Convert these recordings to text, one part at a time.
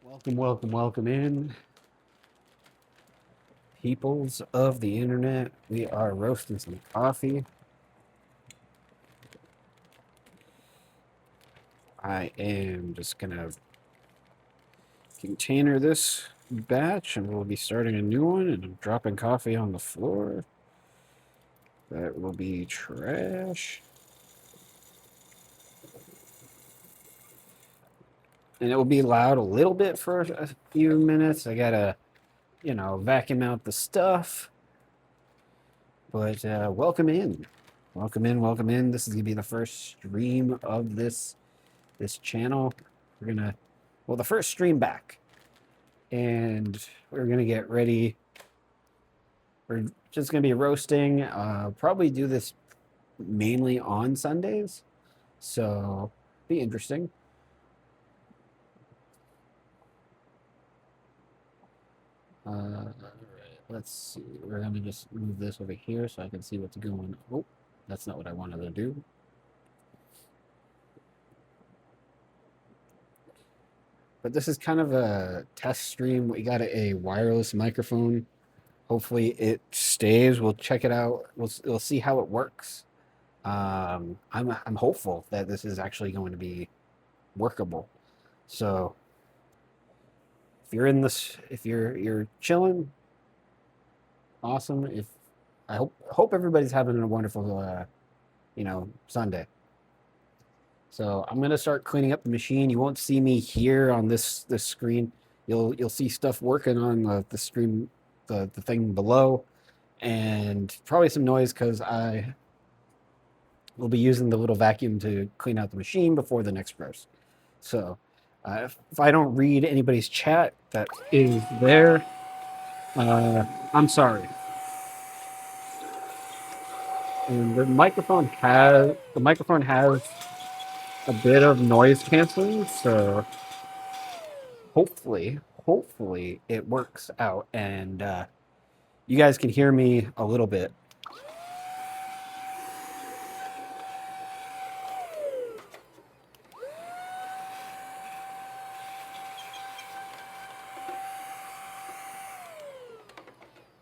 Welcome, welcome, welcome in, peoples of the internet. We are roasting some coffee. I am just gonna container this batch and we'll be starting a new one, and I'm dropping coffee on the floor. That will be trash. And it will be loud a little bit for a few minutes. I gotta, vacuum out the stuff. But welcome in. Welcome in, welcome in. This is gonna be the first stream of this channel. We're gonna, well, the first stream back, and we're gonna get ready. We're just gonna be roasting. Probably do this mainly on Sundays, so be interesting. All right, let's see. We're gonna just move this over here so I can see what's going on. Oh, that's not what I wanted to do. But this is kind of a test stream. We got a wireless microphone. Hopefully it stays. We'll check it out. We'll see how it works. I'm hopeful that this is actually going to be workable. So if you're in this, if you're chilling, awesome. If I hope everybody's having a wonderful Sunday. So I'm gonna start cleaning up the machine. You won't see me here on this screen. You'll see stuff working on the stream, the thing below, and probably some noise because I will be using the little vacuum to clean out the machine before the next roast. So if I don't read anybody's chat that is there, I'm sorry. And the microphone has a bit of noise canceling, so hopefully it works out, and you guys can hear me a little bit.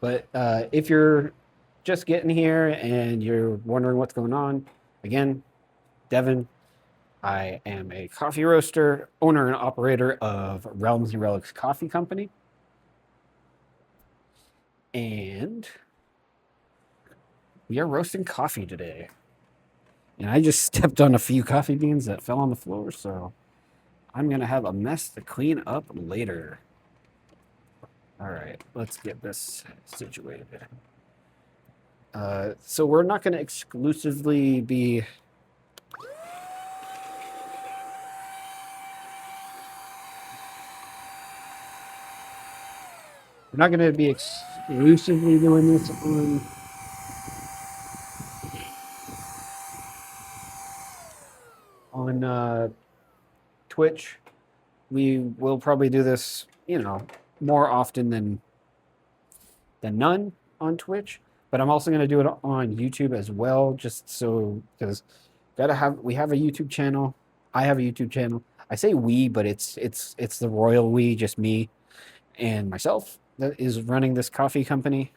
But if you're just getting here and you're wondering what's going on, again, Devin, I am a coffee roaster, owner and operator of Realms Relics Coffee Company. And we are roasting coffee today. And I just stepped on a few coffee beans that fell on the floor, so I'm going to have a mess to clean up later. All right, let's get this situated. So we're not going to exclusively be exclusively doing this on Twitch. We will probably do this, more often than none on Twitch. But I'm also going to do it on YouTube as well, just so because we have a YouTube channel. I have a YouTube channel. I say we, but it's the royal we, just me and myself that is running this coffee company.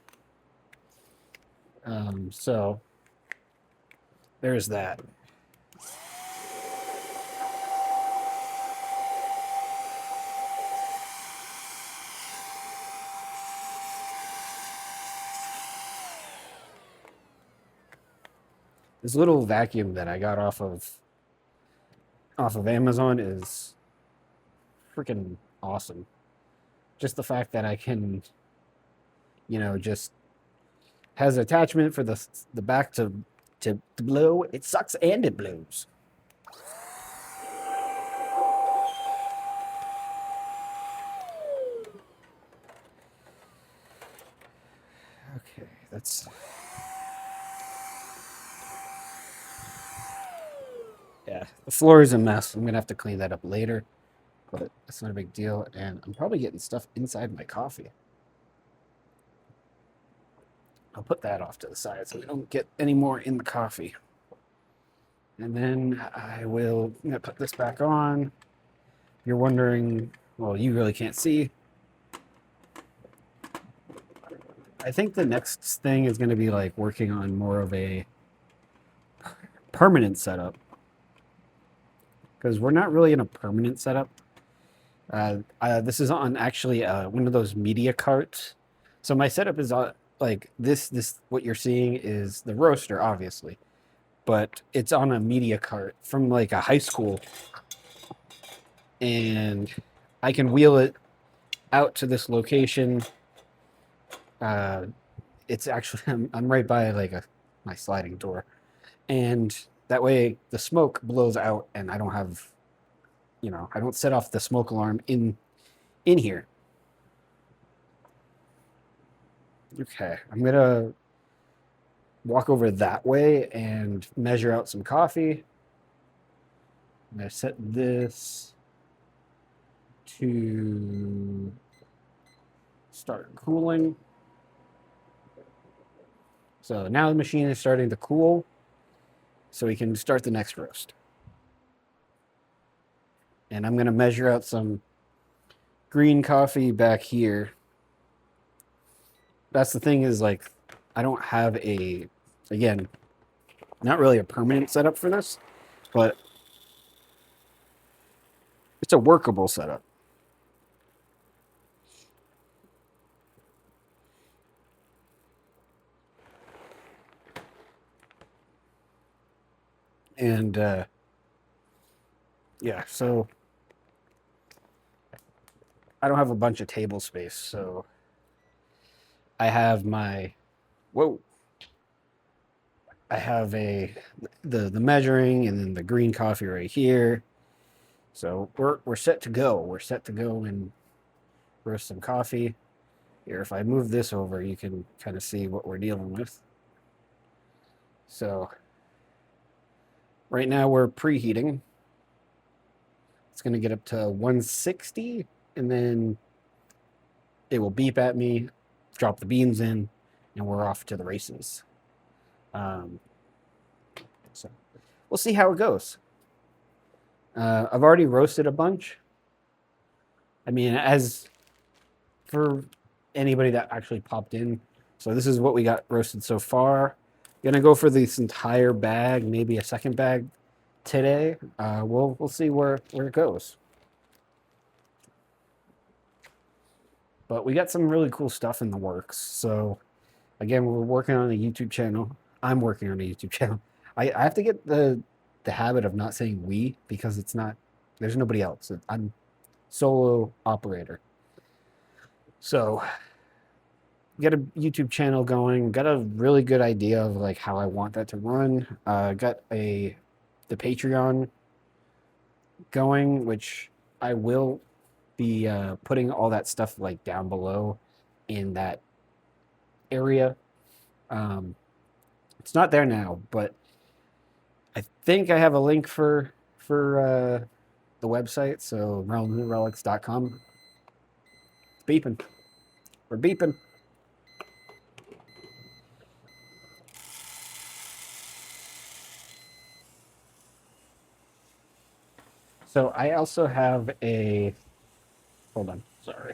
So there's that. This little vacuum that I got off of Amazon is freaking awesome. Just the fact that I can, just has an attachment for the back to blow. It sucks and it blows. Okay, that's. Yeah, the floor is a mess. I'm gonna have to clean that up later, but it's not a big deal. And I'm probably getting stuff inside my coffee. I'll put that off to the side so we don't get any more in the coffee. And then I will put this back on. You're wondering well, you really can't see. I think the next thing is going to be like working on more of a permanent setup because we're not really in a permanent setup. This is on actually one of those media carts. So my setup is like this. This what you're seeing is the roaster, obviously, but it's on a media cart from like a high school, and I can wheel it out to this location. Uh, it's actually I'm right by like my sliding door, and that way the smoke blows out, and I don't have I don't set off the smoke alarm in here. Okay, I'm gonna walk over that way and measure out some coffee. I'm gonna set this to start cooling. So now the machine is starting to cool, so we can start the next roast. And I'm gonna measure out some green coffee back here. That's the thing is like I don't have again, not really a permanent setup for this, but it's a workable setup. And yeah, so I don't have a bunch of table space, so I have my whoa. I have the measuring and then the green coffee right here. So we're set to go. We're set to go and roast some coffee. Here, if I move this over, you can kind of see what we're dealing with. So right now we're preheating. It's going to get up to 160, and then it will beep at me, drop the beans in, and we're off to the races. Um, so we'll see how it goes. I've already roasted a bunch. I mean, as for anybody that actually popped in, so this is what we got roasted so far. Gonna go for this entire bag, maybe a second bag today. We'll see where it goes. But we got some really cool stuff in the works. So again, we're working on a YouTube channel. I'm working on a YouTube channel. I have to get the habit of not saying we because it's not there's nobody else. I'm solo operator. So get a YouTube channel going. Got a really good idea of like how I want that to run. Got the Patreon going, which I will be putting all that stuff like down below in that area. Um, it's not there now, but I think I have a link for the website. So realmsrelics.com. It's beeping. We're beeping. So I also have a. Hold on. Sorry.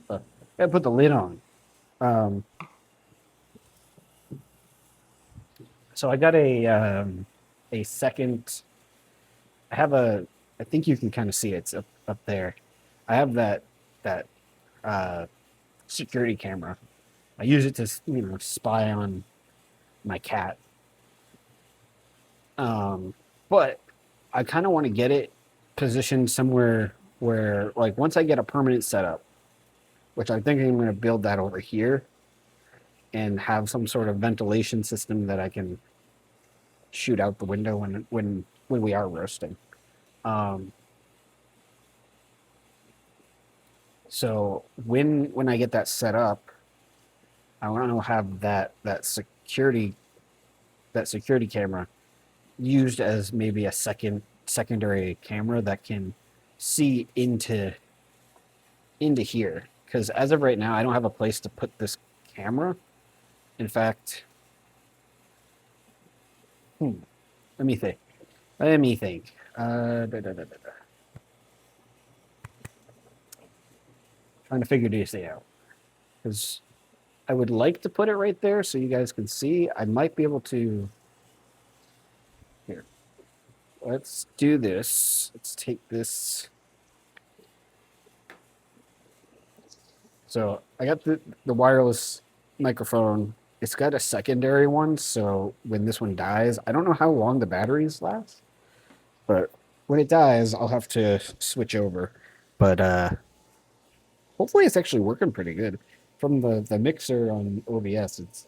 Gotta put the lid on. Um, so I got a second. I have a. I think you can kind of see it. It's up there. I have that uh, security camera. I use it to spy on my cat. But I kind of want to get it positioned somewhere where, like, once I get a permanent setup, which I think I'm going to build that over here and have some sort of ventilation system that I can shoot out the window when we are roasting. Um, so when I get that set up, I want to have that security camera used as maybe a secondary camera that can see into here. Because as of right now, I don't have a place to put this camera. In fact, let me think. Let me think. Da, da, da, da, da. trying to figure this out because I would like to put it right there so you guys can see. I might be able to. Here, let's do this. Let's take this. So I got the wireless microphone. It's got a secondary one, so when this one dies, I don't know how long the batteries last, but when it dies, I'll have to switch over. But hopefully it's actually working pretty good. From the mixer on OBS, it's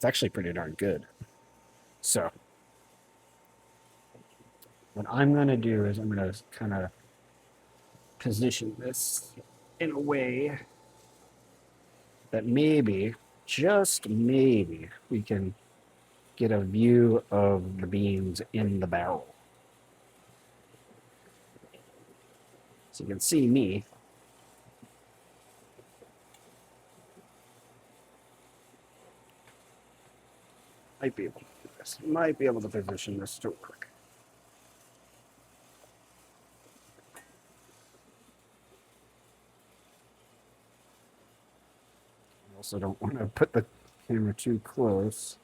actually pretty darn good. So what I'm gonna do is I'm gonna kind of position this in a way that maybe, just maybe, we can get a view of the beans in the barrel. So you can see me. Might be able to do this. Might be able to position this to work. I also don't want to put the camera too close.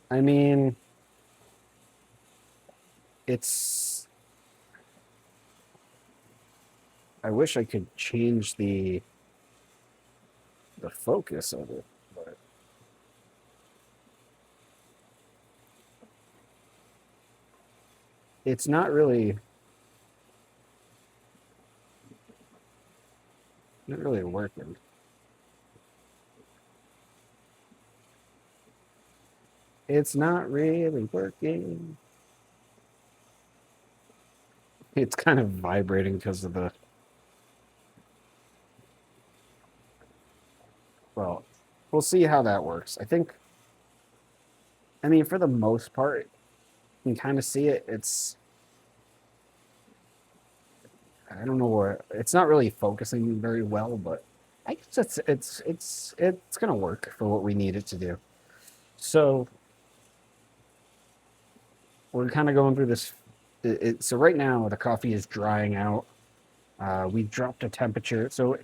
I mean, it's. I wish I could change the focus of it, but it's not really working. It's not really working. It's kind of vibrating because of the. Well, we'll see how that works. I think. I mean, for the most part, you can kind of see it. It's. I don't know where. It's not really focusing very well, but I guess it's gonna work for what we need it to do. So we're kind of going through this. So right now the coffee is drying out. We dropped a temperature. So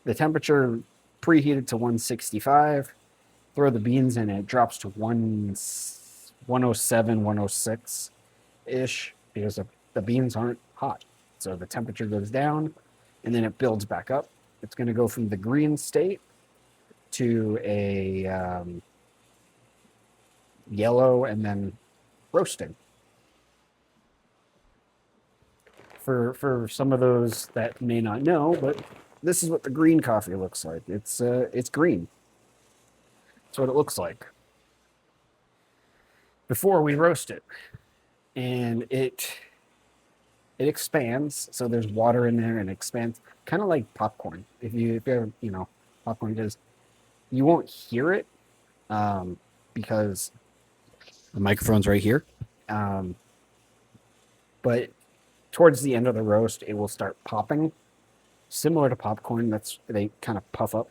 the temperature preheated to 165. Throw the beans in, it drops to 107, 106 ish because the beans aren't hot. So the temperature goes down and then it builds back up. It's going to go from the green state to a yellow and then roasting. For some of those that may not know, but this is what the green coffee looks like. It's green. That's what it looks like before we roast it, and it expands. So there's water in there and it expands, kind of like popcorn. If you ever popcorn does, you won't hear it because the microphone's right here. But towards the end of the roast, it will start popping, similar to popcorn. They kind of puff up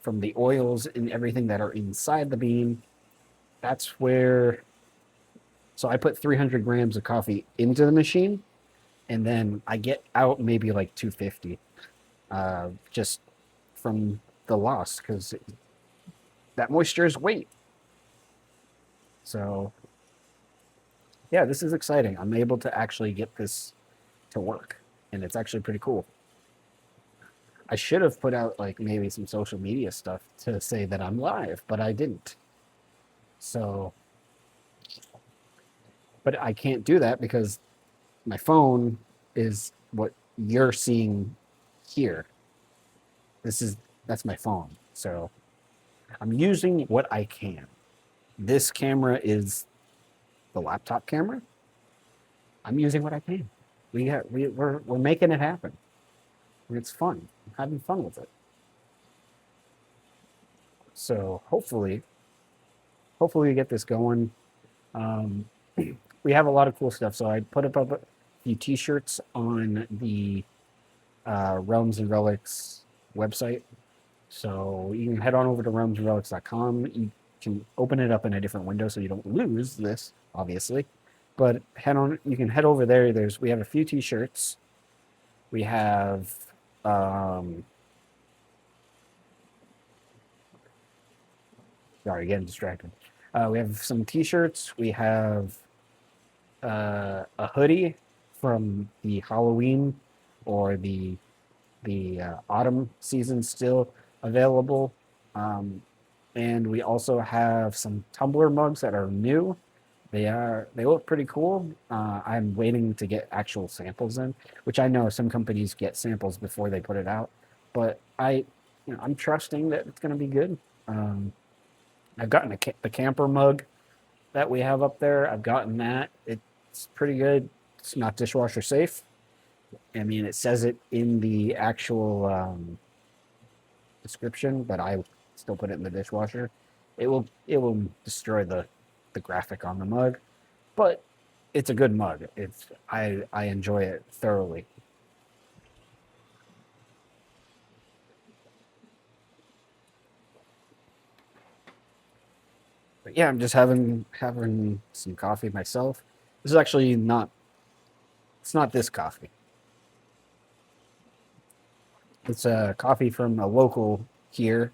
from the oils and everything that are inside the bean. That's where. So I put 300 grams of coffee into the machine, and then I get out maybe like 250, just from the loss because that moisture is weight. So yeah, this is exciting. I'm able to actually get this to work, and it's actually pretty cool. I should have put out like maybe some social media stuff to say that I'm live, but I didn't. So, but I can't do that because my phone is what you're seeing here. That's my phone. So I'm using what I can. This camera is the laptop camera. I'm using what I can. We're making it happen. It's fun. I'm having fun with it. So hopefully we get this going. We have a lot of cool stuff. So I put up a few T-shirts on the Realms and Relics website. So you can head on over to realmsandrelics.com. You can open it up in a different window so you don't lose this, obviously. But you can head over there. We have a few t-shirts. We have, um, sorry, getting distracted. We have some t-shirts. We have a hoodie from the Halloween or the autumn season still available. Um, and we also have some tumbler mugs that are new. They look pretty cool. I'm waiting to get actual samples in, which I know some companies get samples before they put it out, but I'm trusting that it's going to be good. Um, I've gotten the camper mug that we have up there. I've gotten that. It's pretty good. It's not dishwasher safe. I mean, it says it in the actual description, but I still put it in the dishwasher. It will destroy the graphic on the mug, but it's a good mug. I enjoy it thoroughly. But yeah, I'm just having some coffee myself. This is actually not it's not this coffee. It's a coffee from a local here.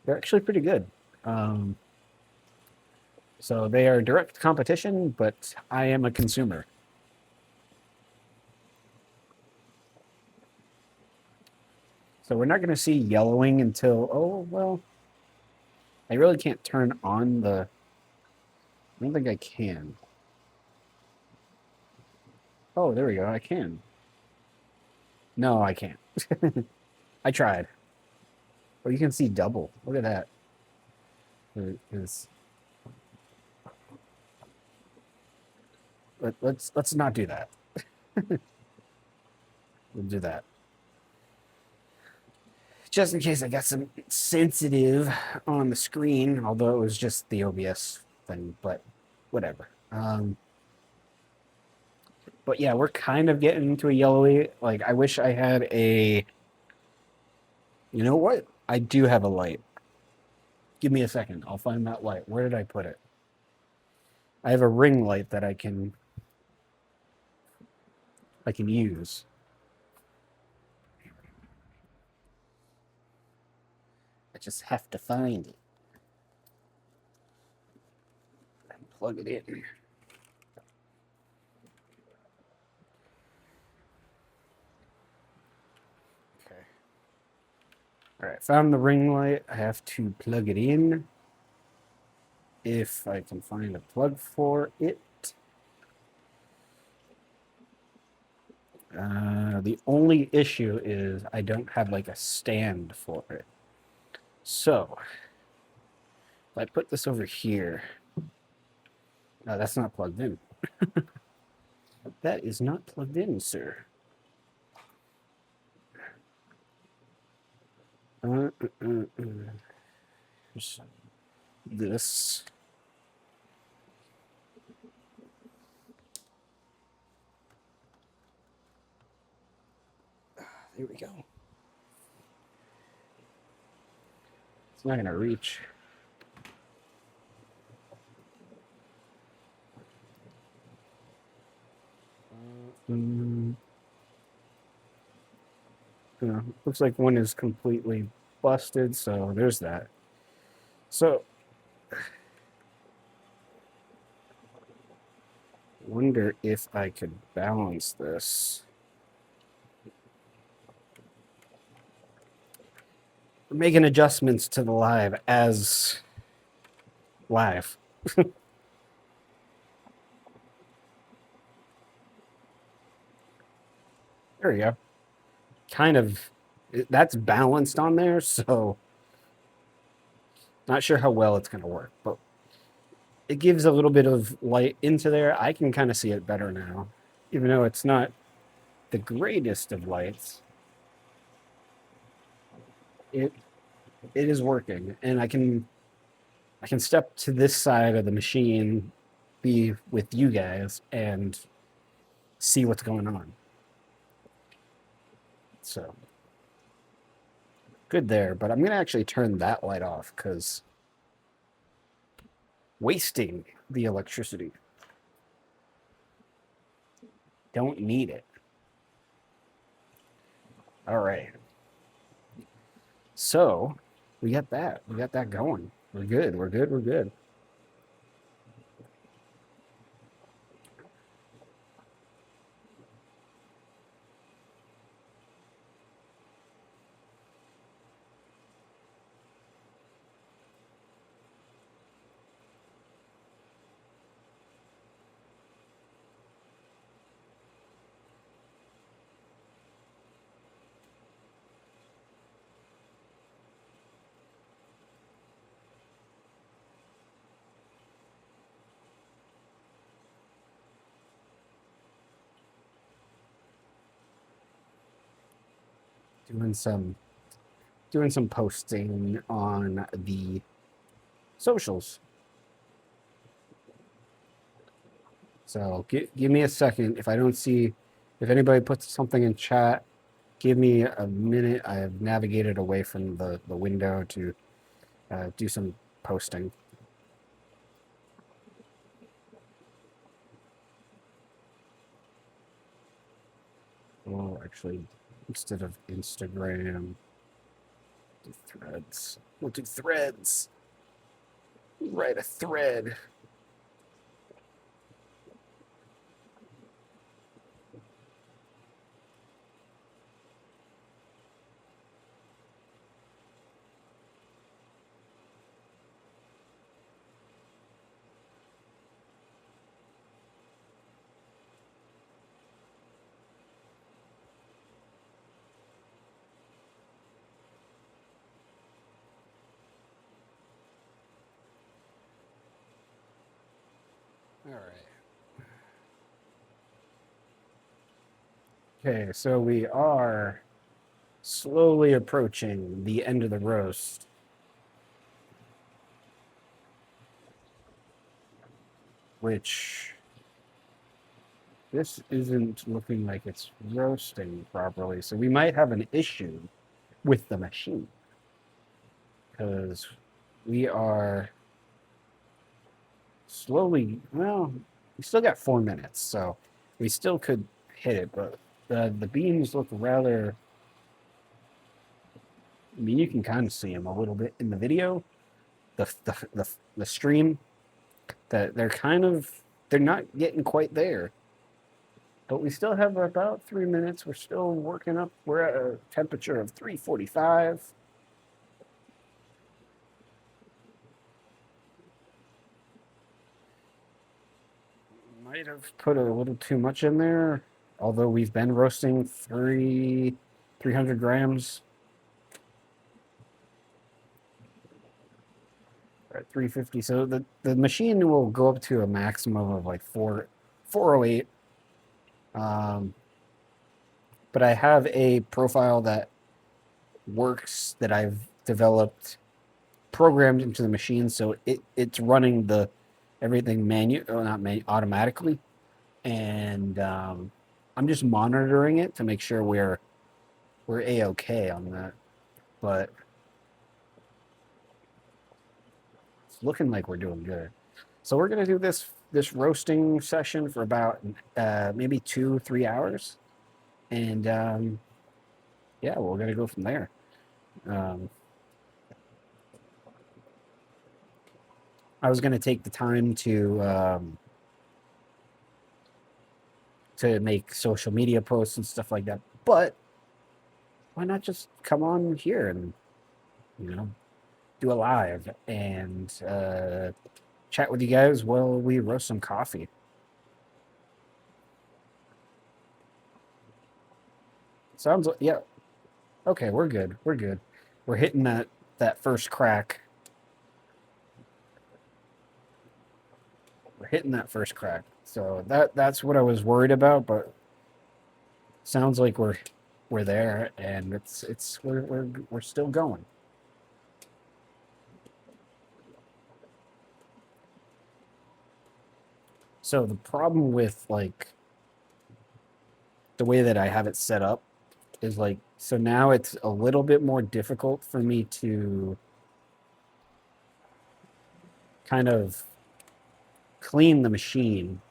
They're actually pretty good. Um, so they are direct competition, but I am a consumer. So we're not going to see yellowing until, oh, well, I really can't turn on I don't think I can. Oh, there we go. I can. No, I can't. I tried. Oh, you can see double. Look at that. Is let's not do that. We'll do that. Just in case I got some sensitive on the screen, although it was just the OBS thing, but whatever. But yeah, we're kind of getting into a yellowy. Like, I wish I had a. You know what? I do have a light. Give me a second. I'll find that light. Where did I put it? I have a ring light that I can use. I just have to find it and plug it in. Okay. All right, found the ring light. I have to plug it in. If I can find a plug for it. The only issue is I don't have like a stand for it. So if I put this over here, no, that's not plugged in. That is not plugged in, sir. Uh, uh, uh, this. There we go. It's not going to reach. Looks like one is completely busted, so there's that. So, wonder if I could balance this. We're making adjustments to the live as live. There we go. Kind of, that's balanced on there, so not sure how well it's going to work, but it gives a little bit of light into there. I can kind of see it better now, even though it's not the greatest of lights. It it is working, and I can step to this side of the machine, be with you guys, and see what's going on. So good there, but I'm gonna actually turn that light off because wasting the electricity. Don't need it. All right. So we got that. We got that going. We're good. We're good. We're good. Doing some posting on the socials. So give me a second. If I don't see, if anybody puts something in chat, give me a minute. I have navigated away from the window to do some posting. Oh, actually, instead of Instagram, do threads. We'll do threads. Write a thread. All right. Okay, so we are slowly approaching the end of the roast, which this isn't looking like it's roasting properly. So we might have an issue with the machine because we are slowly, well, we still got 4 minutes, so we still could hit it, but the beams look rather, I mean, you can kind of see them a little bit in the video, the stream, that they're kind of, they're not getting quite there. But we still have about 3 minutes. We're still working up. We're at a temperature of 345. Might have put a little too much in there, although we've been roasting 300 grams at 350. So the machine will go up to a maximum of like 408. But I have a profile that works that I've developed programmed into the machine, so it's running the everything not automatically, and I'm just monitoring it to make sure we're a-okay on that. But it's looking like we're doing good. So we're gonna do this roasting session for about maybe 2-3 hours, and yeah, we're gonna go from there. Um, I was gonna take the time to make social media posts and stuff like that, but why not just come on here and you know do a live and chat with you guys while we roast some coffee? Sounds like, yeah. Okay, we're good. We're good. We're hitting that first crack. We're hitting that first crack. So that's what I was worried about, but sounds like we're there, and we're still going. So the problem with like the way that I have it set up is like, so now it's a little bit more difficult for me to kind of clean the machine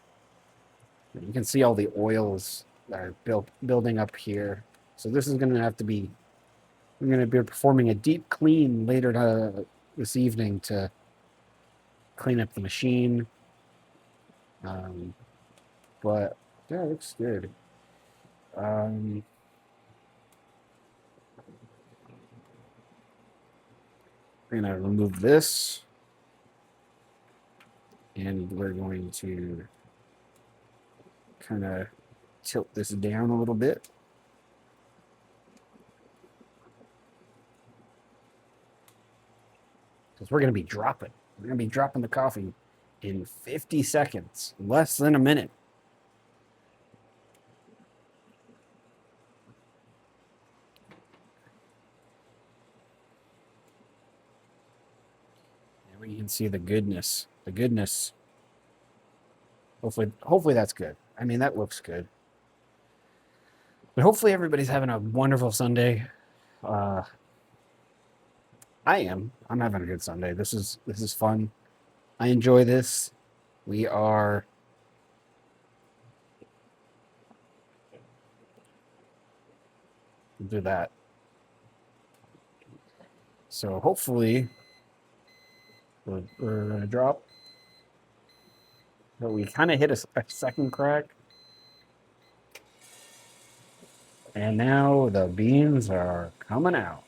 You can see all the oils that are building up here. So this is going to have to be. I'm going to be performing a deep clean later this evening to clean up the machine. Um, but yeah, it looks good. Um, we're going to remove this, and we're going to kind of tilt this down a little bit. Because we're going to be dropping. We're going to be dropping the coffee in 50 seconds, less than a minute. And you can see the goodness. The goodness. Hopefully that's good. I mean, that looks good. But hopefully everybody's having a wonderful Sunday. I am. I'm having a good Sunday. This is fun. I enjoy this. We are do that. So hopefully we're gonna drop. But we kind of hit a second crack. And now the beans are coming out.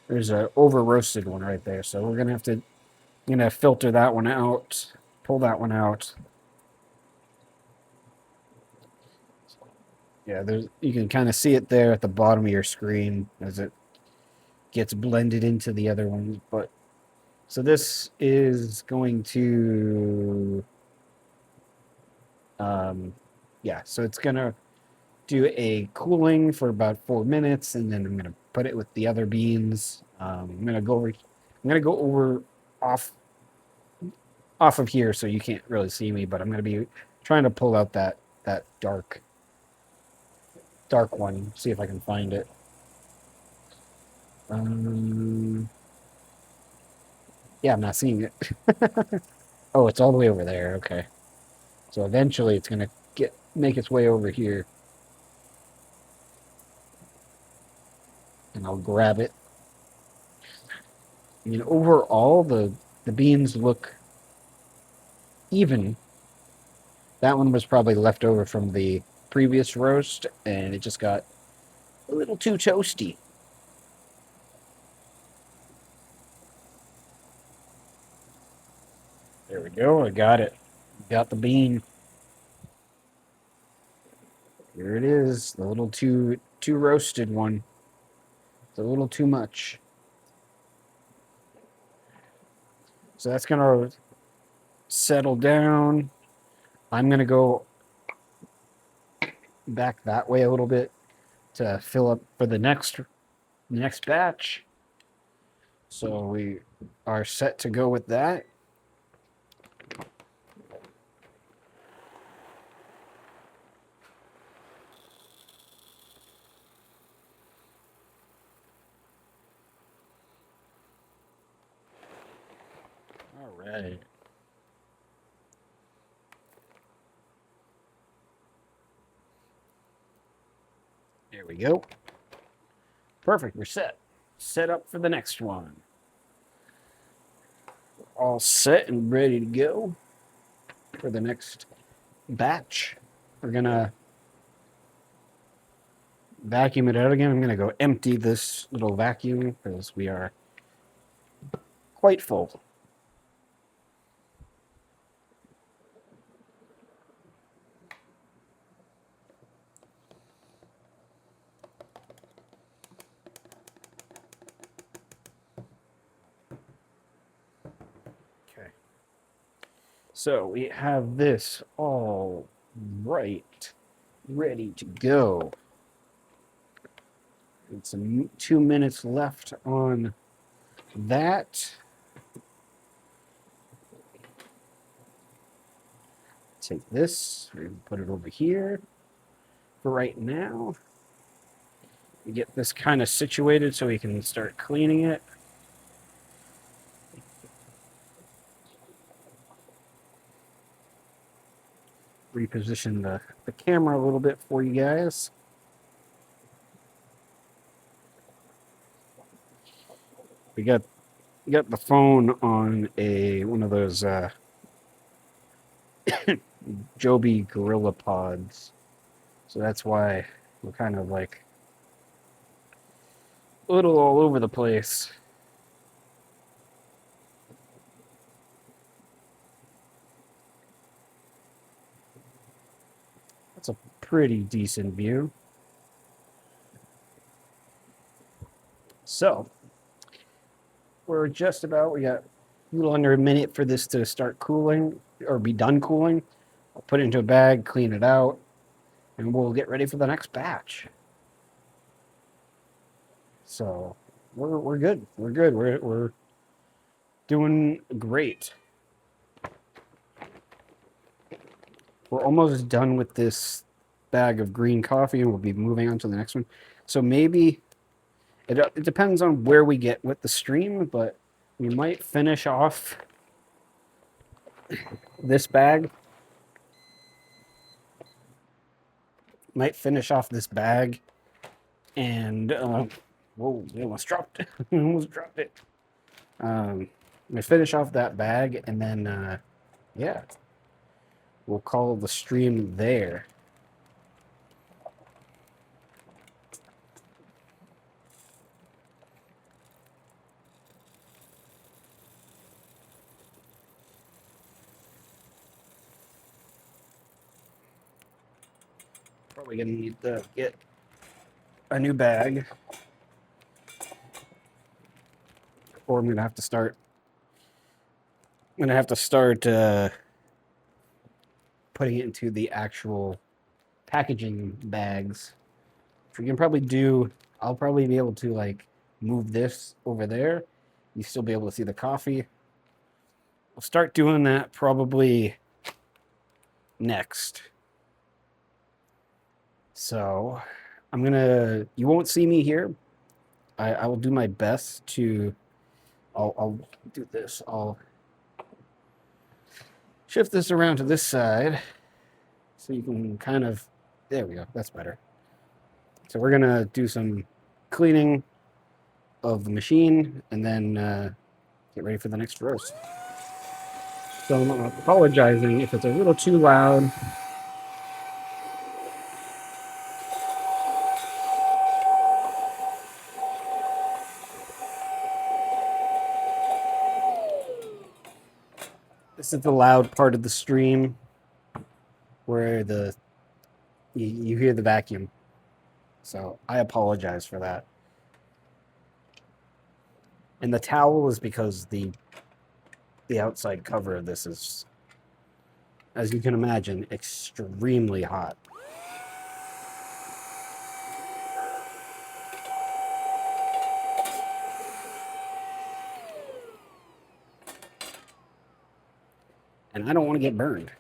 There's a over roasted one right there. So we're gonna have to filter that one out, pull that one out. Yeah, you can kind of see it there at the bottom of your screen as it gets blended into the other ones. But so this is going to, yeah. So it's gonna do a cooling for about 4 minutes, and then I'm gonna put it with the other beans. I'm gonna go over. I'm gonna go over off of here so you can't really see me, but I'm gonna be trying to pull out that dark one. See if I can find it. Yeah, I'm not seeing it. Oh, it's all the way over there. Okay. So eventually it's gonna make its way over here. And I'll grab it. I mean, overall, the beans look even. That one was probably left over from the previous roast, and it just got a little too toasty. There we go. I got it. Got the bean. Here it is. The little too roasted one. It's a little too much. So that's gonna settle down. I'm gonna go back that way a little bit to fill up for the next batch. So we are set to go with that. All right. There we go. Perfect. We're set. Set up for the next one. All set and ready to go for the next batch. We're gonna vacuum it out again. I'm gonna go empty this little vacuum because we are quite full. Okay. So we have this all right, ready to go. It's 2 minutes left on that. Take this, we're gonna put it over here for right now. Get this kind of situated so we can start cleaning it. reposition the camera a little bit for you guys. We got the phone on one of those Joby Gorilla Pods, so that's why we're kind of like a little all over the place. That's a pretty decent view. So we're just about, we got a little under a minute for this to start cooling or be done cooling. I'll put it into a bag, clean it out, and we'll get ready for the next batch. So we're good. We're good. We're doing great. We're almost done with this bag of green coffee, and we'll be moving on to the next one. So maybe it depends on where we get with the stream, but we might finish off this bag. Might finish off this bag, and whoa, we almost dropped it. Almost dropped it. We finish off that bag, and then yeah, we'll call the stream there. Probably gonna need to get a new bag, or I'm gonna have to start. I'm gonna have to start putting it into the actual packaging bags. Which we can probably do. I'll probably be able to like move this over there. You still be able to see the coffee. We'll start doing that probably next. So I'm gonna. You won't see me here. I will do my best to. I'll do this. I'll shift this around to this side so you can kind of. There we go. That's better. So we're gonna do some cleaning of the machine and then get ready for the next roast. So I'm apologizing if it's a little too loud. This is the loud part of the stream where you hear the vacuum. So I apologize for that. And the towel is because the outside cover of this is, as you can imagine, extremely hot. And I don't want to get burned.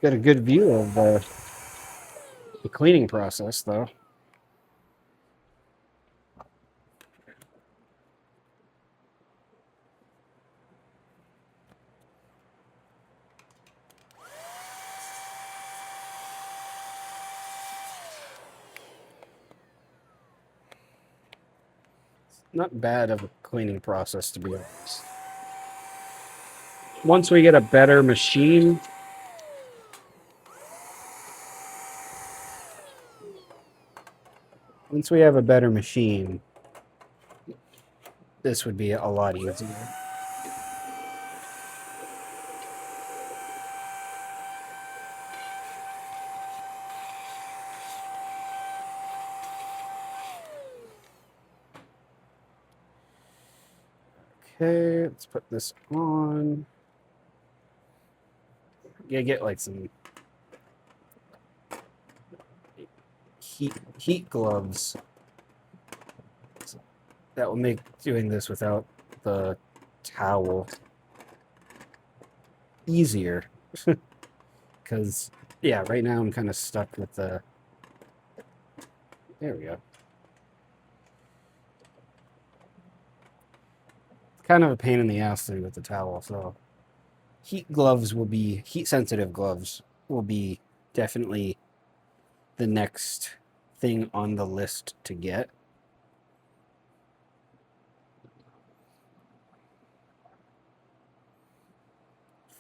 Got a good view of the cleaning process, though. Not bad of a cleaning process, to be honest. Once we get a better machine, once we have a better machine, this would be a lot easier. Okay, let's put this on. Yeah, get like some heat gloves. That will make doing this without the towel easier. Because, yeah, right now I'm kind of stuck with the... There we go. kind of a pain in the ass thing with the towel. So heat sensitive gloves will be definitely the next thing on the list to get.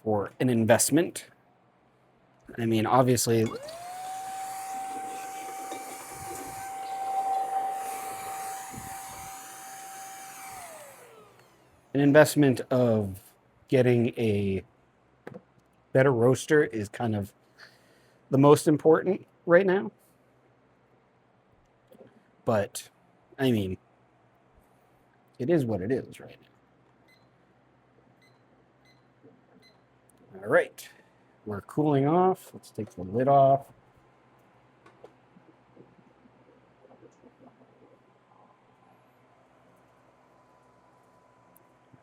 For an investment. I mean, obviously, an investment of getting a better roaster is kind of the most important right now. But, I mean, it is what it is right now. All right. We're cooling off. Let's take the lid off.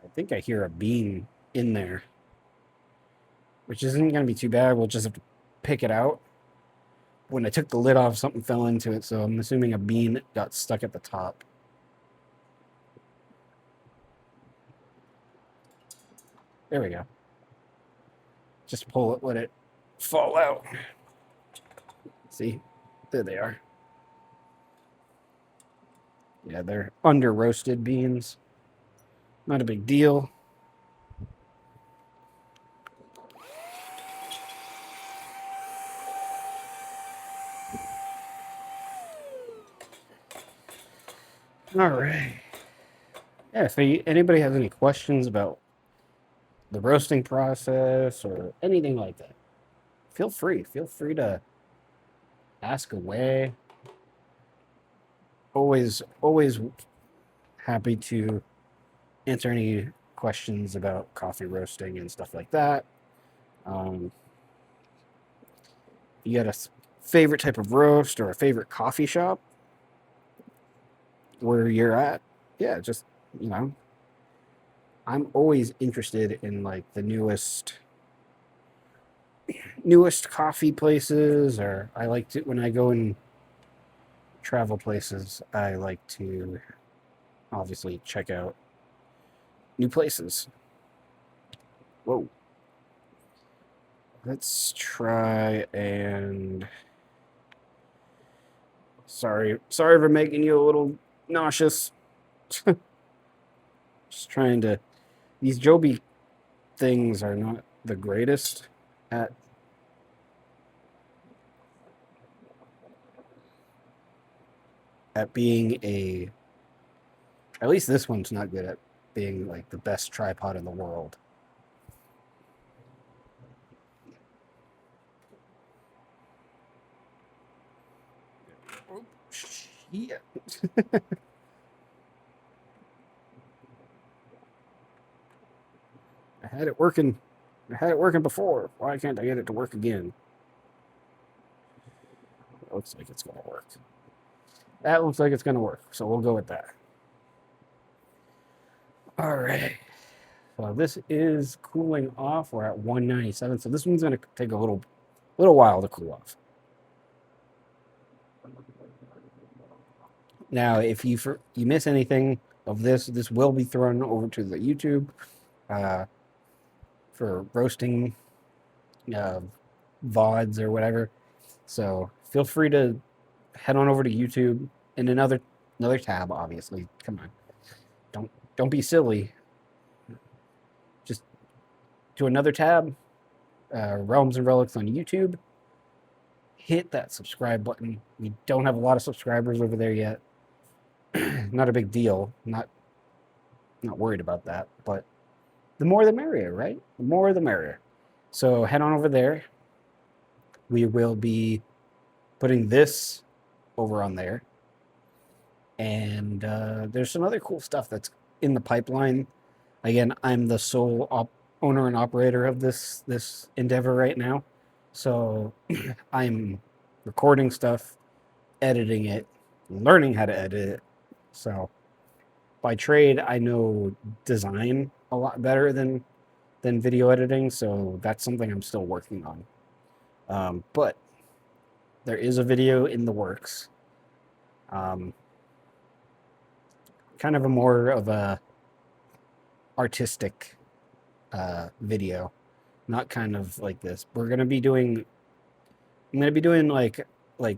I think I hear a bean in there, which isn't going to be too bad. We'll just have to pick it out. When I took the lid off, something fell into it, so I'm assuming a bean got stuck at the top. There we go. Just pull it, let it fall out. See? There they are. Yeah, they're under roasted beans. Not a big deal. All right. Yeah, if anybody has any questions about the roasting process or anything like that, feel free. Feel free to ask away. Always happy to answer any questions about coffee roasting and stuff like that. You got a favorite type of roast or a favorite coffee shop where you're at? Yeah, just, you know, I'm always interested in like the newest coffee places, or I like to when I go and travel places, I like to obviously check out new places. Whoa. Let's try and sorry for making you a little nauseous. Just trying to these Joby things are not the greatest at being a at least this one's not good at being like the best tripod in the world. Oh, shit. I had it working. I had it working before. Why can't I get it to work again? It looks like it's going to work. That looks like it's going to work. So we'll go with that. All right. So this is cooling off. We're at 197. So this one's going to take a little while to cool off. Now, if you miss anything of this, this will be thrown over to the YouTube for roasting VODs or whatever. So feel free to head on over to YouTube in another tab. Obviously, come on, don't be silly. Just to another tab, Realms and Relics on YouTube. Hit that subscribe button. We don't have a lot of subscribers over there yet. Not a big deal. Not worried about that. But the more the merrier, right? The more the merrier. So head on over there. We will be putting this over on there. And there's some other cool stuff that's in the pipeline. Again, I'm the sole owner and operator of this endeavor right now. So I'm recording stuff, editing it, learning how to edit it. So by trade, I know design a lot better than video editing. So that's something I'm still working on. But there is a video in the works. Kind of a more of a artistic video, not kind of like this. We're gonna be doing. I'm gonna be doing like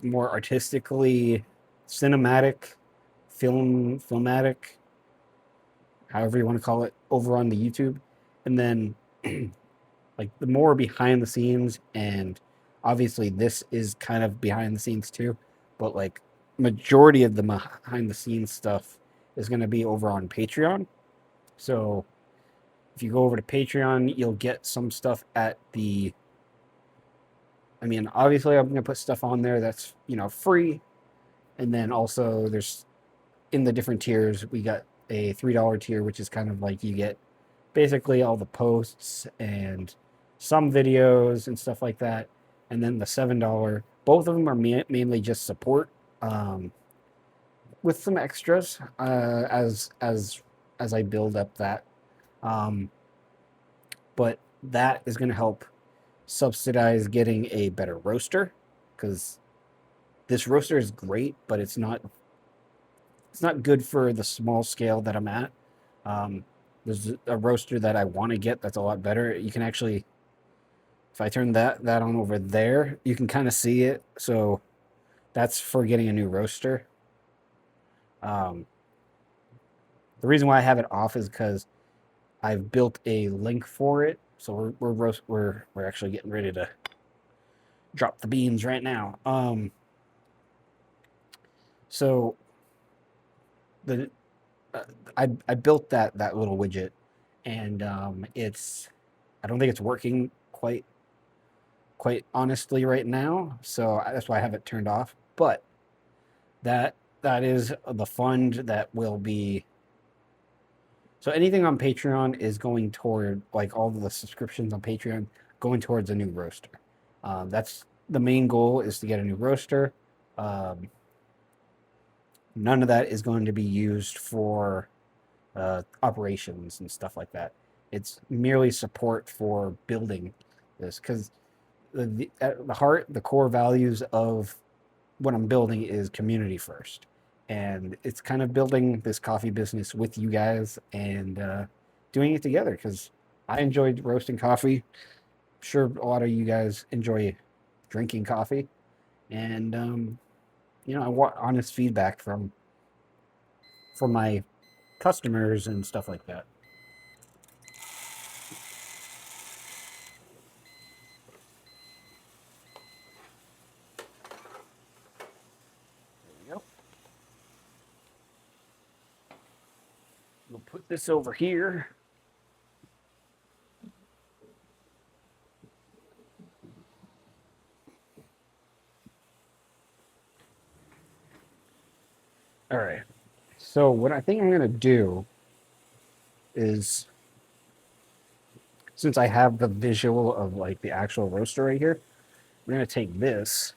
more artistically cinematic, filmatic, however you want to call it, over on the YouTube, and then like the more behind the scenes, and obviously this is kind of behind the scenes too, but like majority of the behind the scenes stuff is going to be over on Patreon. So if you go over to Patreon, you'll get some stuff at the, I mean, obviously I'm going to put stuff on there that's, free. And then also there's in the different tiers, we got a $3 tier, which is kind of like you get basically all the posts and some videos and stuff like that. And then the $7, both of them are mainly just support, with some extras as I build up that. Um, but that is going to help subsidize getting a better roaster, because this roaster is great, but it's not good for the small scale that I'm at. There's a roaster that I want to get that's a lot better. You can actually, if I turn that on over there, you can kind of see it. So that's for getting a new roaster. Um, the reason why I have it off is because I've built a link for it. So we're actually getting ready to drop the beans right now. So the I built that little widget, and it's, I don't think it's working quite honestly right now. So that's why I have it turned off. But that is the fund that will be. So anything on Patreon is going toward, like, all of the subscriptions on Patreon going towards a new roaster. That's the main goal, is to get a new roaster. Um, None of that is going to be used for operations and stuff like that. It's merely support for building this, because at the heart, the core values of what I'm building is community first. And it's kind of building this coffee business with you guys, and doing it together, because I enjoyed roasting coffee. I'm sure a lot of you guys enjoy drinking coffee. And, I want honest feedback from my customers and stuff like that. There we go. We'll put this over here. All right. So what I think I'm going to do is, since I have the visual of like the actual roaster right here, we're going to take this.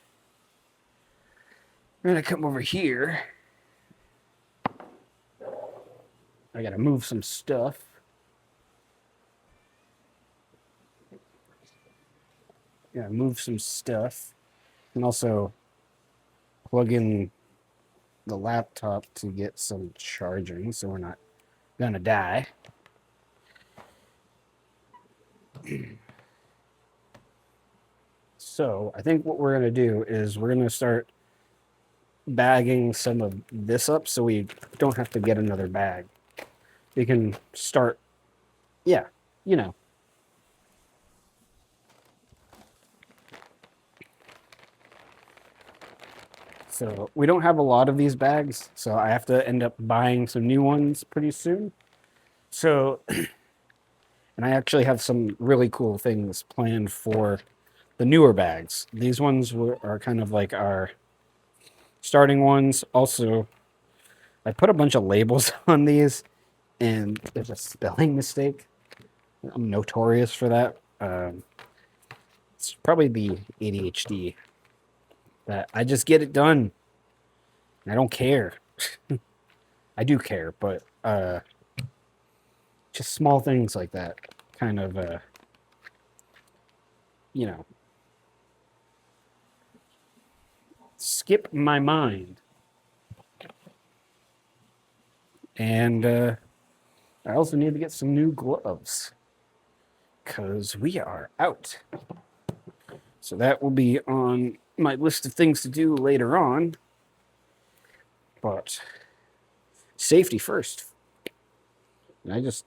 We're going to come over here. I got to move some stuff. Yeah, move some stuff. And also plug in the laptop to get some charging, so we're not going to die. So I think what we're going to do is we're going to start bagging some of this up, so we don't have to get another bag. We can start, yeah, you know. So we don't have a lot of these bags, so I have to end up buying some new ones pretty soon. So, and I actually have some really cool things planned for the newer bags. These ones are kind of like our starting ones. Also, I put a bunch of labels on these, and there's a spelling mistake. I'm notorious for that. It's probably the ADHD, that I just get it done. I don't care. I do care, but just small things like that kind of, you know, skip my mind. And I also need to get some new gloves because we are out. So that will be on my list of things to do later on. But safety first. And I just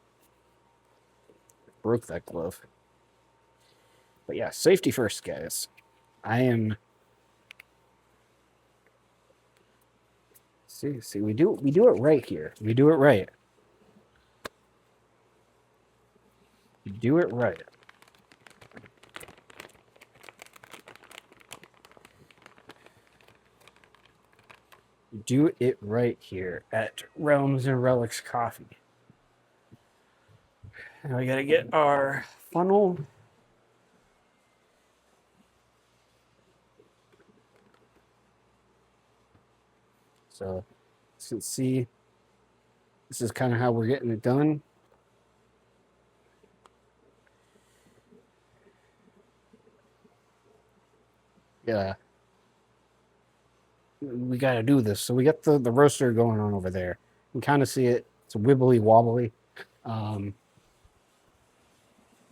broke that glove. But yeah, safety first, guys. I am. See, we do it right here. We do it right. We do it right. We do it right here at Realms and Relics Coffee. Now we gotta get our funnel. So let's see. This is kind of how we're getting it done. Yeah. We got to do this. So we got the roaster going on over there. You can kind of see it. It's wibbly wobbly. Um,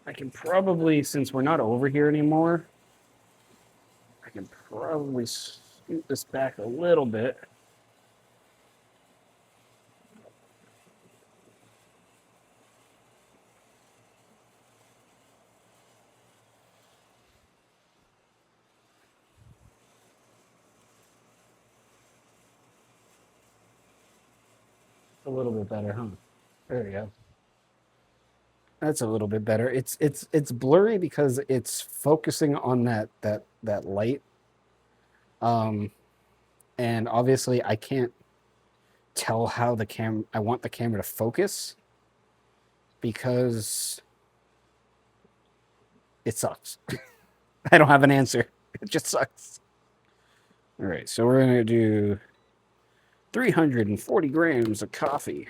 I can probably, since we're not over here anymore, I can probably scoot this back a little bit. A little bit better, huh? There we go. That's a little bit better. It's blurry because it's focusing on that light. Um, and obviously I can't tell how I want the camera to focus because it sucks. I don't have an answer. It just sucks. All right, so we're gonna do 340 grams of coffee.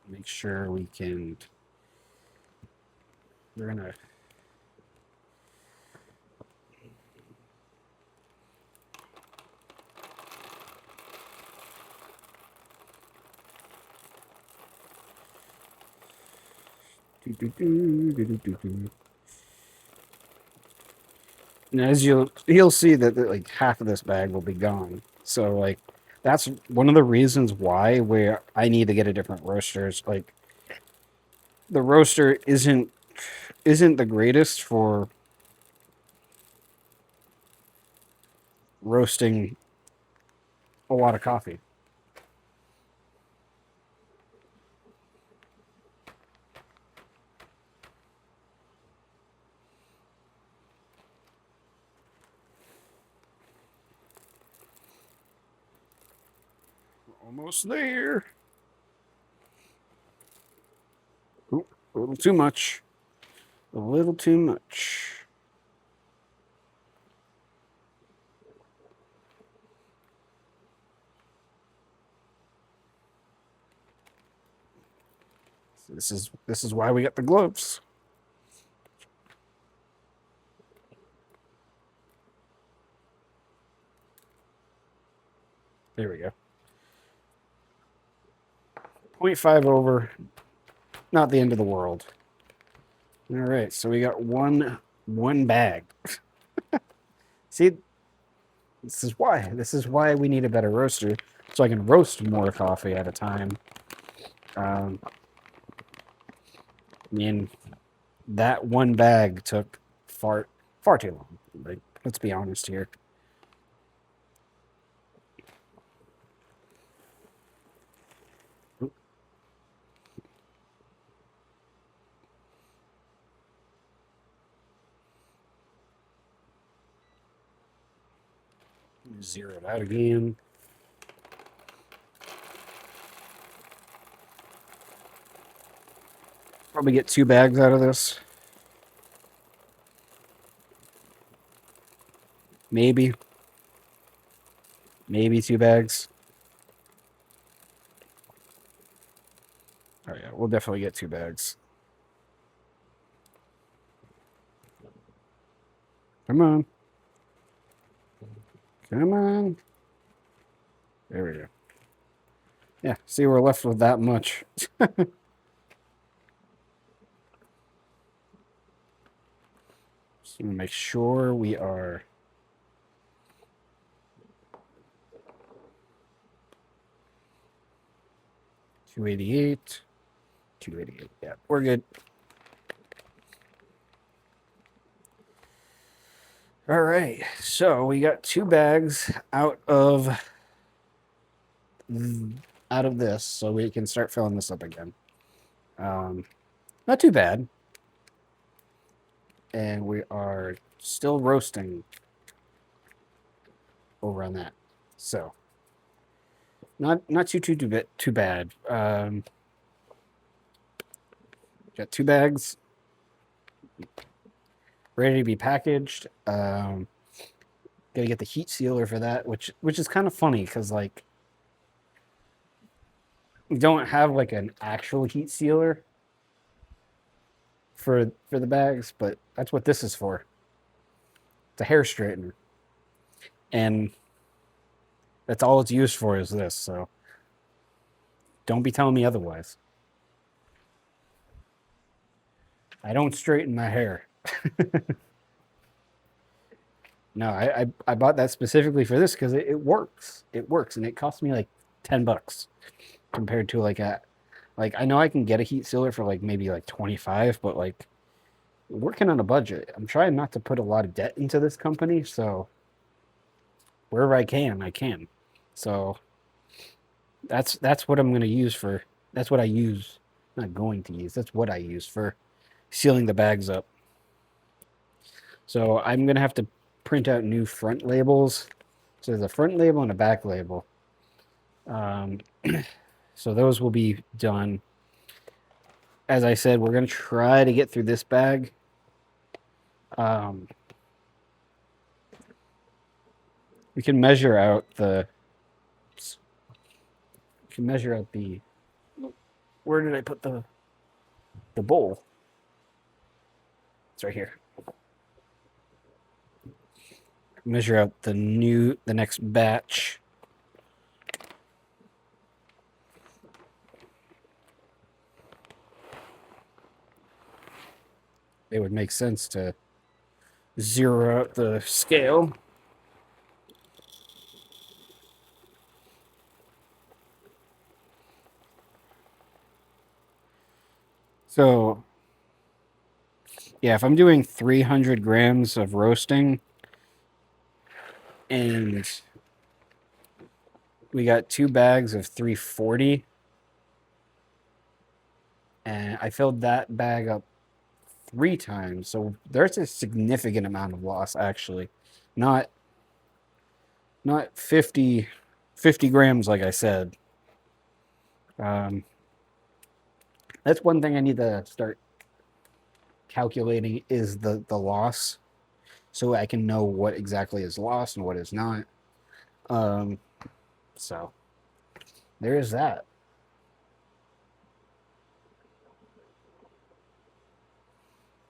Make sure we can. We're gonna. And as you'll see that like half of this bag will be gone. So like that's one of the reasons why where I need to get a different roaster. Is like the roaster isn't the greatest for roasting a lot of coffee. Almost there. Oop, a little too much. A little too much. So this is why we got the gloves. There we go. 0.5 over. Not the end of the world. All right, so we got one bag. See, this is why. This is why we need a better roaster, so I can roast more coffee at a time. I mean, that one bag took far too long. Like, let's be honest here. Zero it out again. Probably get 2 bags out of this. Maybe. Maybe 2 bags. Oh yeah, we'll definitely get 2 bags. Come on. Come on. There we go. Yeah, see, we're left with that much. Just gonna make sure we are. $288. $288. Yeah, we're good. All right. So we got 2 bags out of this, so we can start filling this up again. Not too bad. And we are still roasting over on that. So not too bad. Got 2 bags ready to be packaged. Gotta get the heat sealer for that, which is kind of funny because like we don't have like an actual heat sealer for the bags, but that's what this is for. It's a hair straightener, and that's all it's used for is this. So don't be telling me otherwise. I don't straighten my hair. No, I bought that specifically for this because it works. It works, and it cost me like $10 compared to like I know I can get a heat sealer for like maybe like 25, but like working on a budget. I'm trying not to put a lot of debt into this company, so wherever I can, I can. So that's what I'm going to use for. That's what I use. Not going to use. That's what I use for sealing the bags up. So I'm going to have to print out new front labels. So there's a front label and a back label. So those will be done. As I said, we're going to try to get through this bag. We can measure out the. We can measure out the. Where did I put the bowl? It's right here. Measure out the next batch. It would make sense to zero out the scale. So, yeah, if I'm doing 300 grams of roasting and we got 2 bags of 340, and I filled that bag up 3 times, so there's a significant amount of loss actually. Not 50 grams like I said. That's one thing I need to start calculating is the loss, so I can know what exactly is lost and what is not. So there is that.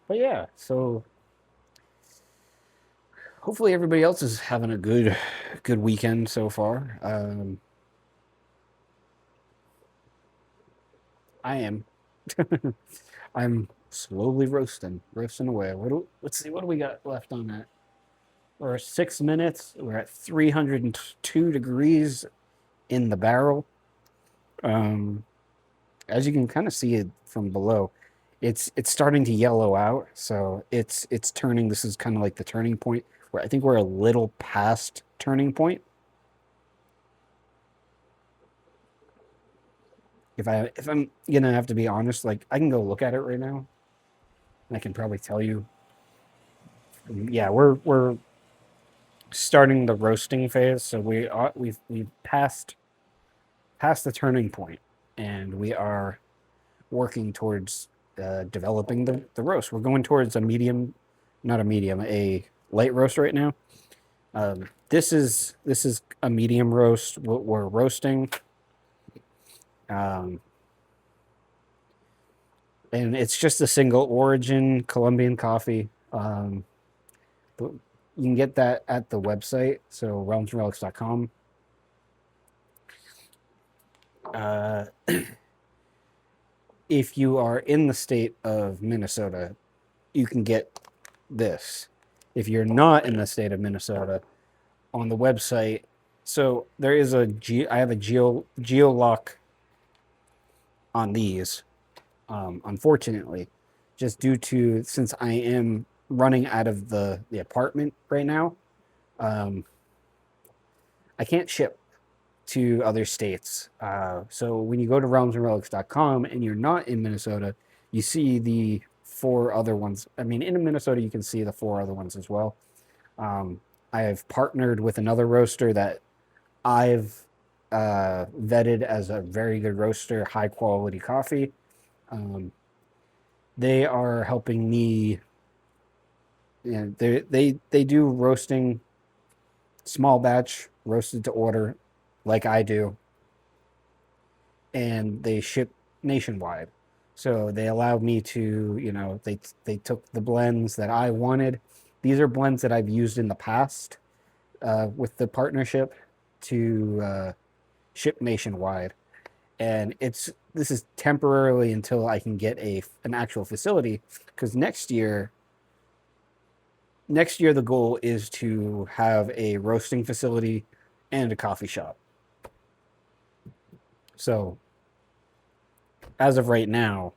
But yeah, so hopefully everybody else is having a good weekend so far. I am. I'm slowly roasting away. Let's see, what do we got left on that? We're 6 minutes. We're at 302 degrees in the barrel. As you can kind of see it from below, it's starting to yellow out. So it's turning. This is kind of like the turning point where I think we're a little past turning point. If I'm gonna have to be honest, like I can go look at it right now, and I can probably tell you. Yeah, we're starting the roasting phase, so we've passed the turning point, and we are working towards developing the roast. We're going towards a medium, not a medium, a light roast right now. This is a medium roast. We're roasting, and it's just a single origin Colombian coffee. You can get that at the website, so realmsrelics.com. Uh, if you are in the state of Minnesota, you can get this. If you're not in the state of Minnesota, on the website, so there is I have a geo lock on these. Unfortunately, just due to since I am running out of the apartment right now, um, I can't ship to other states. So when you go to realmsandrelics.com and you're not in Minnesota, you see the four other ones. I mean, in Minnesota, you can see the four other ones as well. I have partnered with another roaster that I've vetted as a very good roaster, high quality coffee. Um, they are helping me. You know, they do roasting, small batch, roasted to order, like I do, and they ship nationwide. So they allowed me to, they took the blends that I wanted. These are blends that I've used in the past with the partnership to ship nationwide. And this is temporarily until I can get an actual facility, because next year the goal is to have a roasting facility and a coffee shop. So as of right now,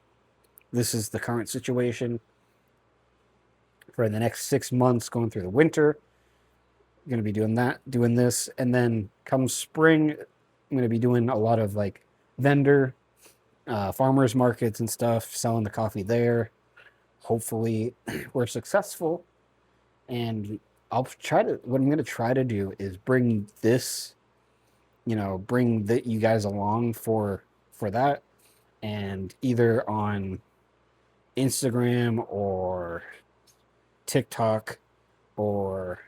this is the current situation for the next 6 months, going through the winter. I'm going to be doing this, and then come spring, I'm going to be doing a lot of like vendor farmers markets and stuff, selling the coffee there. Hopefully, we're successful, and what I'm going to try to do is bring this, bring you guys along for that, and either on Instagram or TikTok or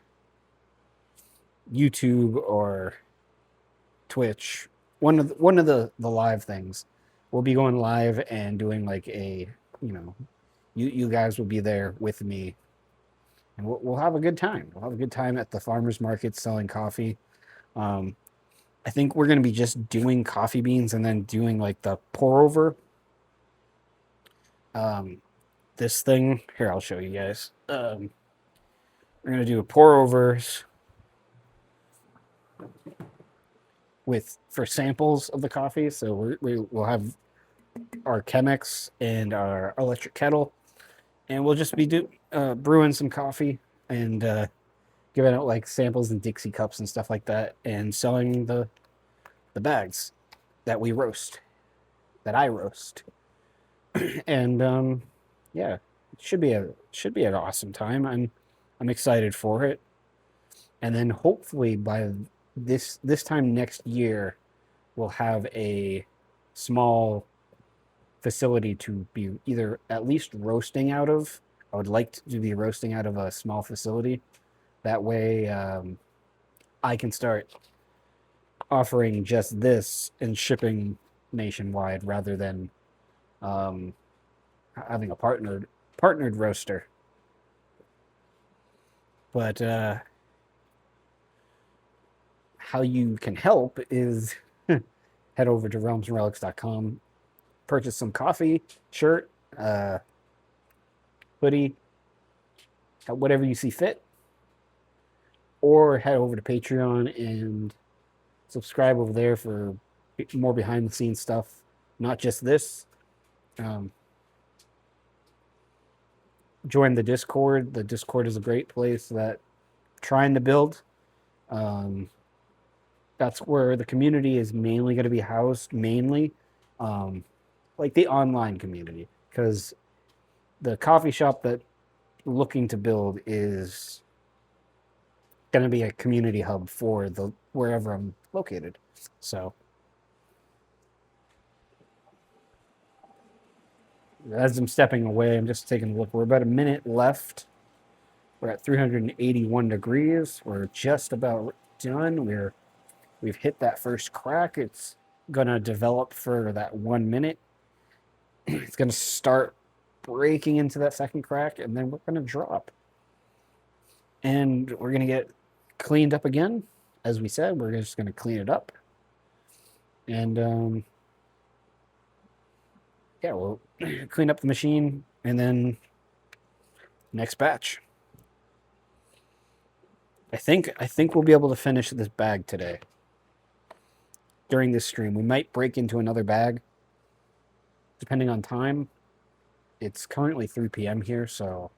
YouTube or Twitch, one of the live things. We'll be going live and doing like you guys will be there with me, and we'll have a good time. We'll have a good time at the farmers market selling coffee. Um, I think we're gonna be just doing coffee beans and then doing like the pour over. Um, this thing here, I'll show you guys. We're gonna do a pour overs for samples of the coffee. So we'll have our Chemex and our electric kettle, and we'll just be brewing some coffee and giving out like samples in Dixie cups and stuff like that, and selling the bags that that I roast, and yeah, it should be an awesome time. I'm excited for it, and then hopefully by this time next year, we'll have a small facility to be either at least roasting out of. I would like to be roasting out of a small facility. That way, I can start offering just this and shipping nationwide rather than um, having a partnered roaster. But how you can help is head over to realmsandrelics.com, purchase some coffee, shirt, hoodie, whatever you see fit, or head over to Patreon and subscribe over there for more behind the scenes stuff, not just this. Um, Join the Discord. The Discord is a great place that I'm trying to build. That's where the community is mainly going to be housed, um, like the online community, because the coffee shop that we're looking to build is going to be a community hub for wherever I'm located. So as I'm stepping away, I'm just taking a look. We're about a minute left. We're at 381 degrees. We're just about done. We've hit that first crack. It's gonna develop for that 1 minute. It's gonna start breaking into that second crack, and then we're gonna drop. And we're going to get cleaned up again. As we said, we're just going to clean it up. And yeah, we'll clean up the machine and then next batch. I think we'll be able to finish this bag today. During this stream, we might break into another bag depending on time. It's currently 3 p.m. here, so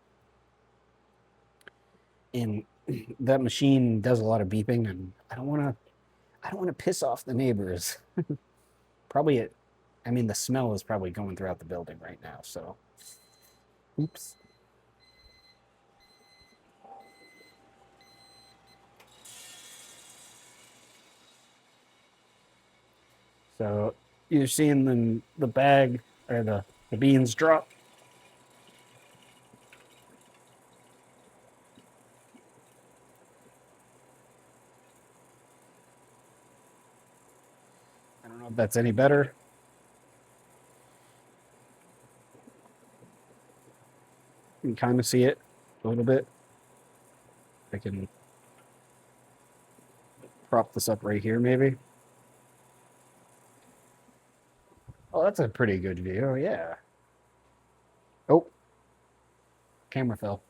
in that machine does a lot of beeping, and I don't want to piss off the neighbors. Probably it. I mean, the smell is probably going throughout the building right now. So, oops. So you're seeing the bag or the beans drop. I don't know if that's any better. You can kind of see it a little bit. I can prop this up right here, maybe. Oh, that's a pretty good view. Yeah. Oh, camera fell.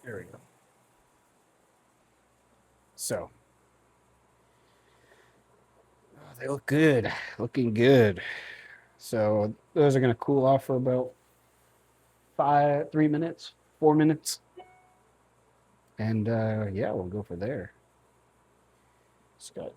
There we go. So, oh, they look good. Looking good. So those are going to cool off for about 3 minutes, 4 minutes. And yeah, we'll go for there. Scott.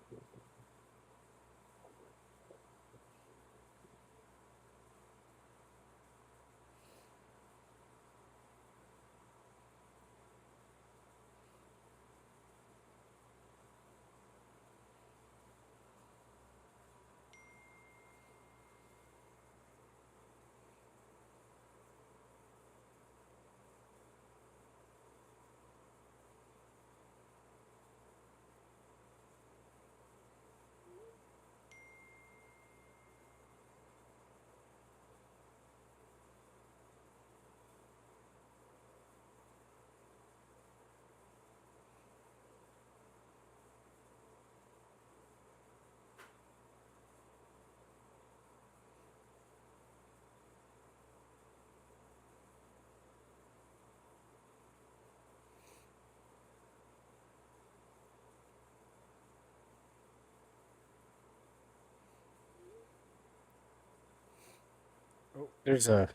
Oh, there's a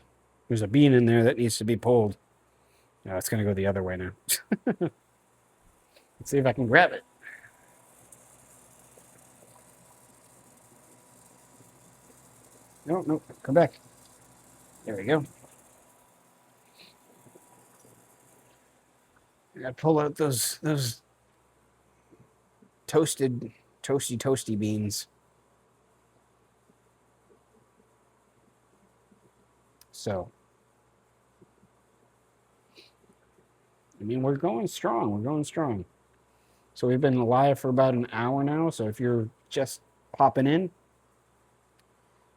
bean in there that needs to be pulled. No, it's gonna go the other way now. Let's see if I can grab it. No, no, come back. There we go. I gotta pull out those toasty beans. So, I mean, we're going strong. We're going strong. So we've been live for about an hour now. So if you're just popping in,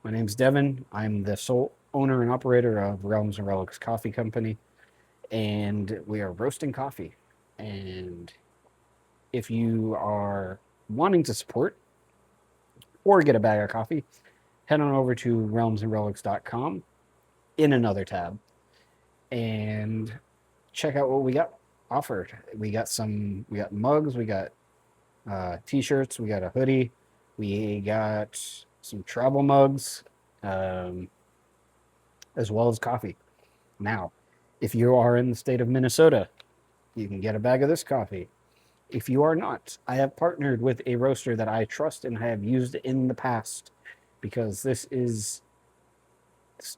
my name's Devin. I'm the sole owner and operator of Realms Relics Coffee Company, and we are roasting coffee. And if you are wanting to support or get a bag of coffee, head on over to realmsandrelics.com in another tab and check out what we got offered. We got mugs, we got t-shirts, we got a hoodie, we got some travel mugs, as well as coffee. Now, if you are in the state of Minnesota, you can get a bag of this coffee. If you are not, I have partnered with a roaster that I trust and have used in the past, because this is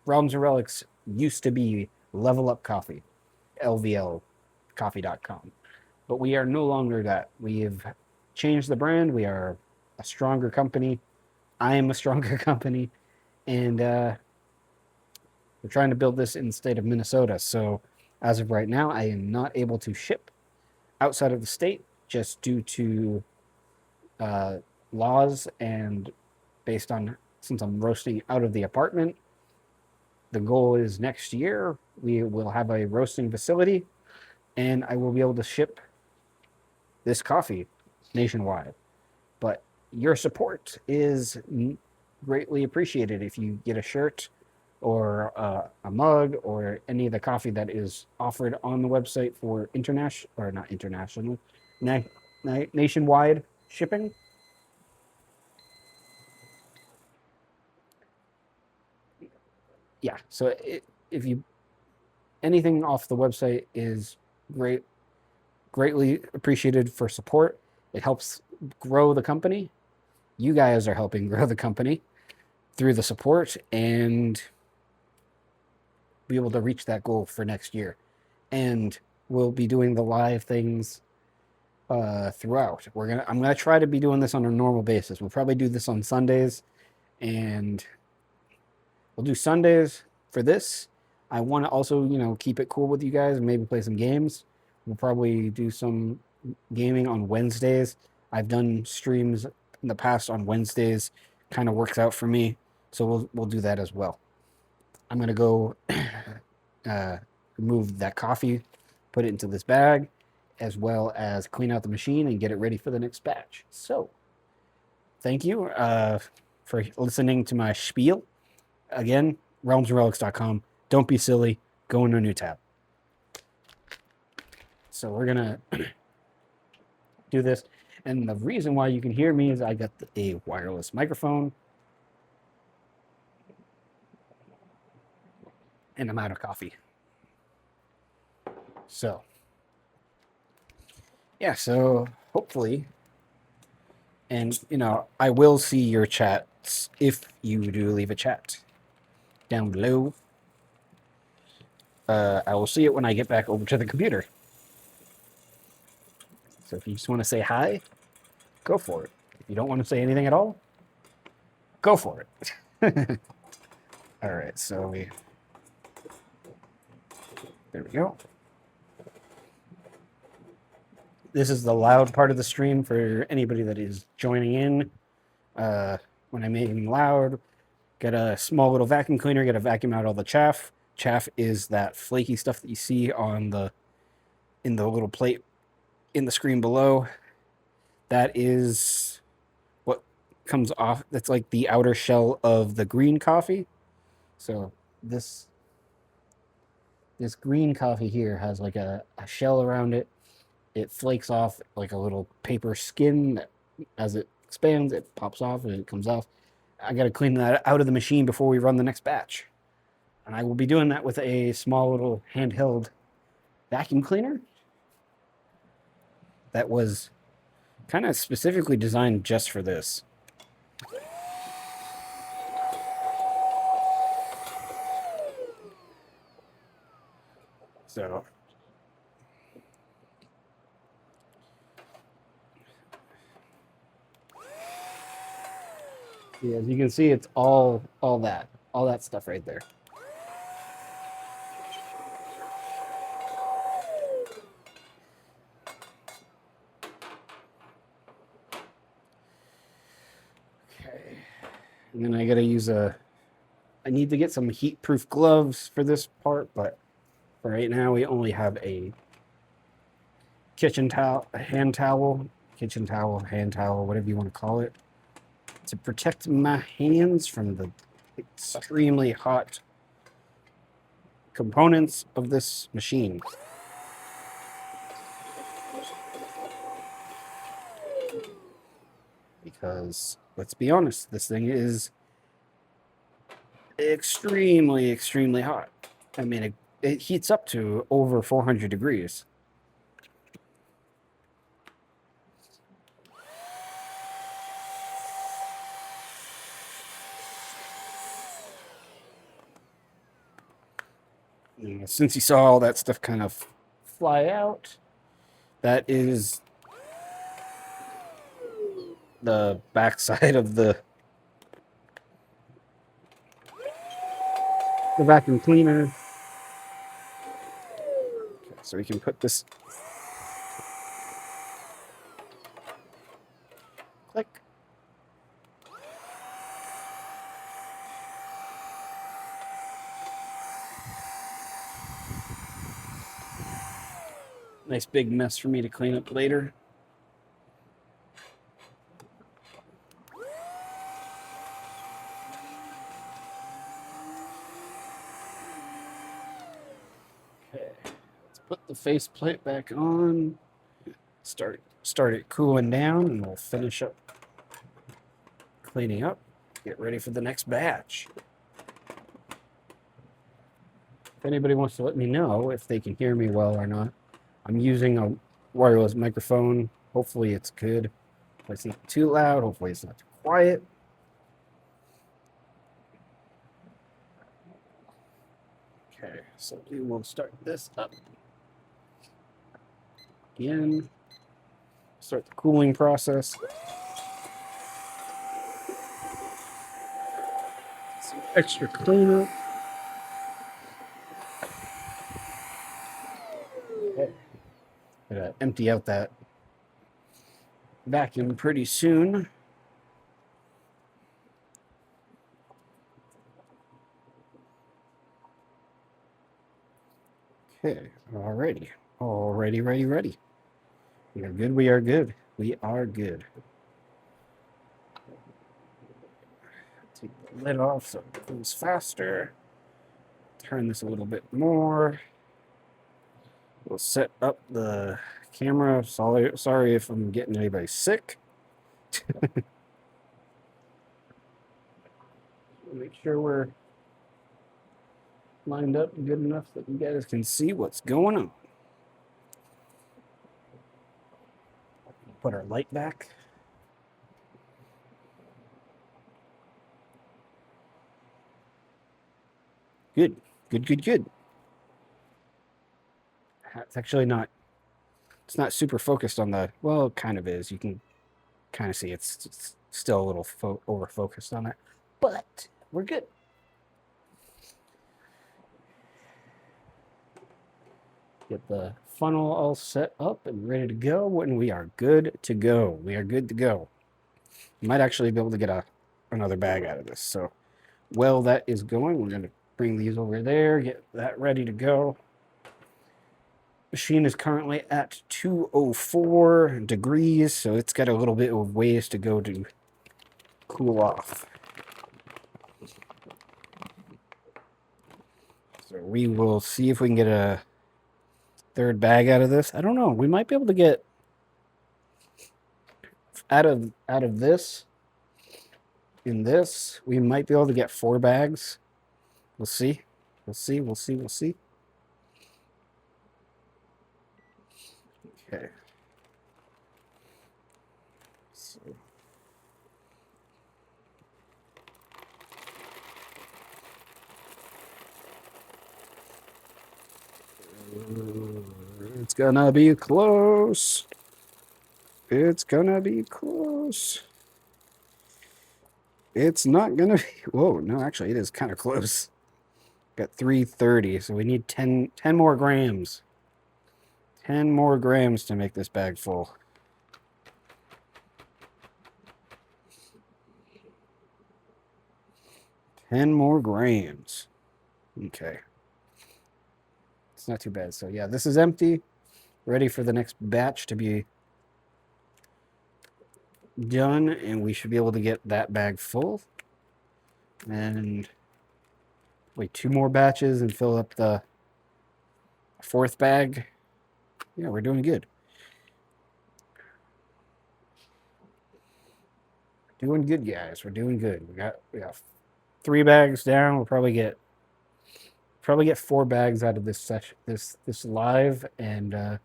Realms and Relics used to be Level Up Coffee, lvlcoffee.com. But we are no longer that. We have changed the brand. We are a stronger company. I am a stronger company. And we're trying to build this in the state of Minnesota. So as of right now, I am not able to ship outside of the state just due to laws, and based on, since I'm roasting out of the apartment, the goal is next year we will have a roasting facility, and I will be able to ship this coffee nationwide. But your support is greatly appreciated. If you get a shirt or a mug or any of the coffee that is offered on the website for international, or not international, nationwide shipping. Yeah, so if you, anything off the website is greatly appreciated for support. It helps grow the company. You guys are helping grow the company through the support, and be able to reach that goal for next year. And we'll be doing the live things throughout. I'm gonna try to be doing this on a normal basis. We'll probably do this on Sundays, and we'll do Sundays for this. I want to also, keep it cool with you guys and maybe play some games. We'll probably do some gaming on Wednesdays. I've done streams in the past on Wednesdays. Kind of works out for me, so we'll do that as well. I'm gonna go move that coffee, put it into this bag, as well as clean out the machine and get it ready for the next batch. So, thank you for listening to my spiel. Again, realmsrelics.com. Don't be silly. Go into a new tab. So we're gonna do this, and the reason why you can hear me is I got a wireless microphone, and I'm out of coffee. So yeah, so hopefully, and I will see your chats if you do leave a chat down below. I will see it when I get back over to the computer. So if you just want to say hi, go for it. If you don't want to say anything at all, go for it. All right, so there we go. This is the loud part of the stream for anybody that is joining in. When I'm making loud, get a small little vacuum cleaner, get a vacuum out all the chaff. Chaff is that flaky stuff that you see in the little plate in the screen below. That is what comes off. That's like the outer shell of the green coffee. So this green coffee here has like a shell around it. It flakes off like a little paper skin that, as it expands, it pops off and it comes off. I got to clean that out of the machine before we run the next batch. And I will be doing that with a small little handheld vacuum cleaner that was kind of specifically designed just for this. So yeah, as you can see, it's all that stuff right there. Okay, and then I gotta use I need to get some heat-proof gloves for this part, but for right now we only have a kitchen towel, hand towel, whatever you want to call it, to protect my hands from the extremely hot components of this machine. Because let's be honest, this thing is extremely hot. I mean, it heats up to over 400 degrees. And since you saw all that stuff kind of fly out, that is the backside of the vacuum cleaner. Okay, so we can put this Click. Nice big mess for me to clean up later. Okay, let's put the faceplate back on. Start it cooling down, and we'll finish up cleaning up. Get ready for the next batch. If anybody wants to let me know if they can hear me well or not, I'm using a wireless microphone. Hopefully it's good. If it's not too loud, hopefully it's not too quiet. Okay, so we will start this up again. Start the cooling process. Some extra cleanup. Okay. Gotta empty out that vacuum pretty soon. Okay, alrighty. Already, ready. We are good, we are good. We are good. Take the lid off so it cools faster. Turn this a little bit more. We'll set up the camera. Sorry if I'm getting anybody sick. Make sure we're lined up good enough that you guys can see what's going on. Put our light back. Good. It's actually not, it's not super focused on the, well, it kind of is. You can kind of see it's still a little over focused on it, but we're good. Get the funnel all set up and ready to go, and we are good to go. We are good to go. You might actually be able to get another bag out of this. So while that is going, we're going to bring these over there, get that ready to go. Machine is currently at 204 degrees, so it's got a little bit of ways to go to cool off. So we will see if we can get a third bag out of this. I don't know. We might be able to get out of this. In this, we might be able to get 4 bags. We'll see. We'll see. Okay. So. It's gonna be close. It's gonna be close. It's not gonna be. Whoa, no, actually, it is kind of close. Got 330, so we need 10 more grams. 10 more grams to make this bag full. Ten more grams. Okay. It's not too bad. So yeah, this is empty. Ready for the next batch to be done, and we should be able to get that bag full. And wait, 2 more batches and fill up the 4th bag. Yeah, we're doing good. Doing good, guys. We're doing good. We got 3 bags down. We'll probably get 4 bags out of this session, this live, and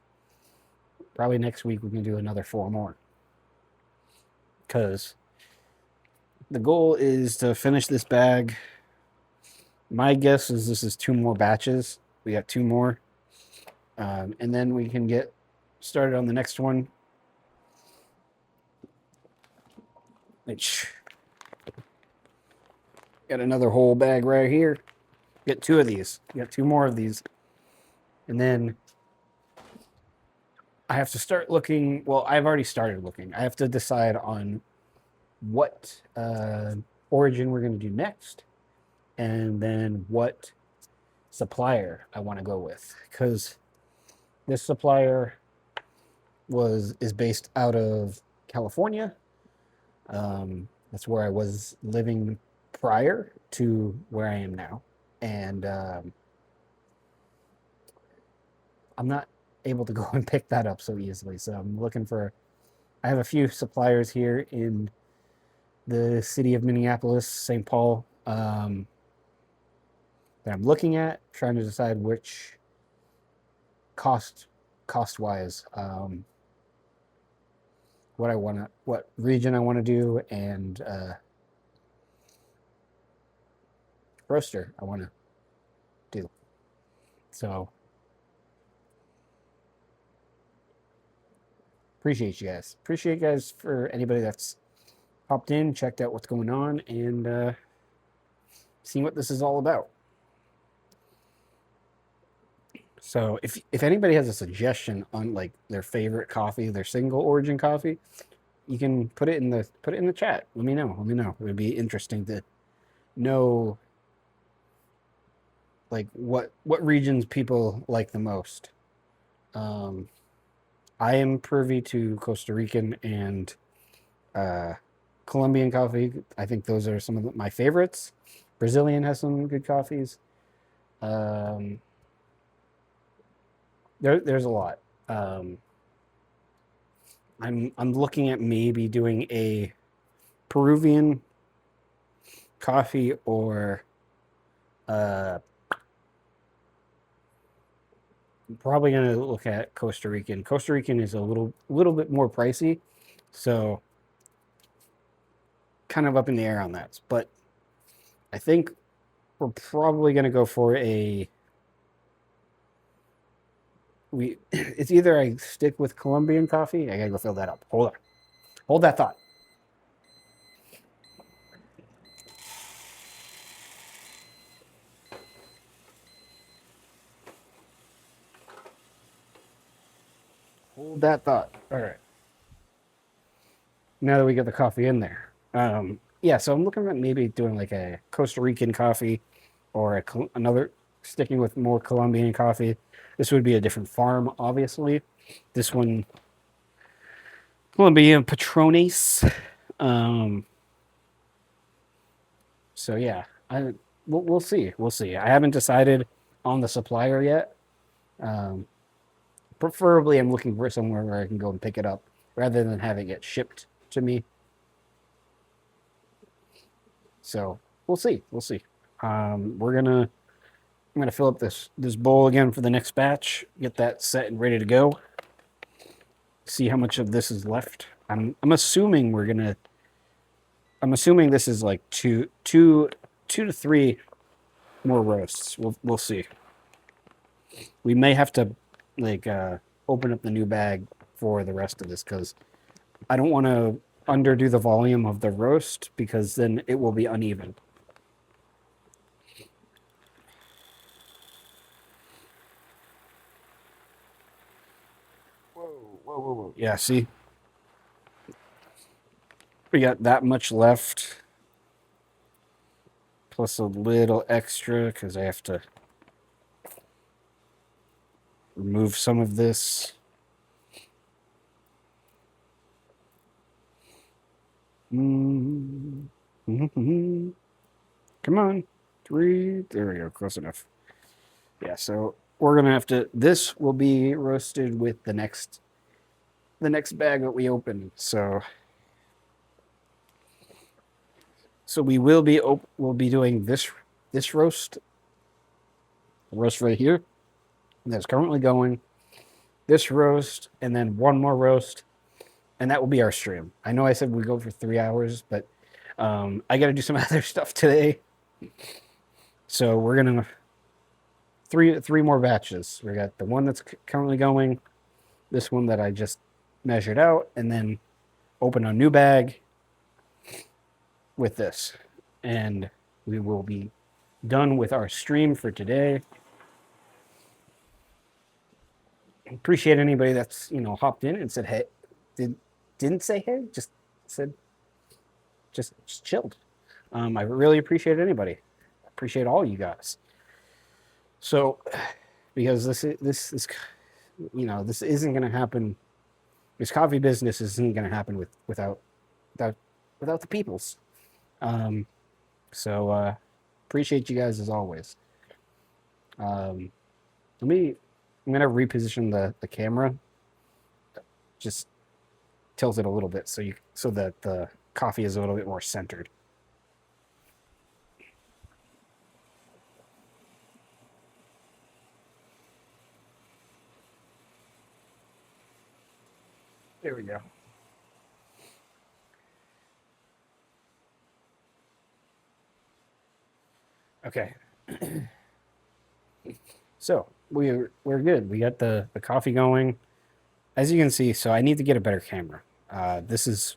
probably next week we can do another 4 more. Because the goal is to finish this bag. My guess is this is 2 more batches. We got 2 more. And then we can get started on the next one. Which, got another whole bag right here. Get 2 of these. Got 2 more of these. And then I have to start looking. Well, I've already started looking. I have to decide on what origin we're going to do next, and then what supplier I want to go with, because this supplier is based out of California. That's where I was living prior to where I am now, and I'm not able to go and pick that up so easily. So I'm looking for. I have a few suppliers here in the city of Minneapolis, St. Paul, that I'm looking at, trying to decide which cost cost wise, what region I want to do, and roaster I want to do. So appreciate you guys. Appreciate you guys for anybody that's popped in, checked out what's going on, and seeing what this is all about. So if anybody has a suggestion on like their favorite coffee, their single origin coffee, you can put it in the chat. Let me know. Let me know. It would be interesting to know like what regions people like the most. Um, I am privy to Costa Rican and uh, Colombian coffee. I think those are some of my favorites. Brazilian has some good coffees. Um, there's a lot. Um, I'm looking at maybe doing a Peruvian coffee or uh, probably gonna look at Costa Rican. Costa Rican is a little bit more pricey, so kind of up in the air on that. But I think we're probably gonna go for a we. It's either I stick with Colombian coffee. I gotta go fill that up. Hold that thought. Hold that thought. All right. Now that we get the coffee in there, yeah. So I'm looking at maybe doing like a Costa Rican coffee or another sticking with more Colombian coffee. This would be a different farm, obviously. This one, Colombian Patrones. Um, so yeah, we'll see. We'll see. I haven't decided on the supplier yet. Um, Preferably, I'm looking for somewhere where I can go and pick it up rather than having it shipped to me. So we'll see. We'll see. I'm gonna fill up this bowl again for the next batch. Get that set and ready to go. See how much of this is left. I'm assuming we're gonna. I'm assuming this is like two to three more roasts. We'll see. We may have to like open up the new bag for the rest of this because I don't want to underdo the volume of the roast because then it will be uneven. Whoa. Yeah, see, we got that much left, plus a little extra because I have to remove some of this. Mm-hmm. Come on, three. There we go. Close enough. Yeah. So we're gonna have to. This will be roasted with the next bag that we open. So we will be we'll be doing this roast right here that's currently going. This roast and then one more roast, and that will be our stream. I know I said we go for 3 hours, but I got to do some other stuff today. So we're gonna three more batches. We got the one that's currently going, this one that I just measured out, and then open a new bag with this, and we will be done with our stream for today. Appreciate anybody that's hopped in and said hey, didn't say hey, just said just chilled. I really appreciate anybody. Appreciate all you guys. So, because this this isn't going to happen. This coffee business isn't going to happen without without the peoples. Um, so appreciate you guys as always. Um, let me. I'm going to reposition the camera. Just tilt it a little bit so that the coffee is a little bit more centered. There we go. Okay. So we're good. We got the coffee going. As you can see, so I need to get a better camera. This is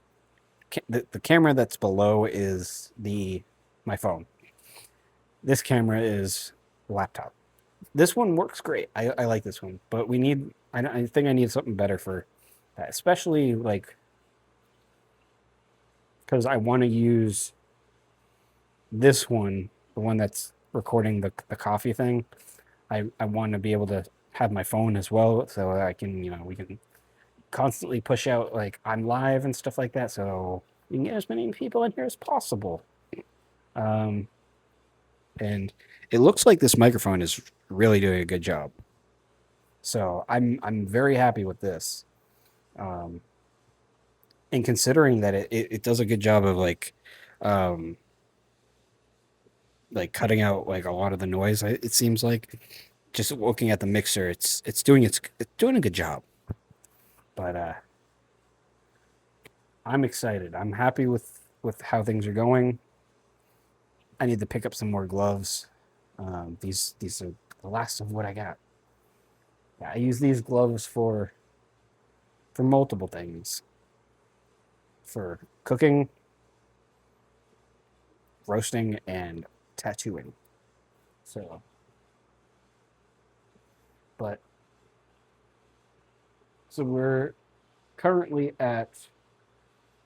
the camera that's below is the my phone. This camera is laptop. This one works great. I like this one, but we need. I think I need something better for that, especially like because I want to use this one, the one that's recording the coffee thing. I want to be able to have my phone as well, so I can we can constantly push out like I'm live and stuff like that, so we can get as many people in here as possible. Um, and it looks like this microphone is really doing a good job. So I'm very happy with this. Um, and considering that it does a good job of um, like cutting out like a lot of the noise, it seems like just looking at the mixer, it's doing a good job. But I'm excited. I'm happy with how things are going. I need to pick up some more gloves. These are the last of what I got. Yeah, I use these gloves for multiple things. For cooking, roasting, and tattooing. So, but so we're currently at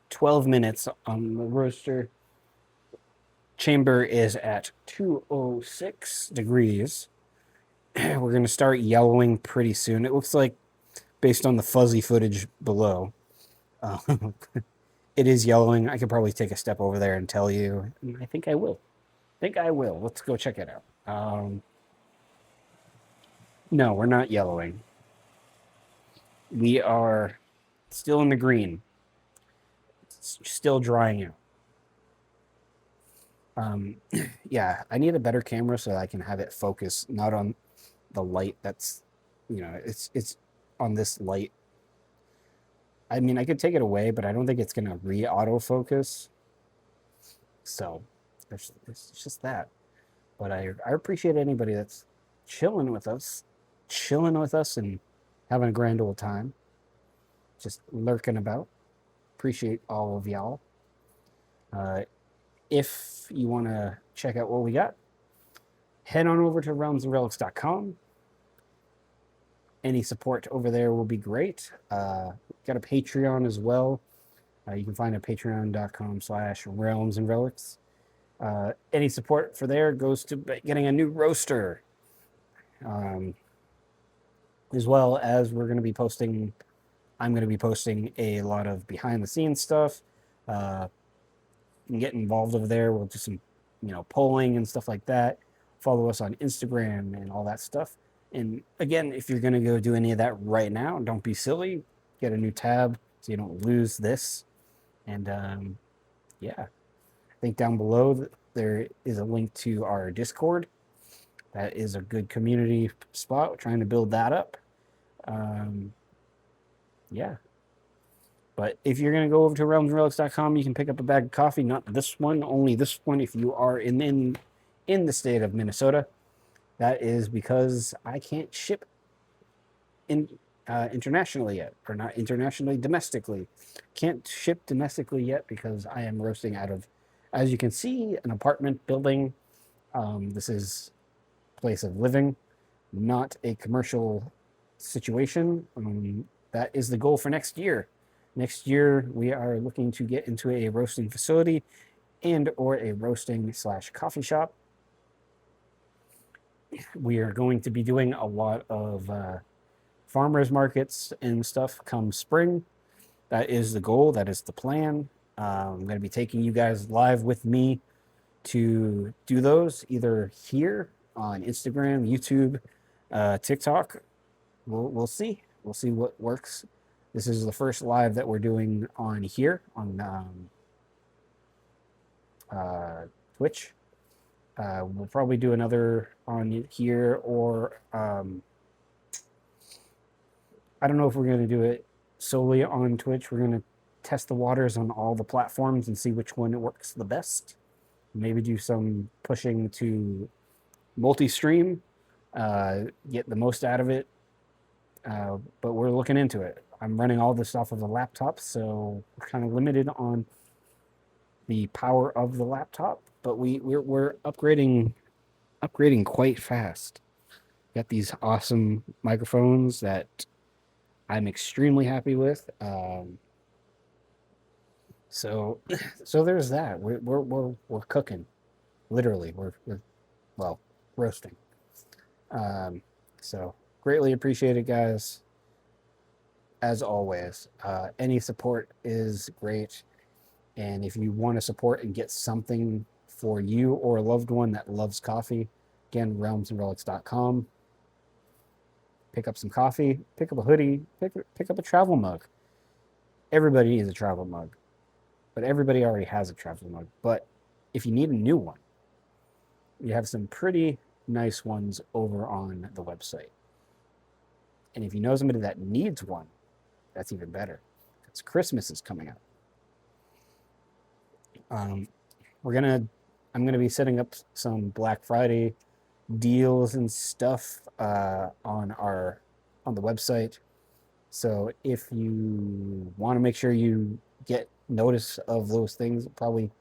12 minutes on the roaster. Chamber is at 206 degrees. We're going to start yellowing pretty soon. It looks like, based on the fuzzy footage below, uh, it is yellowing. I could probably take a step over there and tell you. I think I will. Let's go check it out. No, we're not yellowing. We are still in the green. It's still drying out. Yeah, I need a better camera so that I can have it focus not on the light that's, it's on this light. I mean, I could take it away, but I don't think it's gonna re-autofocus. So it's just that. But I appreciate anybody that's chilling with us and having a grand old time, just lurking about. Appreciate all of y'all. If you want to check out what we got, head on over to realmsandrelics.com. Any support over there will be great. Got a Patreon as well. You can find it at patreon.com/realmsandrelics. Any support for there goes to getting a new roaster. As well as I'm going to be posting a lot of behind the scenes stuff. You can get involved over there. We'll do some, polling and stuff like that. Follow us on Instagram and all that stuff. And again, if you're going to go do any of that right now, don't be silly. Get a new tab so you don't lose this. And yeah, I think down below there is a link to our Discord. That is a good community spot. We're trying to build that up. Yeah. But if you're going to go over to realmsrelics.com, you can pick up a bag of coffee. Not this one, only this one if you are in the state of Minnesota. That is because I can't ship internationally yet, or not internationally, domestically. Can't ship domestically yet because I am roasting out of, as you can see, an apartment building. This is a place of living, not a commercial situation. That is the goal for next year. Next year, we are looking to get into a roasting facility and or a roasting slash coffee shop. We are going to be doing a lot of farmers markets and stuff come spring. That is the goal. That is the plan. I'm going to be taking you guys live with me to do those either here on Instagram, YouTube, TikTok. We'll see. We'll see what works. This is the first live that we're doing on here on Twitch. We'll probably do another on here, or I don't know if we're going to do it solely on Twitch. We're going to test the waters on all the platforms and see which one works the best. Maybe do some pushing to multi-stream, get the most out of it. But we're looking into it. I'm running all this off of a laptop, so we're kind of limited on the power of the laptop. But we're upgrading quite fast. Got these awesome microphones that I'm extremely happy with. So so there's that. We're cooking, literally. We're well roasting. So greatly appreciate it, guys. As always, any support is great. And if you want to support and get something for you or a loved one that loves coffee, again, realmsandrelics.com. Pick up some coffee, pick up a hoodie, pick up a travel mug. Everybody needs a travel mug, but everybody already has a travel mug. But if you need a new one, we have some pretty nice ones over on the website. And if you know somebody that needs one, that's even better. Because Christmas is coming up. I'm gonna be setting up some Black Friday deals and stuff on the website. So if you want to make sure you get notice of those things, probably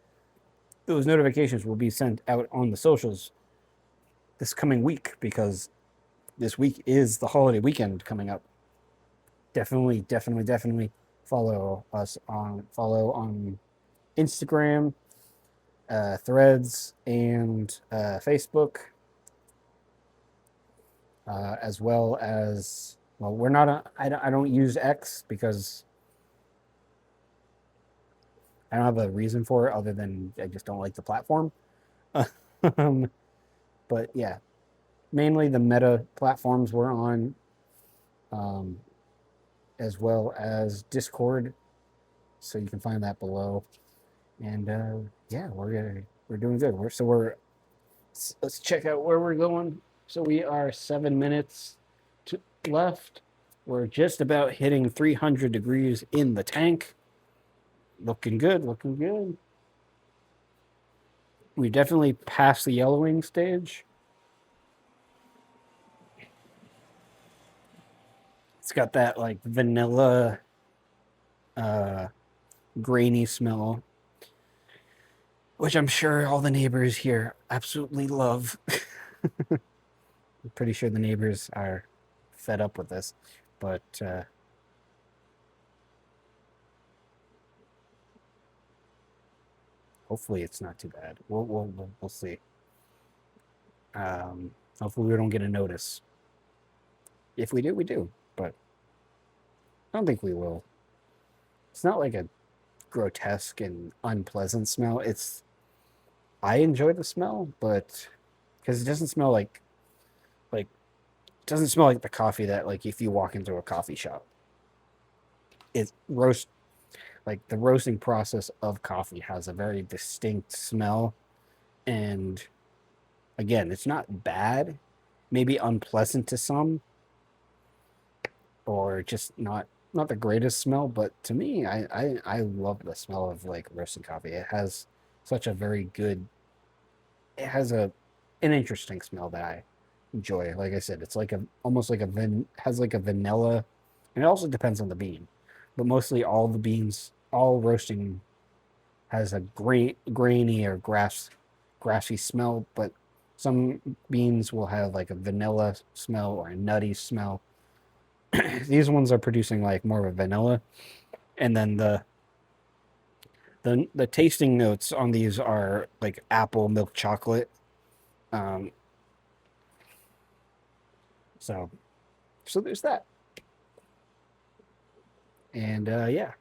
those notifications will be sent out on the socials this coming week, because this week is the holiday weekend coming up. Definitely follow on Instagram, Threads, and Facebook, as well as, well, we're not I don't use X because I don't have a reason for it other than I just don't like the platform. But yeah, mainly the Meta platforms we're on, as well as Discord. So you can find that below. And yeah, we're doing good. Let's check out where we're going. So we are 7 minutes left. We're just about hitting 300 degrees in the tank. Looking good, looking good. We definitely passed the yellowing stage. It's got that like vanilla, grainy smell, which I'm sure all the neighbors here absolutely love. I'm pretty sure the neighbors are fed up with this, but hopefully it's not too bad. We'll see. Hopefully we don't get a notice. If we do, we do, but I don't think we will. It's not like a grotesque and unpleasant smell. I enjoy the smell, but because it doesn't smell like it doesn't smell like the coffee that, like, if you walk into a coffee shop. It roast Like, the roasting process of coffee has a very distinct smell, and again, it's not bad, maybe unpleasant to some, or just not the greatest smell, but to me, I love the smell of like roasting coffee. It has such a very good, it has an interesting smell that I enjoy. Like I said, it's like almost like has like a vanilla, and it also depends on the bean, but mostly all the beans, all roasting has a grainy or grassy smell, but some beans will have like a vanilla smell or a nutty smell. These ones are producing like more of a vanilla, And then the tasting notes on these are like apple milk chocolate. Um, so so there's that. And yeah.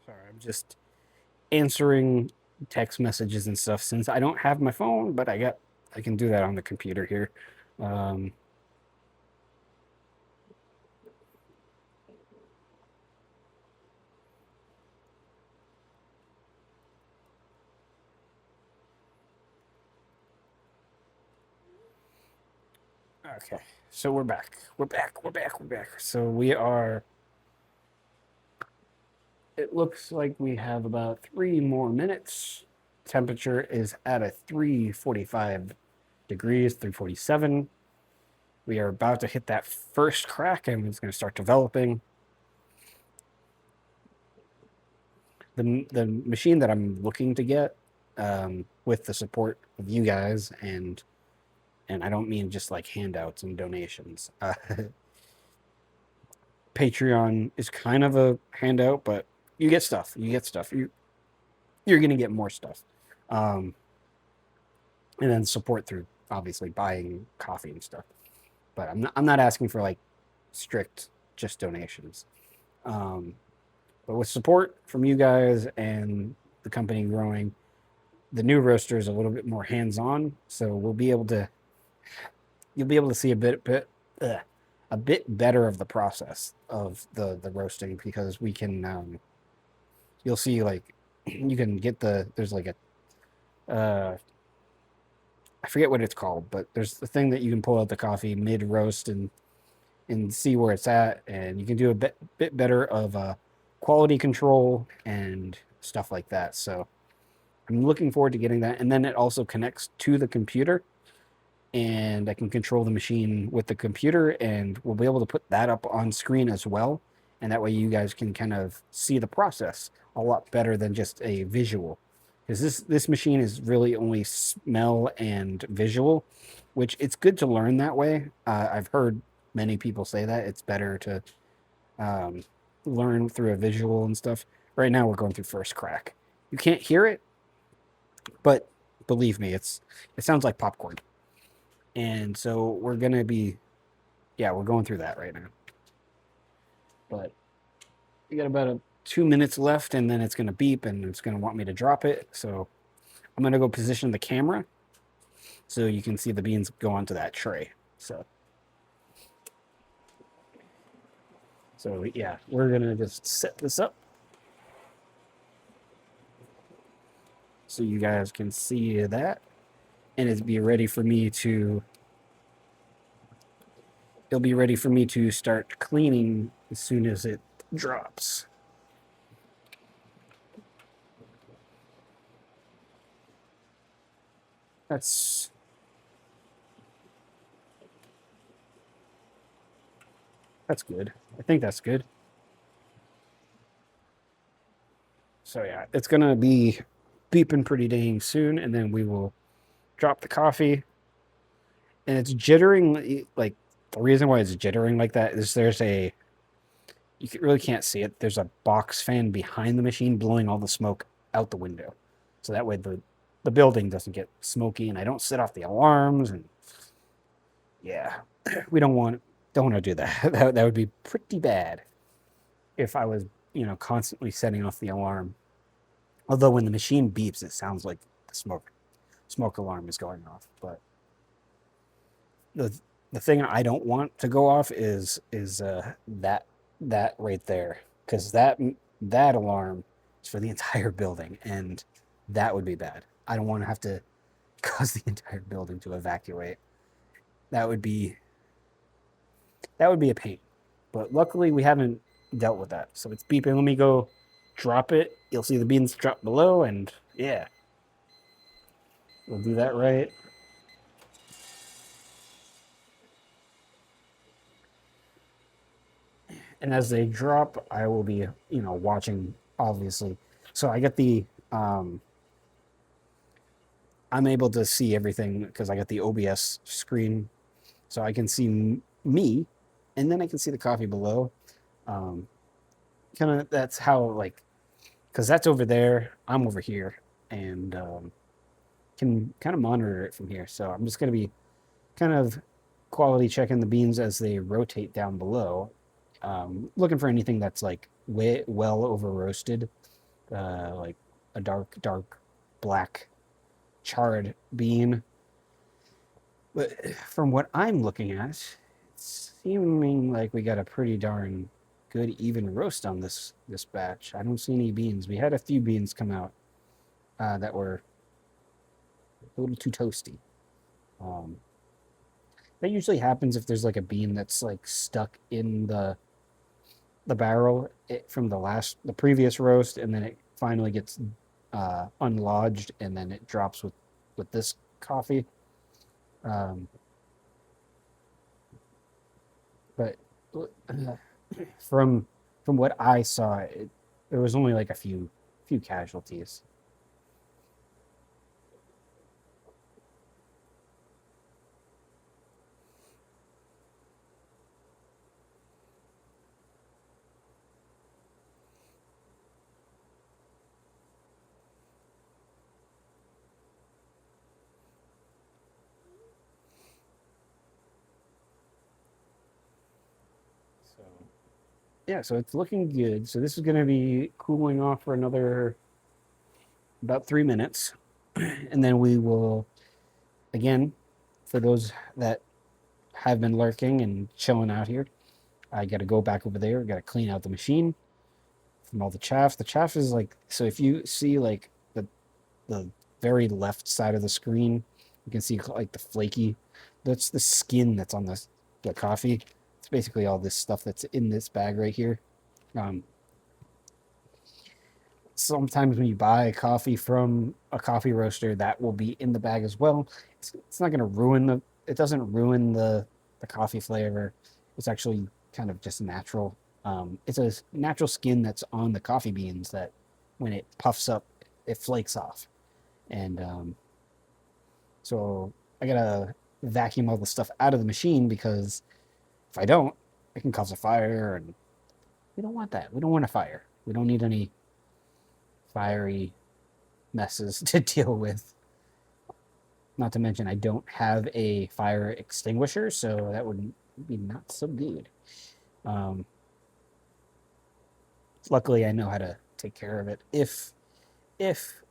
Sorry, I'm just answering text messages and stuff since I don't have my phone, but I can do that on the computer here. Um, okay, so we're back. We're back. We're back. We're back. So we are. It looks like we have about 3 more minutes. Temperature is at a 345 degrees, 347. We are about to hit that first crack and it's going to start developing. The machine that I'm looking to get, with the support of you guys, and I don't mean just like handouts and donations. Patreon is kind of a handout, but you get stuff. You get stuff. You're gonna get more stuff, um, and then support through obviously buying coffee and stuff. But I'm not asking for like strict just donations. Um, but with support from you guys and the company growing, the new roaster is a little bit more hands-on, so you'll be able to see a bit better of the process of the roasting because we can you'll see like you can get there's like a I forget what it's called, but there's the thing that you can pull out the coffee mid roast and see where it's at, and you can do a bit better of quality control and stuff like that. So I'm looking forward to getting that, and then it also connects to the computer, and I can control the machine with the computer, and we'll be able to put that up on screen as well. And that way, you guys can kind of see the process a lot better than just a visual, because this machine is really only smell and visual, which it's good to learn that way. I've heard many people say that it's better to um, learn through a visual and stuff. Right now, we're going through first crack. You can't hear it, but believe me, it sounds like popcorn. And so we're gonna be, yeah, we're going through that right now. But we got about 2 minutes left, and then it's gonna beep, and it's gonna want me to drop it. So I'm gonna go position the camera so you can see the beans go onto that tray. So yeah, we're gonna just set this up so you guys can see that, and it'll be ready for me to start cleaning as soon as it drops. That's that's good. I think that's good. So yeah, it's gonna be beeping pretty dang soon, and then we will drop the coffee. And it's jittering like the reason why it's jittering like that is really can't see it. There's a box fan behind the machine blowing all the smoke out the window, so that way the building doesn't get smoky, and I don't set off the alarms. And yeah, we don't want to do that. That would be pretty bad if I was constantly setting off the alarm. Although when the machine beeps, it sounds like the smoke alarm is going off. But the the thing I don't want to go off is that right there, because that alarm for the entire building, and that would be bad. I don't want to have to cause the entire building to evacuate. That would be a pain. But luckily, we haven't dealt with that. So it's beeping. Let me go drop it. You'll see the beans drop below, and yeah, we'll do that right. And as they drop, I will be, watching, obviously. So I get um, I'm able to see everything because I got the OBS screen, so I can see me, and then I can see the coffee below. Um, kind of that's how, like, because that's over there, I'm over here, and can kind of monitor it from here. So I'm just gonna be kind of quality checking the beans as they rotate down below, looking for anything that's like well over roasted, like a dark black charred bean. But from what I'm looking at, it's seeming like we got a pretty darn good even roast on this batch. I don't see any beans. We had a few beans come out that were a little too toasty. Um, that usually happens if there's like a bean that's like stuck in the barrel from the previous roast, and then it finally gets unlodged, and then it drops with this coffee. Um, but from what I saw, there was only like a few casualties. So yeah, so it's looking good. So this is going to be cooling off for another about 3 minutes, and then we will again, for those that have been lurking and chilling out here, I got to go back over there. Got to clean out the machine from all the chaff. The chaff is like, so if you see like the very left side of the screen, you can see like the flaky. That's the skin that's on the coffee. It's basically all this stuff that's in this bag right here. Um, Sometimes when you buy a coffee from a coffee roaster, that will be in the bag as well. It's not going to ruin it doesn't ruin the coffee flavor. It's actually kind of just natural. It's a natural skin that's on the coffee beans that when it puffs up, it flakes off. And so I gotta vacuum all the stuff out of the machine because if I don't, it can cause a fire, and we don't want that. We don't want a fire. We don't need any fiery messes to deal with. Not to mention, I don't have a fire extinguisher, so that would be not so good. Um, Luckily, I know how to take care of it if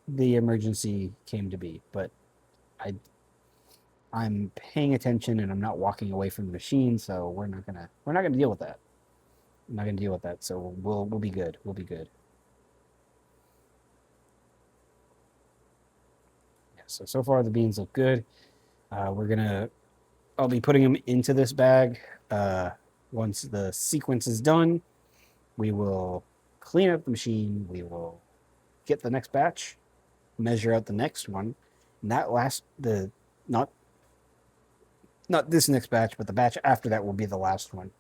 the emergency came to be. But I I'm paying attention and I'm not walking away from the machine, so we're not gonna deal with that. I'm not gonna deal with that. So we'll be good. We'll be good. Yeah. So far the beans look good. We're gonna I'll be putting them into this bag. Once the sequence is done, we will clean up the machine. We will get the next batch, measure out the next one, and that last the not not this next batch, but the batch after that will be the last one.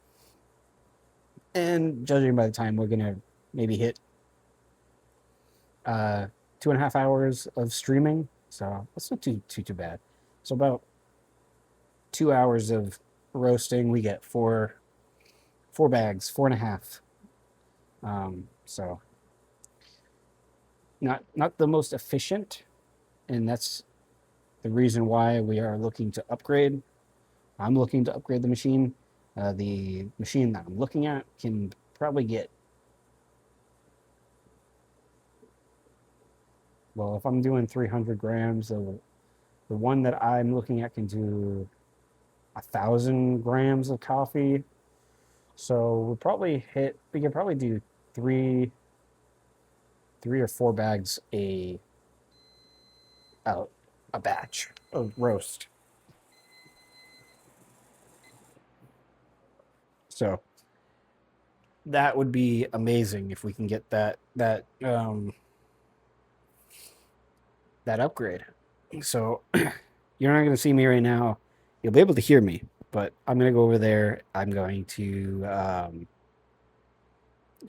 And judging by the time, we're gonna maybe hit 2.5 hours of streaming, so that's not too bad. So about 2 hours of roasting, we get four bags, 4.5. So not the most efficient, and that's the reason why we are looking to upgrade. I'm looking to upgrade the machine. The machine that I'm looking at can probably get, well, if I'm doing 300 grams, the one that I'm looking at can do 1,000 grams of coffee. So we can probably do three 3 or 4 bags out a batch of roast. So that would be amazing if we can get that upgrade. So you're not going to see me right now. You'll be able to hear me, but I'm going to go over there. I'm going to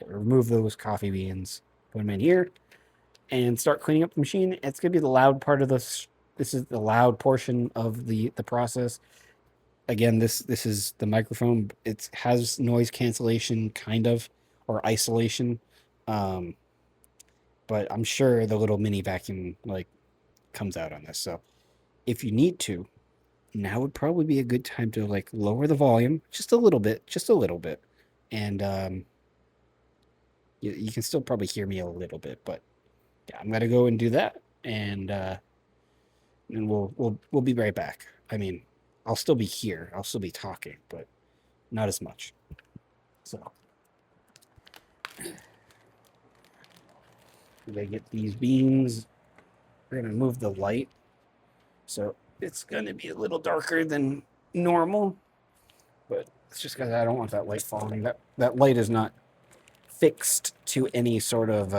remove those coffee beans, put them in here, and start cleaning up the machine. It's going to be the loud part of this. This is the loud portion of the process. Again, this is the microphone. It has noise cancellation, kind of, or isolation. Um, but I'm sure the little mini vacuum like comes out on this. So if you need to, now would probably be a good time to like lower the volume just a little bit, and you can still probably hear me a little bit. But yeah, I'm gonna go and do that, and we'll be right back. I mean, I'll still be here. I'll still be talking, but not as much. So we gotta get these beans. We're gonna move the light, so it's gonna be a little darker than normal, but it's just because I don't want that light falling. That light is not fixed to any sort of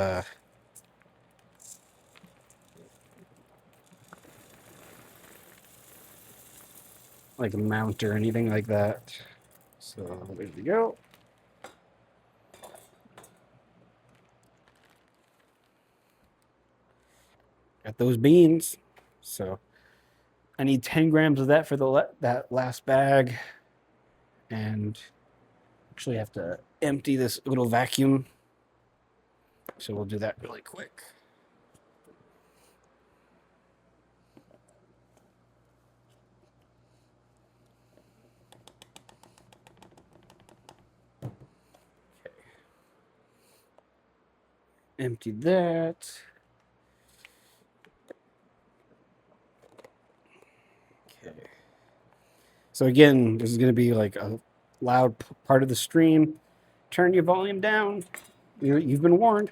like a mount or anything like that. So there we go. Got those beans. So I need 10 grams of that for that last bag, and actually have to empty this little vacuum. So we'll do that really quick. Okay. Empty that. Okay. So again, this is going to be like a loud part of the stream. Turn your volume down. You've been warned.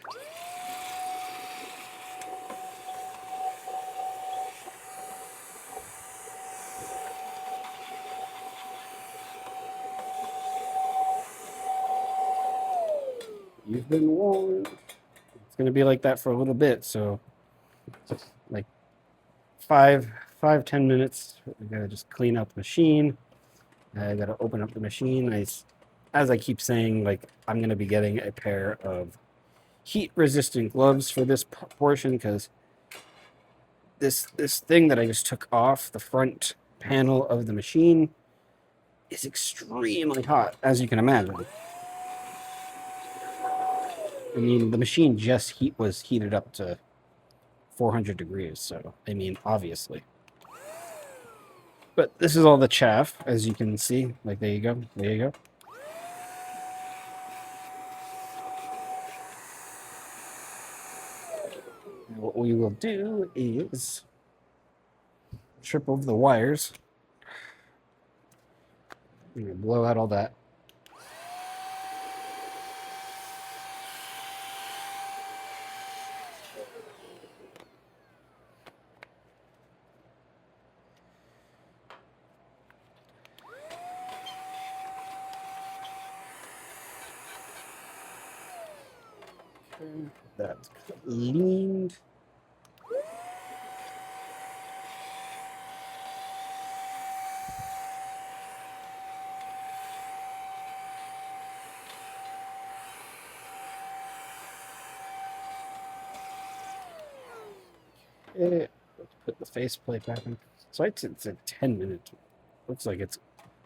You've been warned. It's going to be like that for a little bit. So like 5, 10 minutes. We got to just clean out the machine. I got to open up the machine. As I keep saying, like I'm going to be getting a pair of heat-resistant gloves for this portion because this thing that I just took off the front panel of the machine is extremely hot, as you can imagine. I mean, the machine just was heated up to 400 degrees, so I mean, obviously. But this is all the chaff, as you can see. Like, there you go. There you go. And what we will do is trip over the wires. I'm going to blow out all that. That's cleaned. Let's put the faceplate back in. So it's a 10-minute. Looks like it's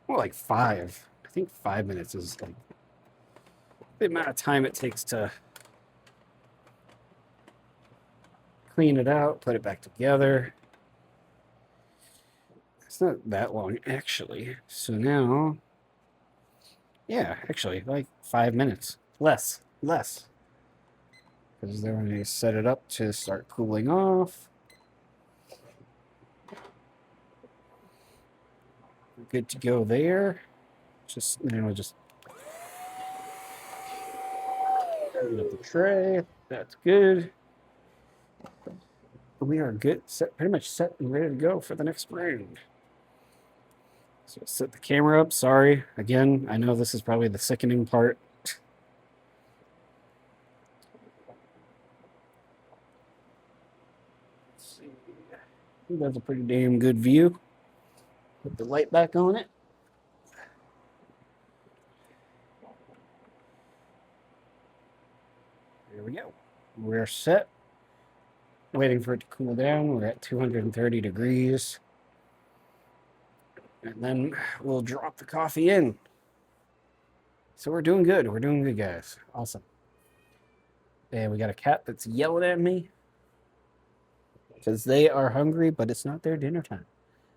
more like 5. I think 5 minutes is like the amount of time it takes to clean it out, put it back together. It's not that long, actually. So now, yeah, actually, like 5 minutes. Less. Because then when you set it up to start cooling off. Good to go there. Just clean up the tray. That's good. we are good, set, pretty much set and ready to go for the next round. So set the camera up. Sorry again. I know this is probably the sickening part. Let's see. I think that's a pretty damn good view. Put the light back on it. There we go. We're set. Waiting for it to cool down. We're at 230 degrees. And then we'll drop the coffee in. So we're doing good. We're doing good, guys. Awesome. And we got a cat that's yelling at me because they are hungry, but it's not their dinner time.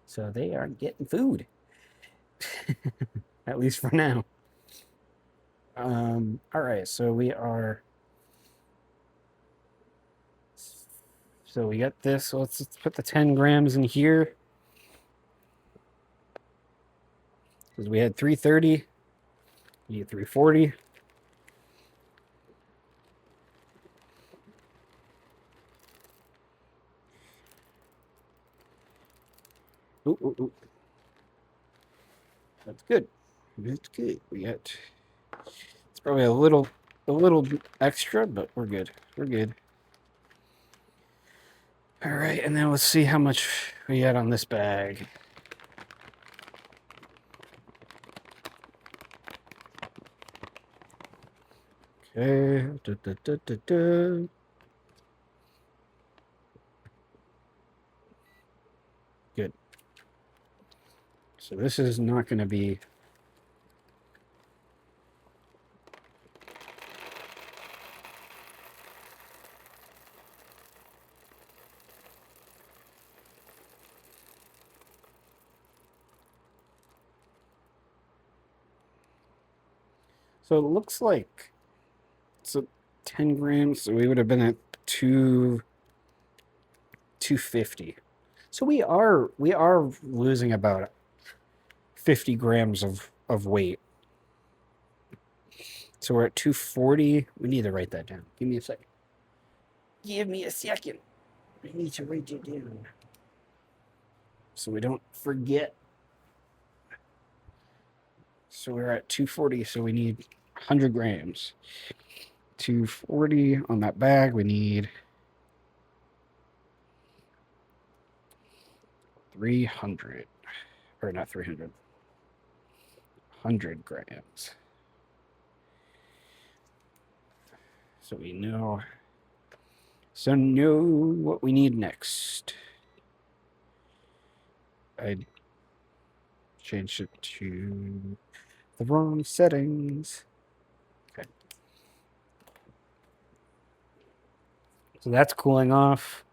So they aren't getting food. At least for now. All right, so we are. So we got this. So let's put the 10 grams in here. Because we had 330. We need 340. Ooh, ooh, ooh. That's good. That's good. We got. It's probably a little extra, but we're good. We're good. All right, and then let's see how much we got on this bag. Okay. Good. So this is not going to be. So it looks like it's a 10 grams. So we would have been at 250. So we are losing about 50 grams of weight. So we're at 240. We need to write that down. Give me a second. Give me a second. I need to write it down so we don't forget. So we're at 240. So we need 100 grams. 240 on that bag. We need 300. Or not 300. 100 grams. So we know. So know what we need next. I changed it to the wrong settings. Okay. So that's cooling off.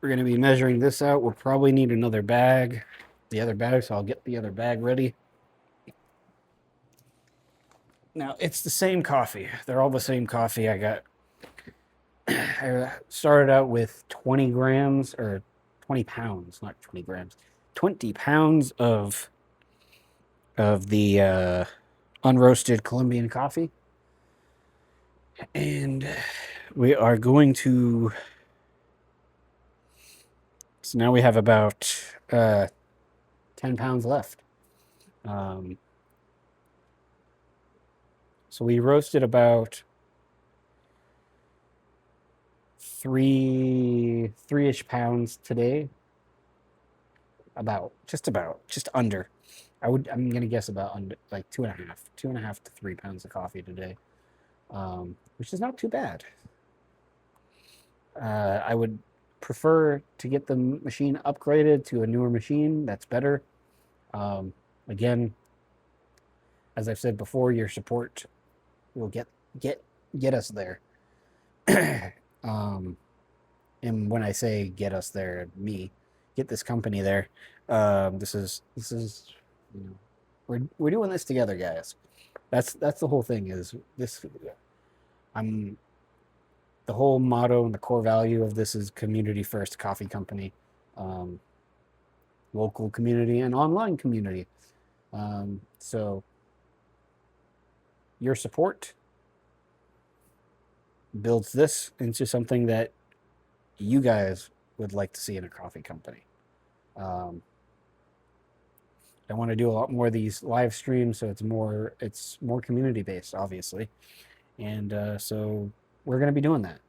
We're going to be measuring this out. We'll probably need another bag. The other bag, so I'll get the other bag ready. Now, it's the same coffee. They're all the same coffee. I started out with 20 grams, or 20 pounds, not 20 grams. 20 pounds of the unroasted Colombian coffee. And we are going to. So now we have about 10 pounds left. So we roasted about three-ish pounds today. Just under. I'm gonna guess about under, like 2.5 to 3 pounds of coffee today, which is not too bad. I would prefer to get the machine upgraded to a newer machine. That's better. Again, as I've said before, your support will get us there. And when I say get us there, get this company there. This is we're doing this together, guys. That's the whole thing. Is this? I'm the whole motto and the core value of this is community first coffee company, local community and online community. So your support builds this into something that you guys would like to see in a coffee company. Um, I want to do a lot more of these live streams, so it's more community based, obviously, and so we're gonna be doing that.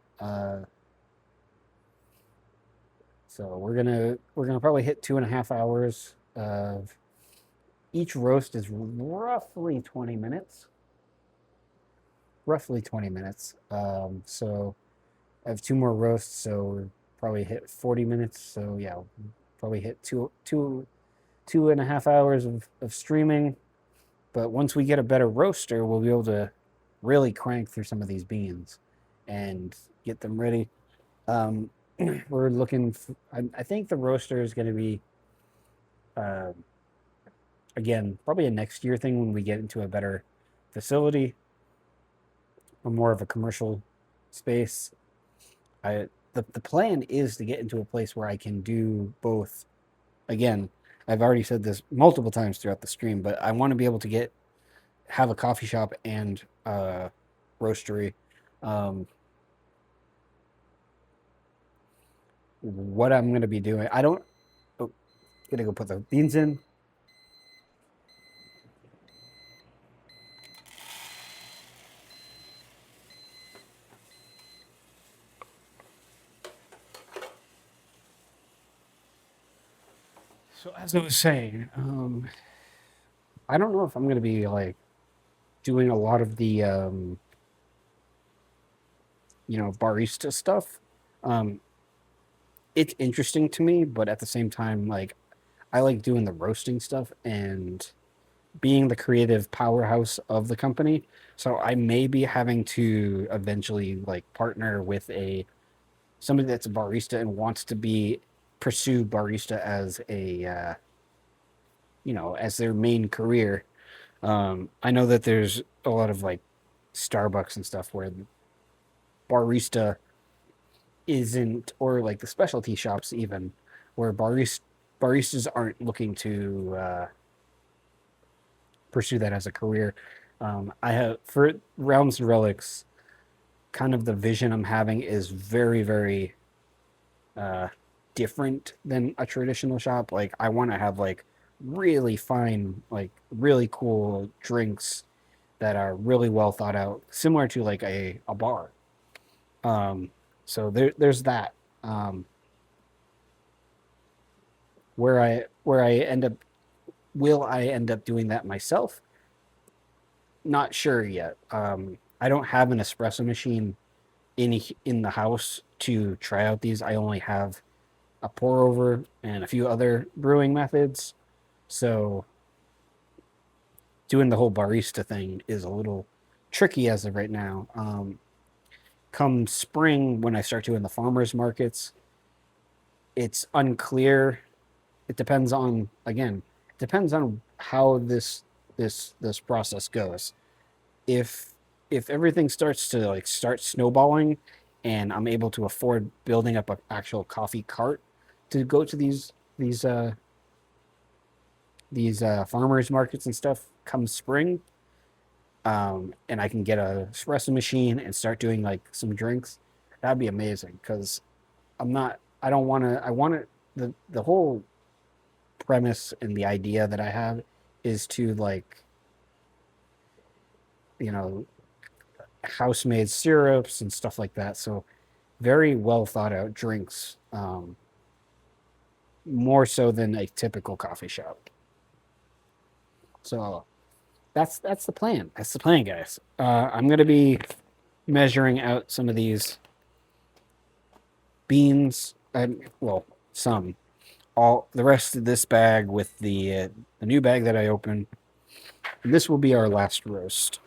So we're gonna probably hit 2.5 hours of each roast is roughly 20 minutes. Roughly 20 minutes. So I have two more roasts, so we're probably hit 40 minutes. So yeah, probably hit 2.5 hours of streaming. But once we get a better roaster, we'll be able to really crank through some of these beans and get them ready. Um, we're looking. I think the roaster is going to be uh, again probably a next year thing when we get into a better facility or more of a commercial space. The plan is to get into a place where I can do both. Again, I've already said this multiple times throughout the stream, but I want to be able to have a coffee shop and roastery. Um, what I'm going to be doing, I don't. Oh, gonna go put the beans in. So as I was saying, I don't know if I'm going to be like doing a lot of the barista stuff. Um, it's interesting to me, but at the same time, like I like doing the roasting stuff and being the creative powerhouse of the company. So I may be having to eventually like partner with a somebody that's a barista and wants to be pursue barista as a as their main career. I know that there's a lot of like Starbucks and stuff where barista isn't, or like the specialty shops even, where baristas aren't looking to pursue that as a career. I have for Realms Relics, kind of the vision I'm having is very, very uh, different than a traditional shop. Like I want to have like really fine, like really cool drinks that are really well thought out, similar to like a bar. Um, so there's that. Um, where I end up will I end up doing that myself? Not sure yet. I don't have an espresso machine in the house to try out these. I only have a pour over and a few other brewing methods. So doing the whole barista thing is a little tricky as of right now. Come spring, when I start doing the farmers markets, it's unclear. It depends on again. It depends on how this process goes. If everything starts to like start snowballing, and I'm able to afford building up an actual coffee cart to go to these farmers markets and stuff come spring, and I can get a espresso machine and start doing like some drinks, that'd be amazing. Because I'm not. I don't want to. I want to. The whole premise and the idea that I have is to like you know house made syrups and stuff like that. So very well thought out drinks, more so than a typical coffee shop. So that's the plan. That's the plan, guys. I'm gonna be measuring out some of these beans. Well, some. All the rest of this bag with the new bag that I opened. And this will be our last roast.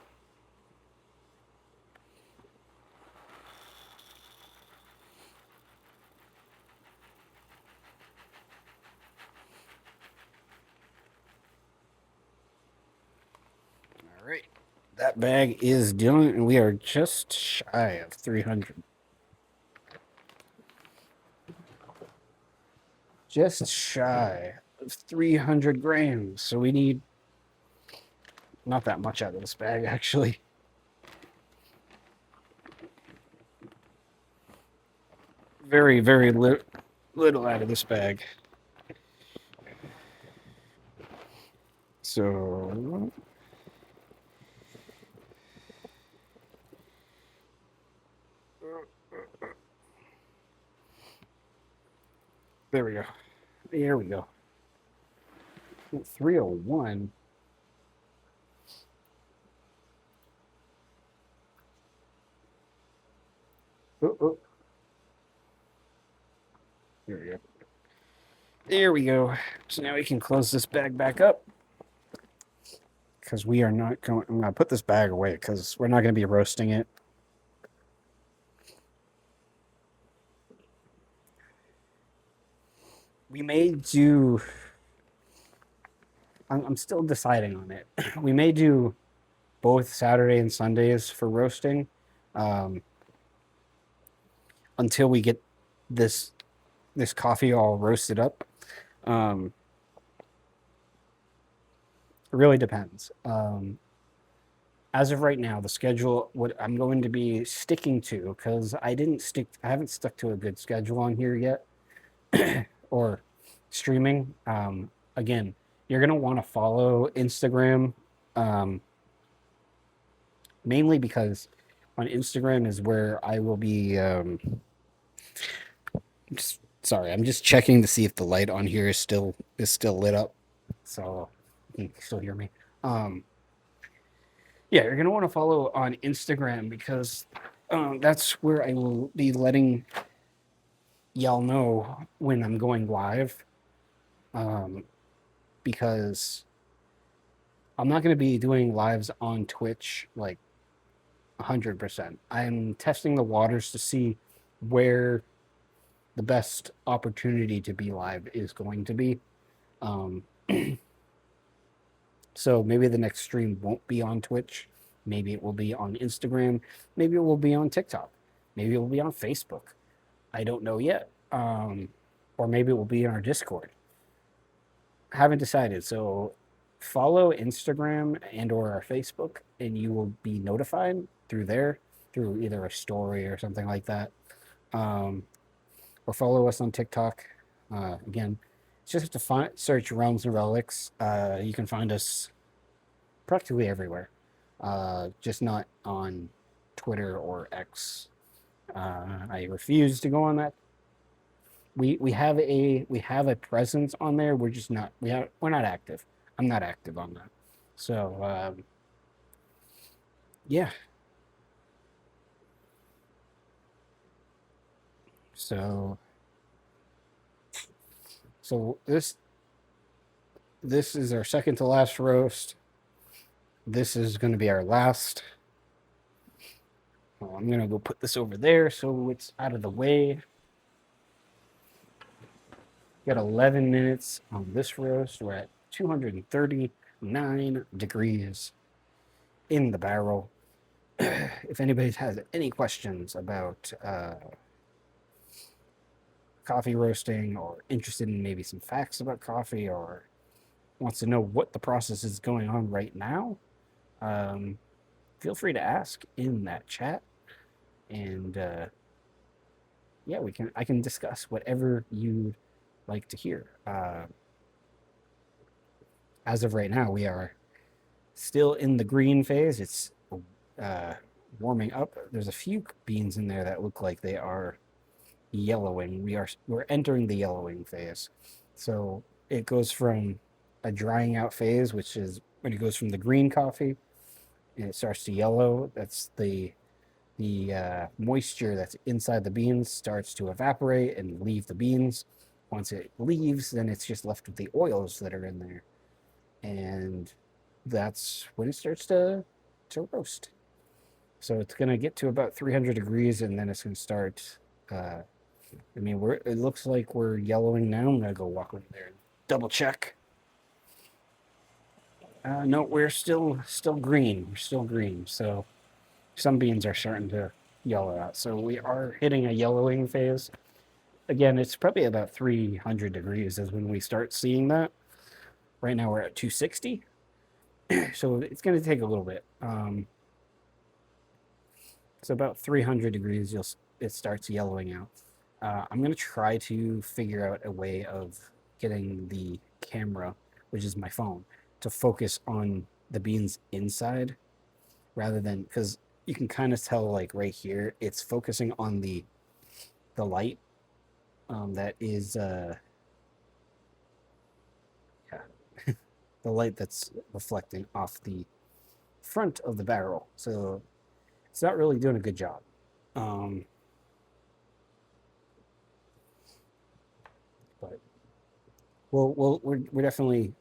All right. That bag is done, and we are just shy of 300. Just shy of 300 grams. So we need not that much out of this bag, actually. very, little out of this bag. So there we go. There we go. 301. Oh, oh. There we go. There we go. So now we can close this bag back up because we are not going. I'm going to put this bag away because we're not going to be roasting it. We may do. I'm still deciding on it. We may do both Saturday and Sundays for roasting um, until we get this coffee all roasted up. Um, it really depends. As of right now, the schedule what I'm going to be sticking to because I haven't stuck to a good schedule on here yet or streaming. Again, you're gonna want to follow Instagram, um, mainly because on Instagram is where I will be. Sorry, I'm just checking to see if the light on here is still lit up, so you can still hear me. Um, yeah, you're gonna want to follow on Instagram because that's where I will be letting y'all know when I'm going live. Um, because I'm not gonna be doing lives on Twitch like 100%. I'm testing the waters to see where the best opportunity to be live is going to be. Um, so maybe the next stream won't be on Twitch. Maybe it will be on Instagram. Maybe it will be on TikTok. Maybe it will be on Facebook. I don't know yet. Or maybe it will be in our Discord. Haven't decided. So follow Instagram and or our Facebook, and you will be notified through there, through either a story or something like that. Um, or follow us on TikTok. Again, just have to search Realms and Relics. You can find us practically everywhere, just not on Twitter or X. I refuse to go on that. We have a presence on there. We're just not we're not active. I'm not active on that. So yeah. So so this is our second to last roast. This is going to be our last. Well, I'm gonna go put this over there so it's out of the way. Got 11 minutes on this roast. We're at 239 degrees in the barrel. If anybody has any questions about coffee roasting or interested in maybe some facts about coffee or wants to know what the process is going on right now, um, feel free to ask in that chat. And yeah, I can discuss whatever you like to hear. As of right now, we are still in the green phase. It's uh, warming up. There's a few beans in there that look like they are yellowing. We're entering the yellowing phase. So it goes from a drying out phase, which is when it goes from the green coffee and it starts to yellow. That's the moisture that's inside the beans starts to evaporate and leave the beans. Once it leaves, then it's just left with the oils that are in there, and that's when it starts to roast. So it's gonna get to about 300 degrees, and then it's gonna start. I mean, it looks like we're yellowing now. I'm gonna go walk over there and double check. No, we're still green. We're still green. So some beans are starting to yellow out. So we are hitting a yellowing phase. Again, it's probably about 300 degrees is when we start seeing that. Right now we're at 260. So it's going to take a little bit. So about 300 degrees, it starts yellowing out. I'm gonna try to figure out a way of getting the camera, which is my phone, to focus on the beans inside rather than because you can kind of tell like right here, it's focusing on the light that is yeah, the light that's reflecting off the front of the barrel. So it's not really doing a good job. Um, but we're definitely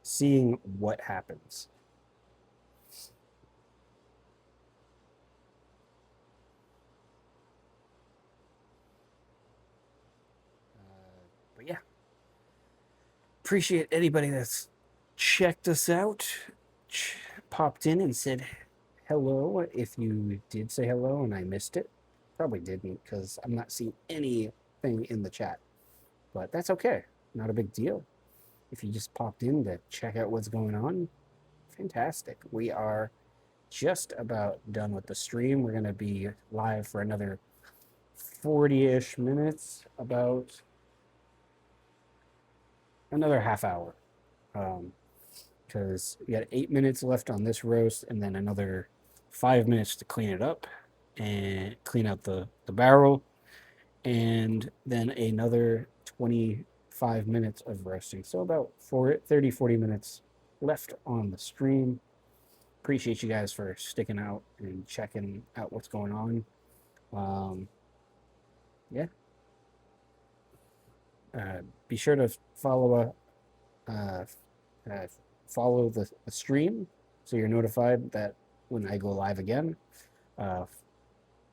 seeing what happens. But yeah, appreciate anybody that's checked us out, popped in and said hello. If you did say hello and I missed it, probably didn't because I'm not seeing anything in the chat. But that's okay. Not a big deal. If you just popped in to check out what's going on, fantastic. We are just about done with the stream. We're going to be live for another 40-ish minutes, about another half hour. Because we got 8 minutes left on this roast and then another 5 minutes to clean it up and clean out the barrel, and then another 25 minutes of roasting. So about 40 minutes left on the stream. Appreciate you guys for sticking out and checking out what's going on. Yeah. Be sure to uh, uh, follow the stream so you're notified that when I go live again. Uh,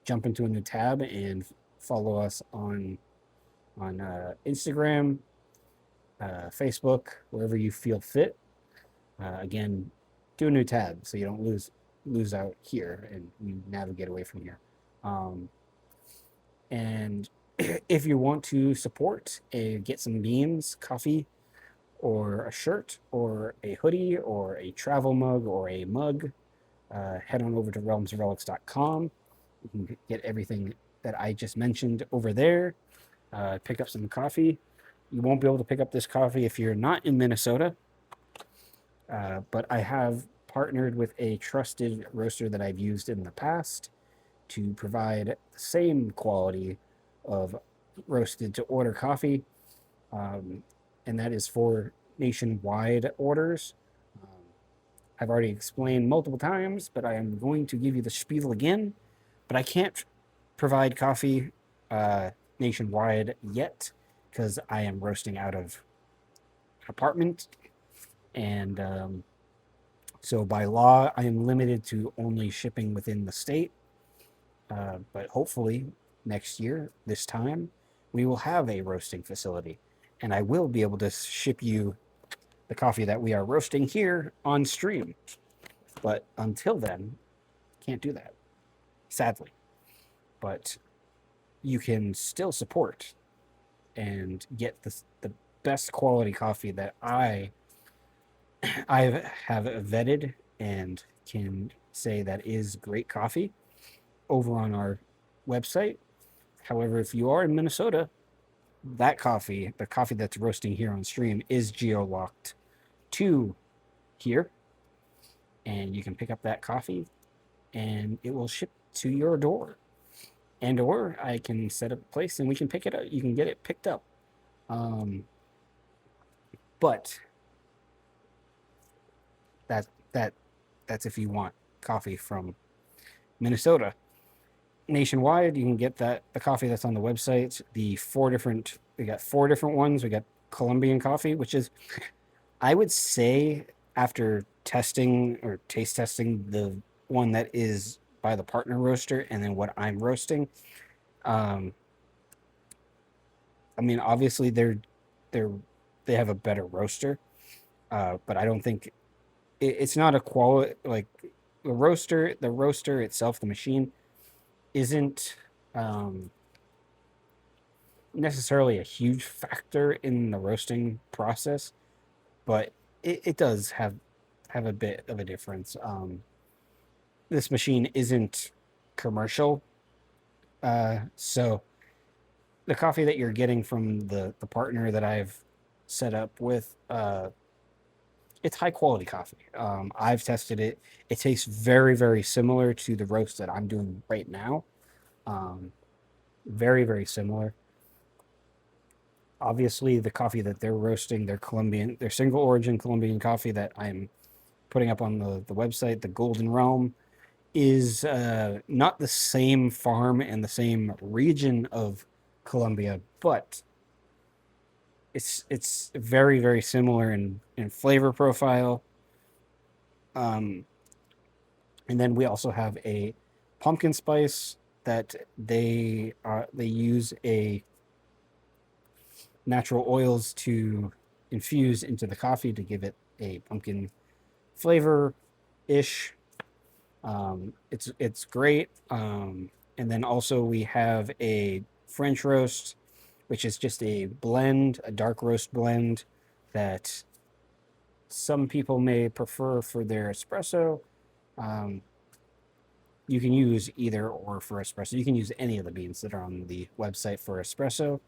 jump into a new tab and follow us on Instagram, Facebook, wherever you feel fit. Again, do a new tab so you don't lose out here and you navigate away from here. And if you want to support get some beans, coffee, or a shirt, or a hoodie, or a travel mug, or a mug, head on over to realmsrelics.com. You can get everything that I just mentioned over there. Pick up some coffee. You won't be able to pick up this coffee if you're not in Minnesota, but I have partnered with a trusted roaster that I've used in the past to provide the same quality of roasted to order coffee, and that is for nationwide orders. Um, I've already explained multiple times, but I am going to give you the spiel again. But I can't provide coffee nationwide yet because I am roasting out of an apartment, and so by law I am limited to only shipping within the state. But hopefully next year, this time, we will have a roasting facility, and I will be able to ship you the coffee that we are roasting here on stream. But until then, can't do that, sadly. But you can still support and get the best quality coffee that I have vetted and can say that is great coffee over on our website. However, if you are in Minnesota, that coffee, the coffee that's roasting here on stream, is geo-locked to here, and you can pick up that coffee and it will ship to your door. And or I can set up a place and we can pick it up. You can get it picked up. But that that that's if you want coffee from Minnesota. Nationwide, you can get the coffee that's on the website. We got 4 different ones. We got Colombian coffee, which is, I would say, after testing or taste testing the one that is by the partner roaster and then what I'm roasting. Um, I mean, obviously they're they have a better roaster, but I don't think it's not a quality like the roaster. The roaster itself, the machine, isn't necessarily a huge factor in the roasting process, but it does have a bit of a difference. This machine isn't commercial, so the coffee that you're getting from the partner that I've set up with, it's high quality coffee. I've tested it. It tastes very, very similar to the roast that I'm doing right now. Um, very, very similar. Obviously, the coffee that they're roasting, their Colombian, their single origin Colombian coffee that I'm putting up on the website, the Golden Realm, is not the same farm and the same region of Colombia, but it's very, very similar in flavor profile. Um, and then we also have a pumpkin spice that they use a natural oils to infuse into the coffee to give it a pumpkin flavor ish. It's great. And then also we have a French roast, which is just a blend, a dark roast blend that some people may prefer for their espresso. Um, you can use either or for espresso. You can use any of the beans that are on the website for espresso.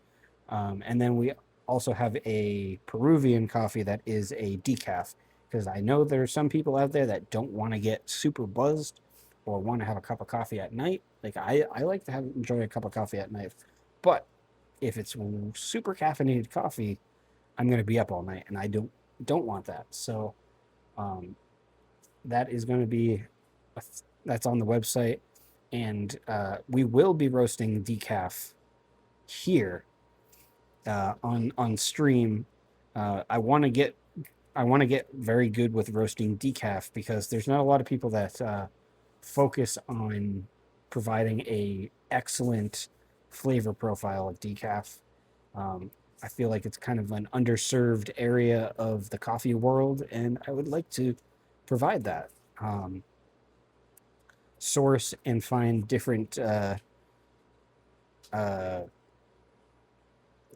And then we also have a Peruvian coffee that is a decaf because I know there are some people out there that don't want to get super buzzed or want to have a cup of coffee at night. Like I like to enjoy a cup of coffee at night, but if it's super caffeinated coffee, I'm going to be up all night, and I don't want that. So um, that is going to be that's on the website, and we will be roasting decaf here on stream. I want to get very good with roasting decaf because there's not a lot of people that focus on providing a excellent flavor profile of decaf. Um, I feel like it's kind of an underserved area of the coffee world, and I would like to provide that. Source and find different. Uh, I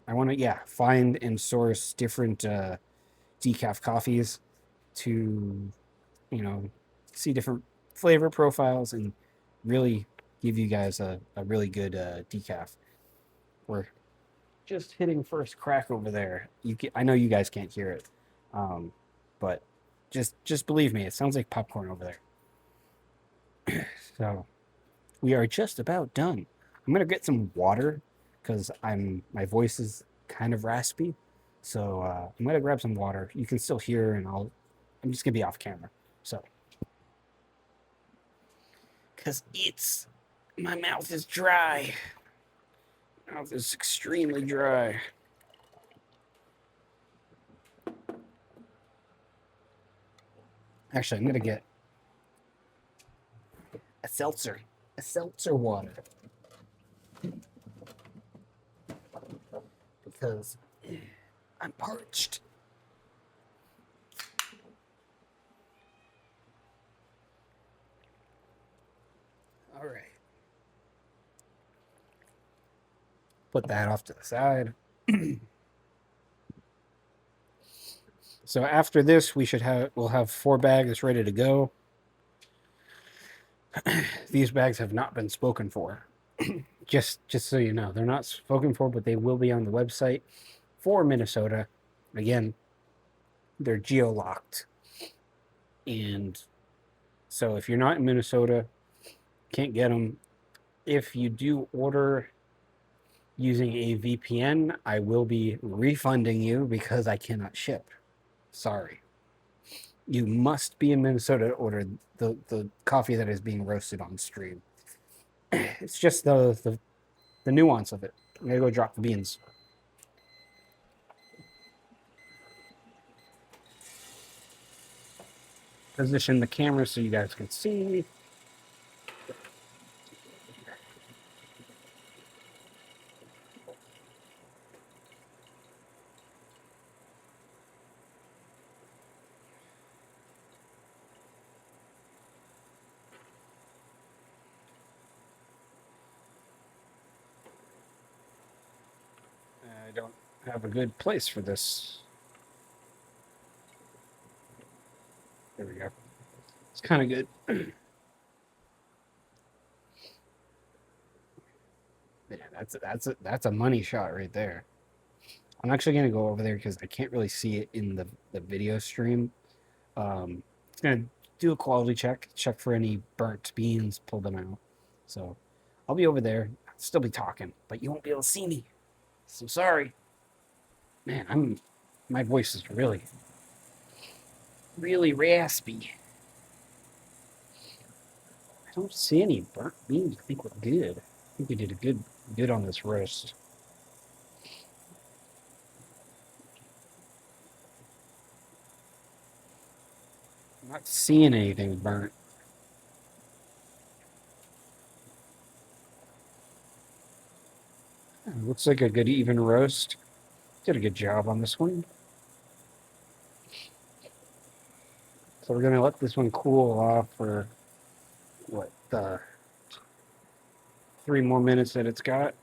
want to, yeah, find and source different decaf coffees to, you know, see different flavor profiles and really give you guys a really good decaf. We're just hitting first crack over there. I know you guys can't hear it, um, but just believe me, it sounds like popcorn over there. So we are just about done. I'm gonna get some water because my voice is kind of raspy. So I'm gonna grab some water. You can still hear, and I'm just gonna be off camera. So because my mouth is dry. My mouth is extremely dry. Actually, I'm gonna get a seltzer water, because I'm parched. All right. Put that off to the side. So after this, we'll have 4 bags ready to go. These bags have not been spoken for. Just so you know, they're not spoken for, but they will be on the website for Minnesota. Again, they're geo-locked. And so if you're not in Minnesota, can't get them. If you do order using a VPN, I will be refunding you because I cannot ship. Sorry. You must be in Minnesota to order the coffee that is being roasted on stream. It's just the nuance of it. I'm gonna go drop the beans. Position the camera so you guys can see. I don't have a good place for this. There we go. It's kind of good. Yeah, That's a money shot right there. I'm actually gonna go over there because I can't really see it in the video stream. It's gonna do a quality check, check for any burnt beans, pull them out. So I'll be over there. I'll still be talking, but you won't be able to see me. So sorry, man. My voice is really raspy. I don't see any burnt beans. I think we're good. I think we did a good on this roast. I'm not seeing anything burnt. Looks like a good even roast. Did a good job on this one. So we're gonna let this one cool off for what 3 more minutes that it's got.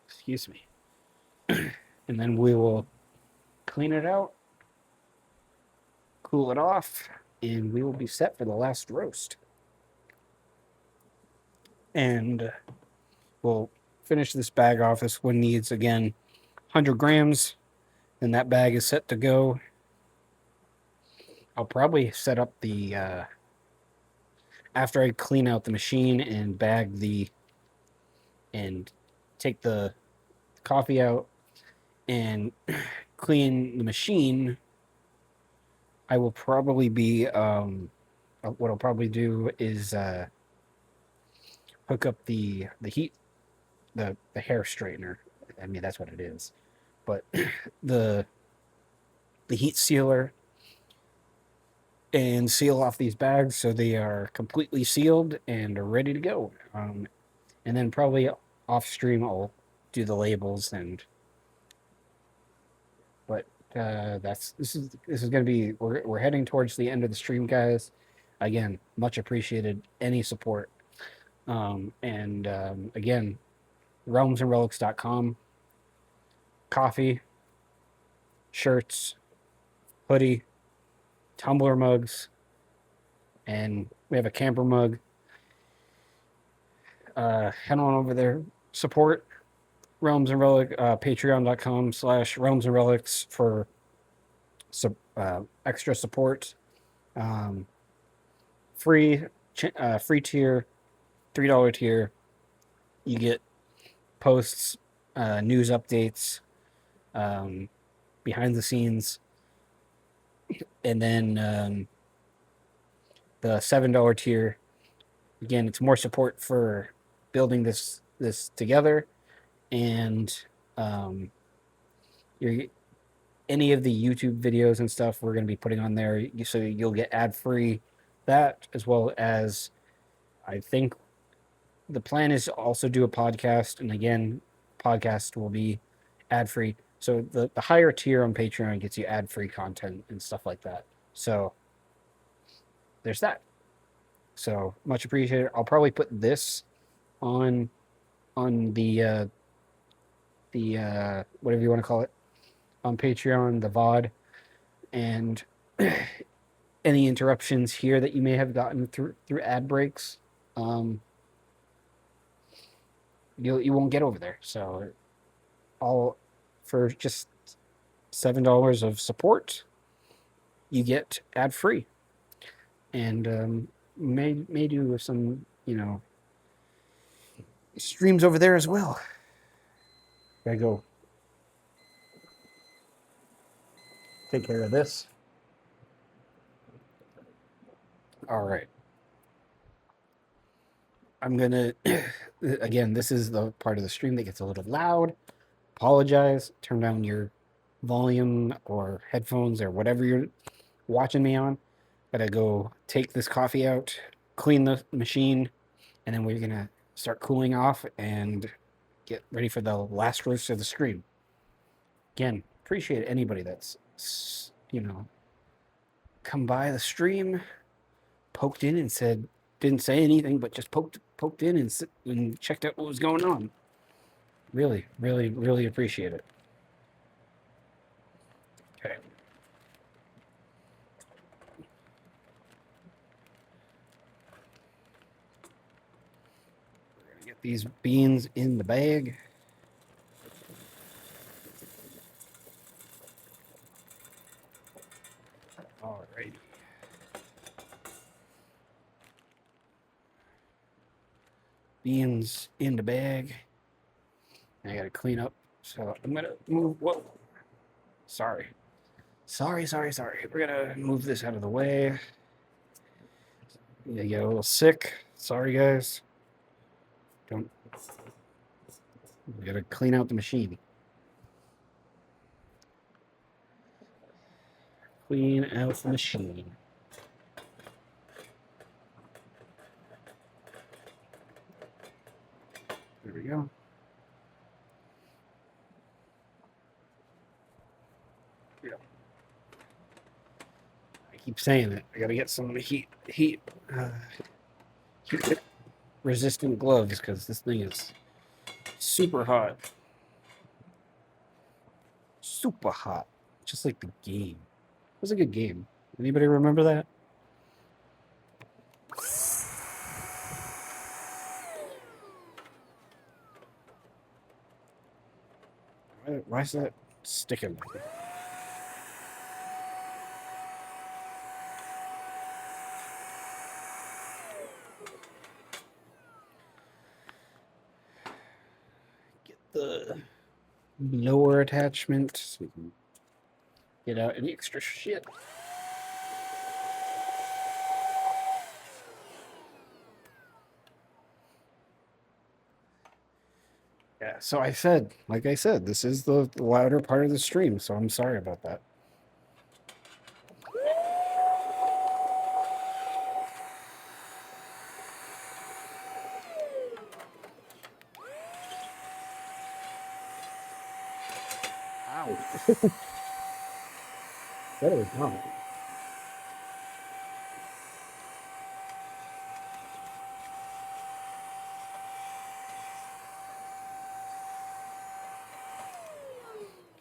Excuse me. And then we will clean it out, cool it off, and we will be set for the last roast. And we'll finish this bag off. This one needs, again, 100 grams, and that bag is set to go. I'll probably set up the, after I clean out the machine and and take the coffee out and clean the machine, I will probably be, what I'll probably do is hook up the heat, the hair straightener. I mean, that's what it is. But the heat sealer and seal off these bags so they are completely sealed and are ready to go. And then probably off stream I'll do the labels but this is going to be we're heading towards the end of the stream, guys. Again, much appreciated any support. Again, realmsandrelics.com, coffee, shirts, hoodie, tumbler mugs, and we have a camper mug. Head on over there, support Realms and Relic, patreon.com/Realms and Relics for extra support. Free tier, $3 tier. You get posts, news updates, behind the scenes, and then the $7 tier. Again, it's more support for building this together, and any of the YouTube videos and stuff we're going to be putting on there, so you'll get ad free. That, as well as, I think the plan is to also do a podcast, and again, podcast will be ad free. So the higher tier on Patreon gets you ad free content and stuff like that. So there's that. So much appreciated. I'll probably put this on the whatever you want to call it on Patreon, the VOD, and any interruptions here that you may have gotten through ad breaks, you won't get over there. So all for just $7 of support, you get ad free, and may do some streams over there as well. Gotta go take care of this. All right. I'm gonna again, this is the part of the stream that gets a little loud. Apologize. Turn down your volume or headphones or whatever you're watching me on. Gotta go take this coffee out, clean the machine, and then we're gonna start cooling off and get ready for the last roast of the stream. Again, appreciate anybody that's come by the stream, poked in and didn't say anything, but just poked in and checked out what was going on. Really, really, really appreciate it. Okay. these beans in the bag. Alrighty. Beans in the bag. I gotta clean up. So I'm gonna move. Whoa. Sorry. Sorry. We're gonna move this out of the way. Yeah, get a little sick. Sorry, guys. Don't. We gotta clean out the machine. Clean out the machine. There we go. Yeah. I keep saying it. I gotta get some heat resistant gloves because this thing is super hot. Super hot. Just like the game. It was a good game. Anybody remember that? Why is that sticking? Get the lower attachment so we can get out any extra shit. Yeah, so like I said, this is the louder part of the stream, so I'm sorry about that. Ow. That was not.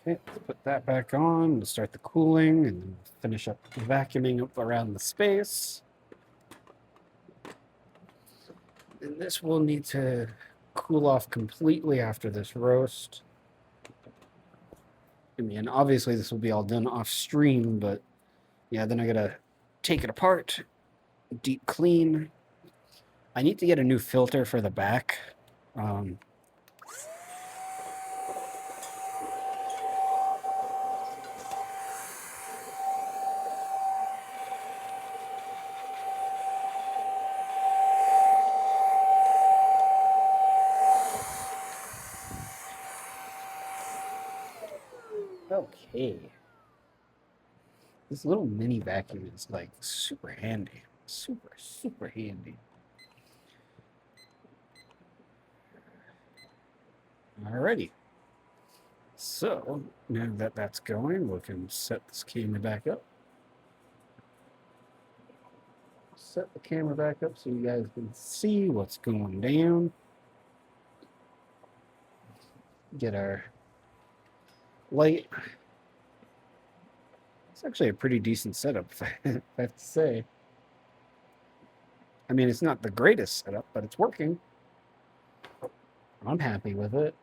Okay, let's put that back on to start the cooling and then finish up vacuuming up around the space. And this will need to cool off completely after this roast. I mean, obviously this will be all done off stream, but yeah, then I gotta take it apart, deep clean. I need to get a new filter for the back. Okay. This little mini vacuum is like super handy. Super handy. Alrighty. So now that that's going, we can set this camera back up. Set the camera back up so you guys can see what's going down. Get our light. It's actually a pretty decent setup, if I have to say. I mean, it's not the greatest setup, but it's working. I'm happy with it.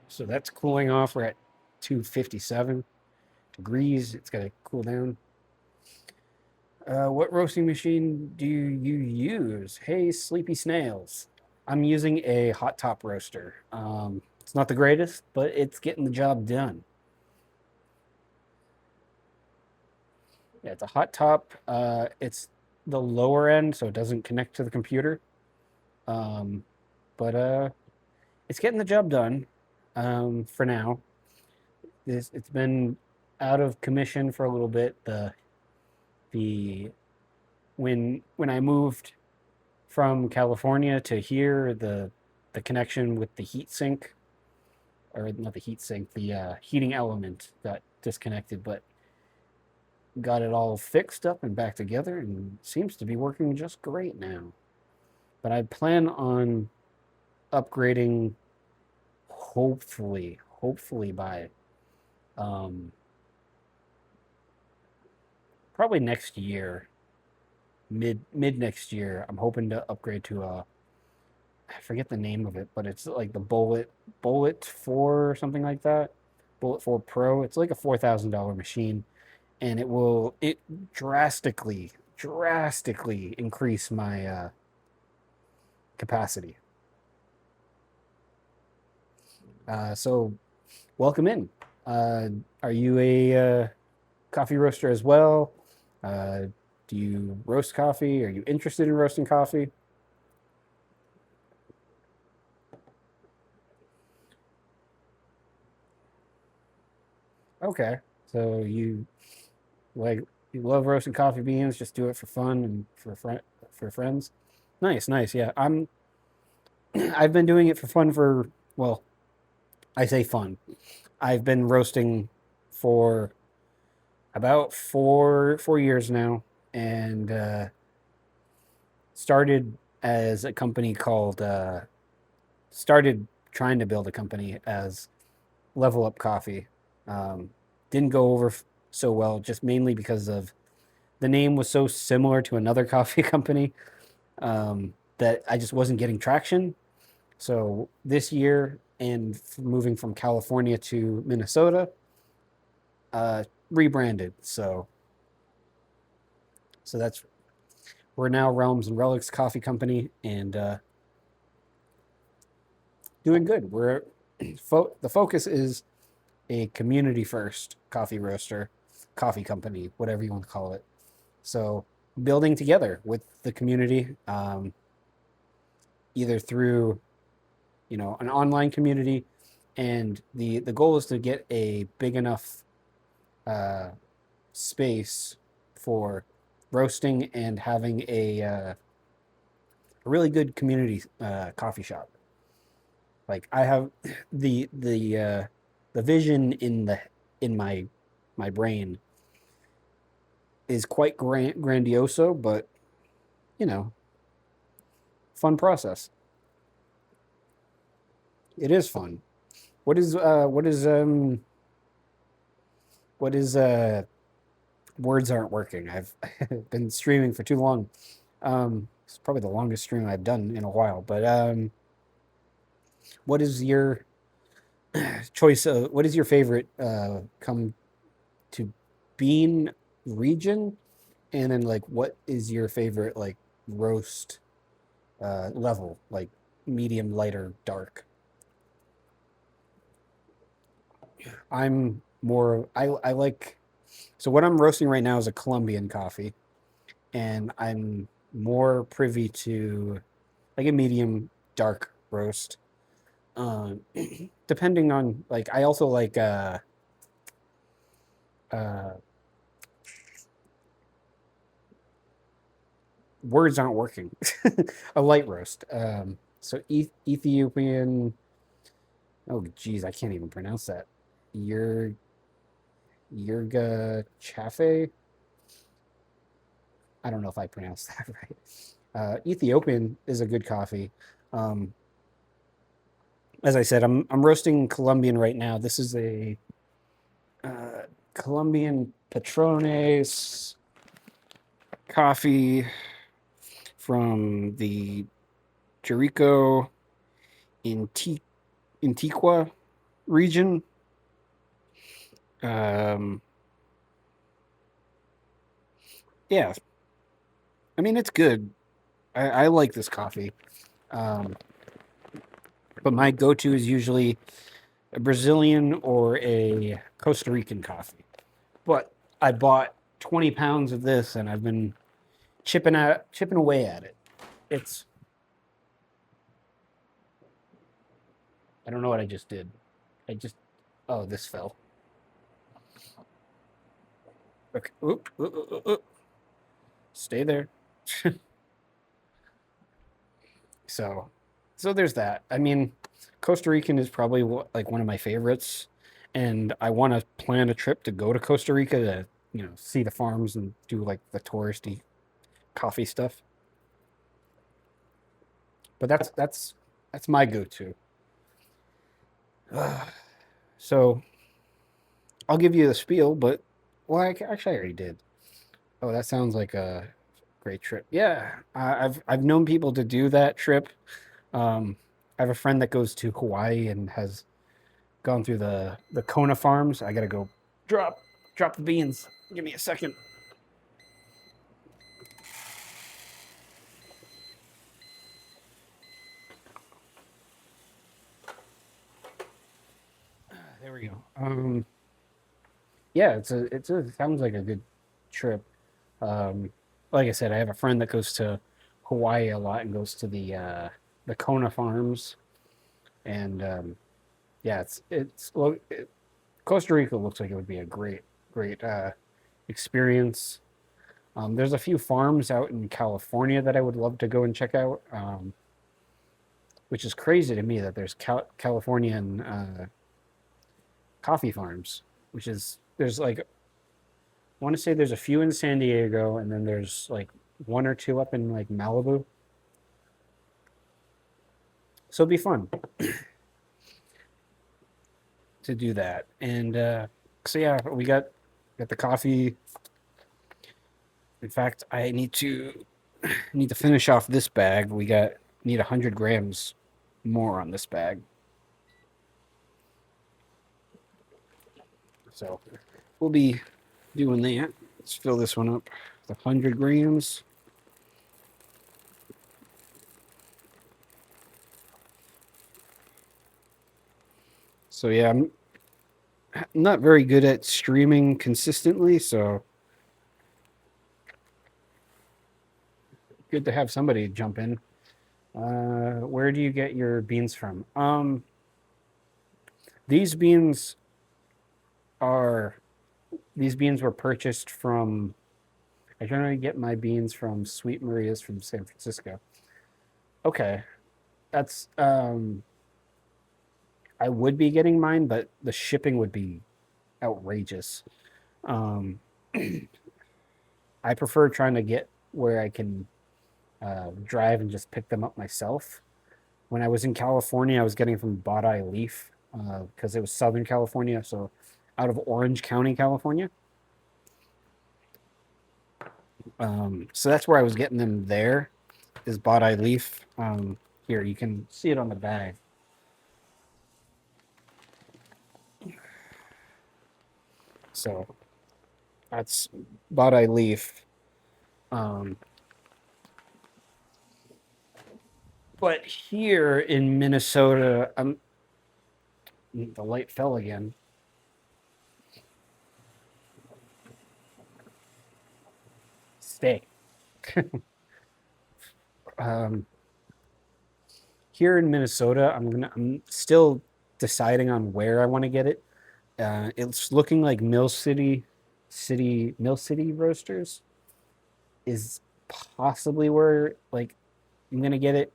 So that's cooling off. We're at 257 degrees. It's got to cool down. What roasting machine do you use? Hey, sleepy snails. I'm using a hot top roaster. It's not the greatest, but it's getting the job done. Yeah, it's a hot top. It's the lower end, so it doesn't connect to the computer. But it's getting the job done for now. It's been out of commission for a little bit. When I moved from California to here, the connection with the heat sink, or not the heat sink, the heating element got disconnected, but got it all fixed up and back together and seems to be working just great now. But I plan on upgrading hopefully by probably next year. mid next year. I'm hoping to upgrade to a, I forget the name of it, but it's like the Bullet 4 or something like that. Bullet 4 Pro. It's like a $4,000 machine, and it drastically increase my capacity. So welcome in. Uh, are you a coffee roaster as well? Uh, do you roast coffee? Are you interested in roasting coffee? Okay, so like you love roasting coffee beans, just do it for fun and for friends. Nice, nice. Yeah, I've been doing it for fun for, well, I say fun. I've been roasting for about 4 years now, and started as a company called started trying to build a company as Level Up Coffee. Um, didn't go over so well, just mainly because of the name was so similar to another coffee company, that I just wasn't getting traction. So this year, and moving from California to Minnesota, uh, rebranded. So that's we're now Realms and Relics Coffee Company, and doing good. The focus is a community first coffee roaster, coffee company, whatever you want to call it. So building together with the community, either through an online community, and the goal is to get a big enough uh, space for roasting and having a really good community coffee shop. Like I have the vision in my brain is quite grandioso, but you know, fun process. It is fun. What is what is words aren't working. I've been streaming for too long. It's probably the longest stream I've done in a while. But what is your choice of what is your favorite come to bean region, and then like what is your favorite like roast level, like medium, lighter, dark? I like, so what I'm roasting right now is a Colombian coffee, and I'm more privy to like a medium dark roast. Um, Depending on like, I also like uh, words aren't working. A light roast. So Ethiopian. Oh, geez, I can't even pronounce that. Yer Yerga Chafe. I don't know if I pronounced that right. Ethiopian is a good coffee. Um, as I said, I'm roasting Colombian right now. This is a Colombian Patrones coffee from the Jericho Antigua region. Um, yeah, I mean it's good. I like this coffee, um, but my go-to is usually a Brazilian or a Costa Rican coffee. But I bought 20 pounds of this, and I've been chipping away at it. It's I don't know what I just did. I just Oh, this fell. Okay. Oop, oop, oop, oop, oop. Stay there. So, so there's that. I mean, Costa Rican is probably like one of my favorites, and I want to plan a trip to go to Costa Rica to see the farms and do like the touristy coffee stuff. But that's my go-to. So I'll give you the spiel, but well, actually I already did. Oh, that sounds like a Great trip. Yeah, I've known people to do that trip. I have a friend that goes to Hawaii and has gone through the Kona farms. I gotta go drop drop the beans. Give me a second. There we go. Yeah, it sounds like a good trip. Um, like I said, I have a friend that goes to Hawaii a lot and goes to the Kona farms, and yeah, Costa Rica looks like it would be a great experience. There's a few farms out in California that I would love to go and check out, which is crazy to me that there's Californian coffee farms, which is there's like I want to say there's a few in San Diego, and then there's like one or two up in like Malibu. So it'd be fun to do that. And so yeah, we got the coffee. In fact, I need to finish off this bag. We got need 100 grams more on this bag. So we'll be doing that. Let's fill this one up with 100 grams. So yeah, I'm not very good at streaming consistently, so good to have somebody jump in. Where do you get your beans from? These beans are these beans were purchased from. I generally get my beans from Sweet Maria's from San Francisco. Okay, that's I would be getting mine, but the shipping would be outrageous. Um, I prefer trying to get where I can drive and just pick them up myself. When I was in California, I was getting from Bot Leaf because it was Southern California, so out of Orange County, California. So that's where I was getting them there, is Bot Leaf. Here, you can see it on the bag. So that's Bot Leaf. Um, but here in Minnesota, the light fell again. Stay. um, Here in Minnesota, I'm still deciding on where I want to get it. It's looking like Mill City Roasters is possibly where like I'm gonna get it.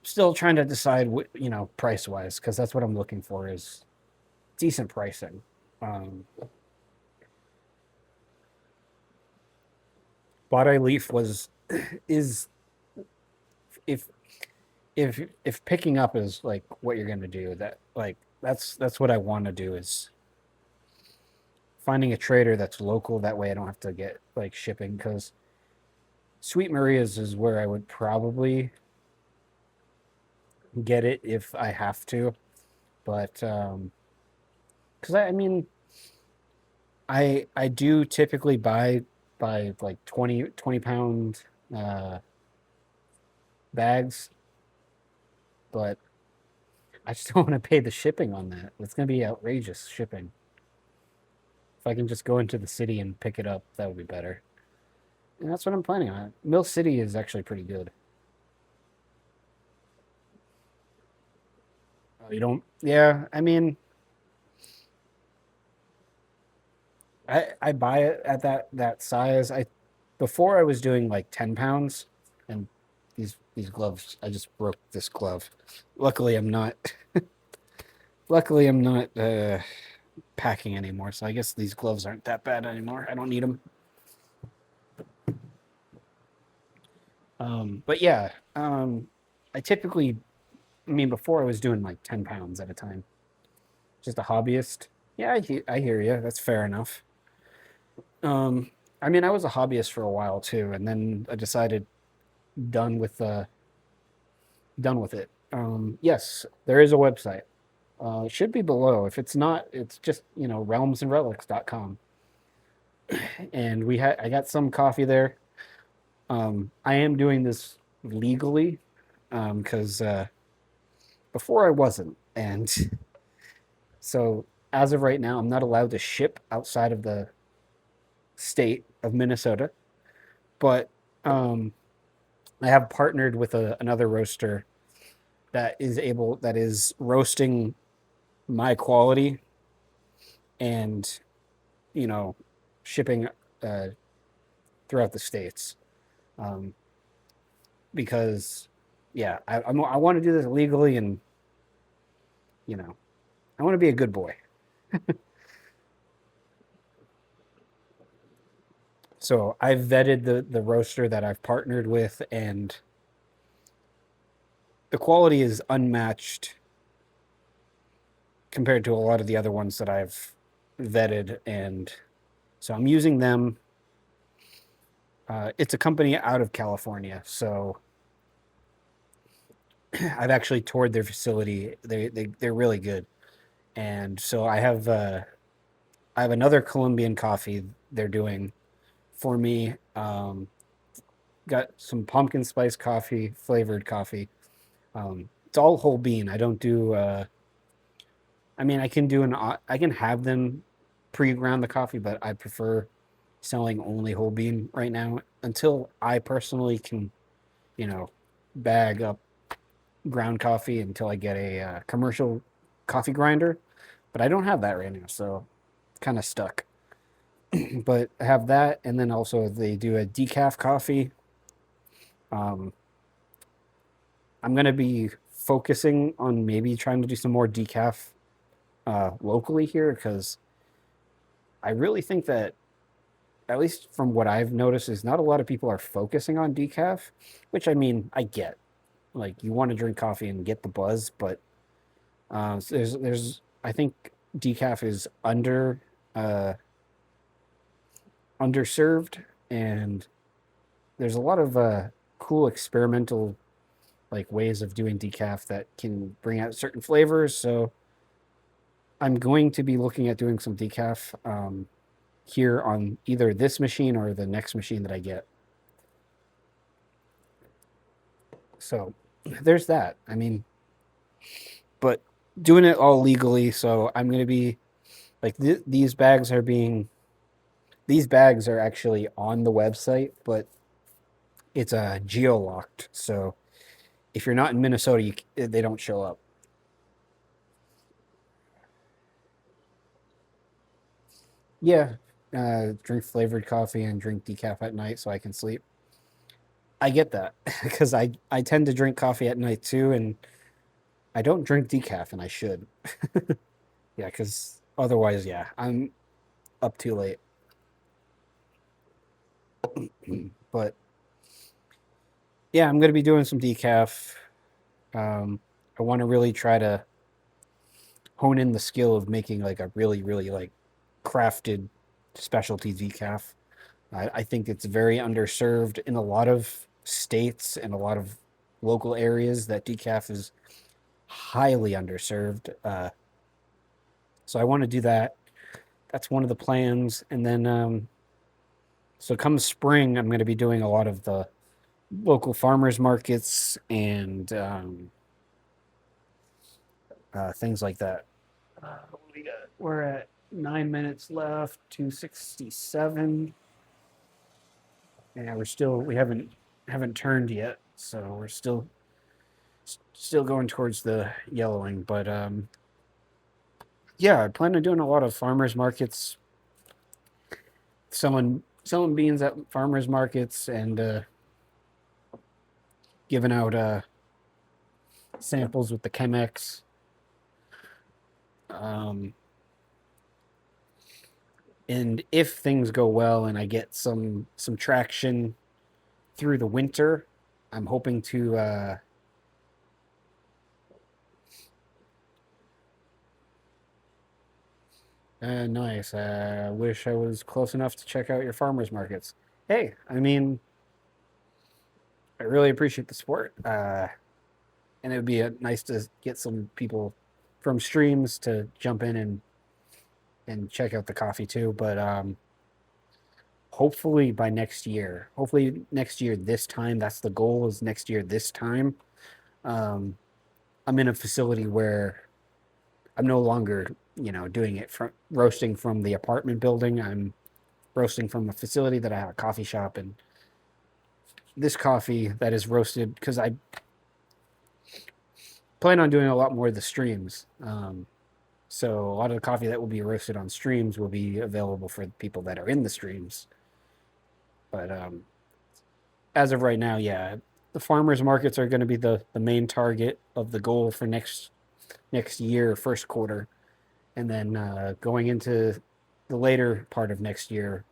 Still trying to decide what price wise because that's what I'm looking for is decent pricing. Um, Body Leaf was is if if picking up is like what you're gonna do that like that's what I want to do is finding a trader that's local. That way I don't have to get like shipping because Sweet Maria's is where I would probably get it if I have to. But because I mean I do typically buy like 20 pound uh, bags, but I just don't want to pay the shipping on that. It's gonna be outrageous shipping. If I can just go into the city and pick it up, that would be better. And that's what I'm planning on. Mill City is actually pretty good. Oh, you don't? Yeah, I mean, I buy it at that size. I before I was doing like 10 pounds, and these gloves. I just broke this glove. Luckily, I'm not. Luckily, I'm not packing anymore, so I guess these gloves aren't that bad anymore. I don't need them. But yeah, I typically, I mean, before I was doing like 10 pounds at a time. Just a hobbyist. Yeah, I hear you. That's fair enough. I mean, I was a hobbyist for a while too, and then I decided done with done with it. Yes, there is a website. It should be below. If it's not, it's just realmsandrelics.com. And I got some coffee there. I am doing this legally because before I wasn't, and so as of right now, I'm not allowed to ship outside of the state of Minnesota. But um, I have partnered with another roaster that is roasting my quality and you know shipping uh, throughout the states um, because yeah, I want to do this legally and you know I want to be a good boy. So I've vetted the roaster that I've partnered with, and the quality is unmatched compared to a lot of the other ones that I've vetted, and so I'm using them. It's a company out of California, so I've actually toured their facility. They're really good, and so I have another Colombian coffee they're doing for me. Got some pumpkin spice coffee, flavored coffee. It's all whole bean. I don't do. I mean, I can have them pre-ground the coffee, but I prefer selling only whole bean right now until I personally can, you know, bag up ground coffee until I get a commercial coffee grinder. But I don't have that right now, so kind of stuck. But I have that, and then also they do a decaf coffee. Um, I'm gonna be focusing on maybe trying to do some more decaf locally here because I really think that at least from what I've noticed is not a lot of people are focusing on decaf, which I mean I get. Like you want to drink coffee and get the buzz, but so there's I think decaf is uh, underserved, and there's a lot of cool experimental like ways of doing decaf that can bring out certain flavors. So I'm going to be looking at doing some decaf here on either this machine or the next machine that I get. So there's that. I mean, but doing it all legally. So I'm going to be like these bags are actually on the website, but it's geo locked. So if you're not in Minnesota, they don't show up. Yeah, drink flavored coffee and drink decaf at night so I can sleep. I get that because I tend to drink coffee at night too, and I don't drink decaf, and I should. Yeah, because otherwise, yeah, I'm up too late. But yeah, I'm gonna be doing some decaf. I want to really try to hone in the skill of making like a really like crafted specialty decaf. I think it's very underserved in a lot of states and a lot of local areas that decaf is highly underserved. So I want to do that. That's one of the plans. And then, so come spring, I'm going to be doing a lot of the local farmers markets and things like that. We're at 9 minutes left, 267. Yeah, we haven't turned yet, so we're still going towards the yellowing. But yeah, I plan on doing a lot of farmers markets, selling beans at farmers markets, and giving out samples with the Chemex. Um, and if things go well and I get some traction through the winter, I'm hoping to Nice. Wish I was close enough to check out your farmers markets. Hey, I mean, I really appreciate the support. And it would be nice to get some people from streams to jump in and check out the coffee too. But hopefully by next year, hopefully next year this time, that's the goal is next year this time. Um, I'm in a facility where I'm no longer, doing it from roasting from the apartment building. I'm roasting from a facility that I have a coffee shop, and this coffee that is roasted because I plan on doing a lot more of the streams. So a lot of the coffee that will be roasted on streams will be available for the people that are in the streams. But as of right now, yeah, the farmers markets are going to be the main target of the goal for next year, first quarter, and then going into the later part of next year,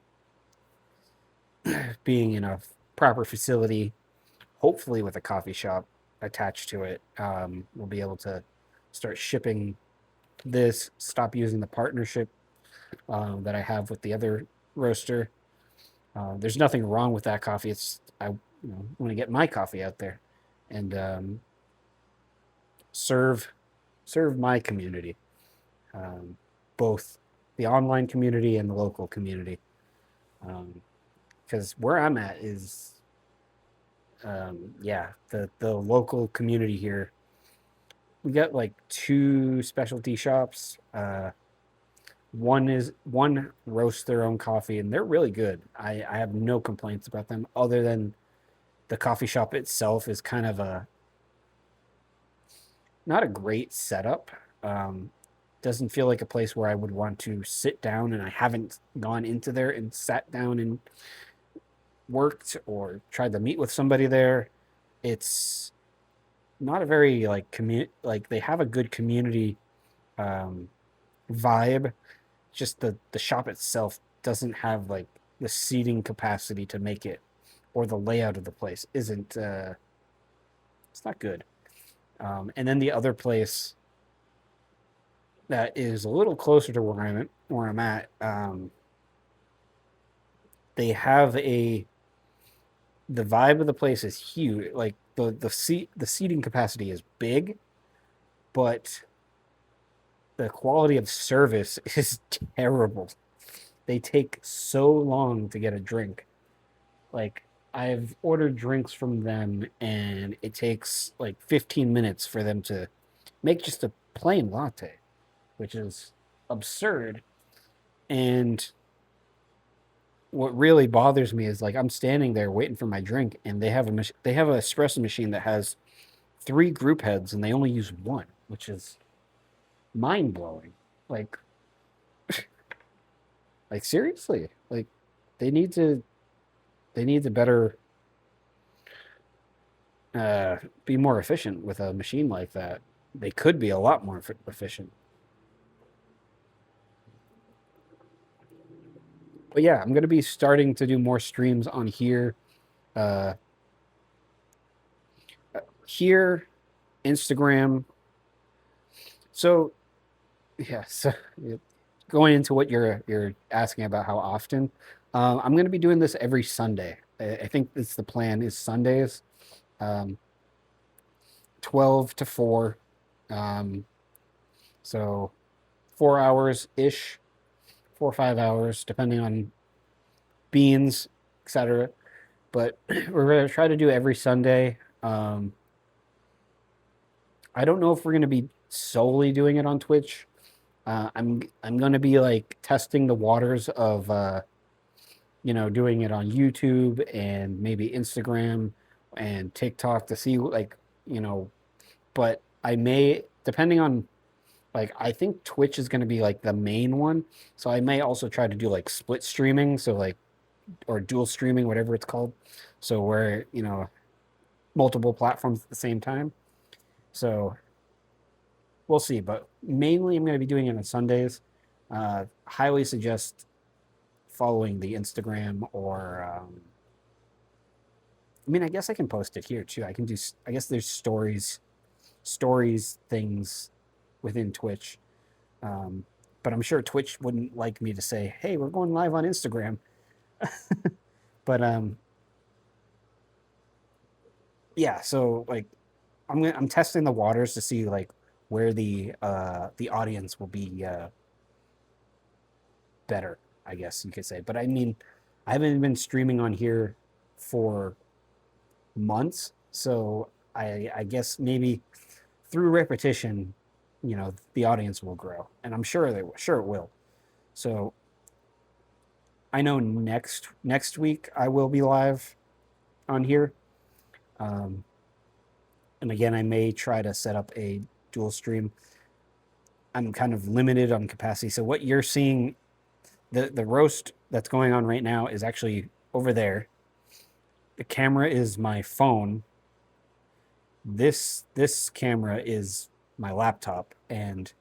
being in a proper facility, hopefully with a coffee shop attached to it, we'll be able to start shipping this. Stop using the partnership that I have with the other roaster. There's nothing wrong with that coffee. It's I want to get my coffee out there and serve serve my community, um, both the online community and the local community. Because where I'm at is, yeah, the local community here. We got like two specialty shops. One roasts their own coffee, and they're really good. I have no complaints about them, other than the coffee shop itself is kind of a not a great setup. Doesn't feel like a place where I would want to sit down, and I haven't gone into there and sat down and worked or tried to meet with somebody there. It's not a very like they have a good community um, vibe. Just the shop itself doesn't have like the seating capacity to make it, or the layout of the place isn't. It's not good. And then the other place that is a little closer to where I'm at. They have the vibe of the place is huge. Like the seating capacity is big, but the quality of service is terrible. They take so long to get a drink. Like I've ordered drinks from them and it takes like 15 minutes for them to make just a plain latte, which is absurd. And what really bothers me is like I'm standing there waiting for my drink and they have an espresso machine that has three group heads and they only use one, which is mind blowing. Like like seriously, like they need to they need to better be more efficient with a machine like that. They could be a lot more efficient. But yeah, I'm gonna be starting to do more streams on here, uh, here, Instagram. So yeah, so going into what you're asking about how often, I'm gonna be doing this every Sunday. I think it's the plan is Sundays, um, 12 to 4. Um, so 4 hours ish, 4 or 5 hours, depending on beans, etc. But we're gonna try to do every Sunday. I don't know if we're gonna be solely doing it on Twitch. I'm gonna be like testing the waters of doing it on YouTube and maybe Instagram and TikTok to see like you know. But I may, depending on like, I think Twitch is gonna be like the main one. So I may also try to do like split streaming, so like or dual streaming, whatever it's called. So where multiple platforms at the same time. So we'll see. But mainly, I'm going to be doing it on Sundays. Highly suggest following the Instagram or. I mean, I guess I can post it here too. I can do. I guess there's stories things within Twitch. Um, but I'm sure Twitch wouldn't like me to say, "Hey, we're going live on Instagram." But yeah. So like, I'm testing the waters to see like where the audience will be better, I guess you could say. But I mean, I haven't been streaming on here for months, so I guess maybe through repetition, the audience will grow, and I'm sure it will. So I know next week I will be live on here, um, and again I may try to set up a dual stream. I'm kind of limited on capacity, so what you're seeing, the roast that's going on right now is actually over there. The camera is my phone. This camera is my laptop, and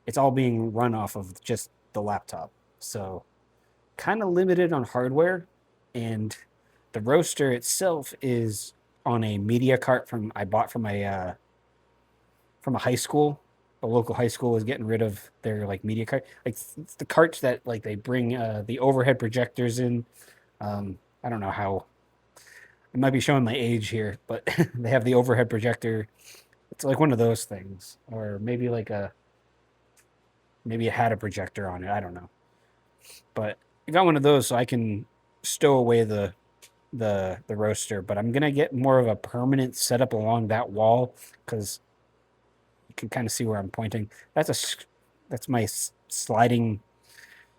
it's all being run off of just the laptop. So kind of limited on hardware, and the roaster itself is on a media cart from I bought from a high school. A local high school is getting rid of their like media cart, like it's the carts that like they bring the overhead projectors in. I don't know how, it might be showing my age here, but they have the overhead projector. It's like one of those things, or maybe it had a projector on it. I don't know, but I got one of those so I can stow away the roaster. But I'm gonna get more of a permanent setup along that wall because you can kind of see where I'm pointing. That's my sliding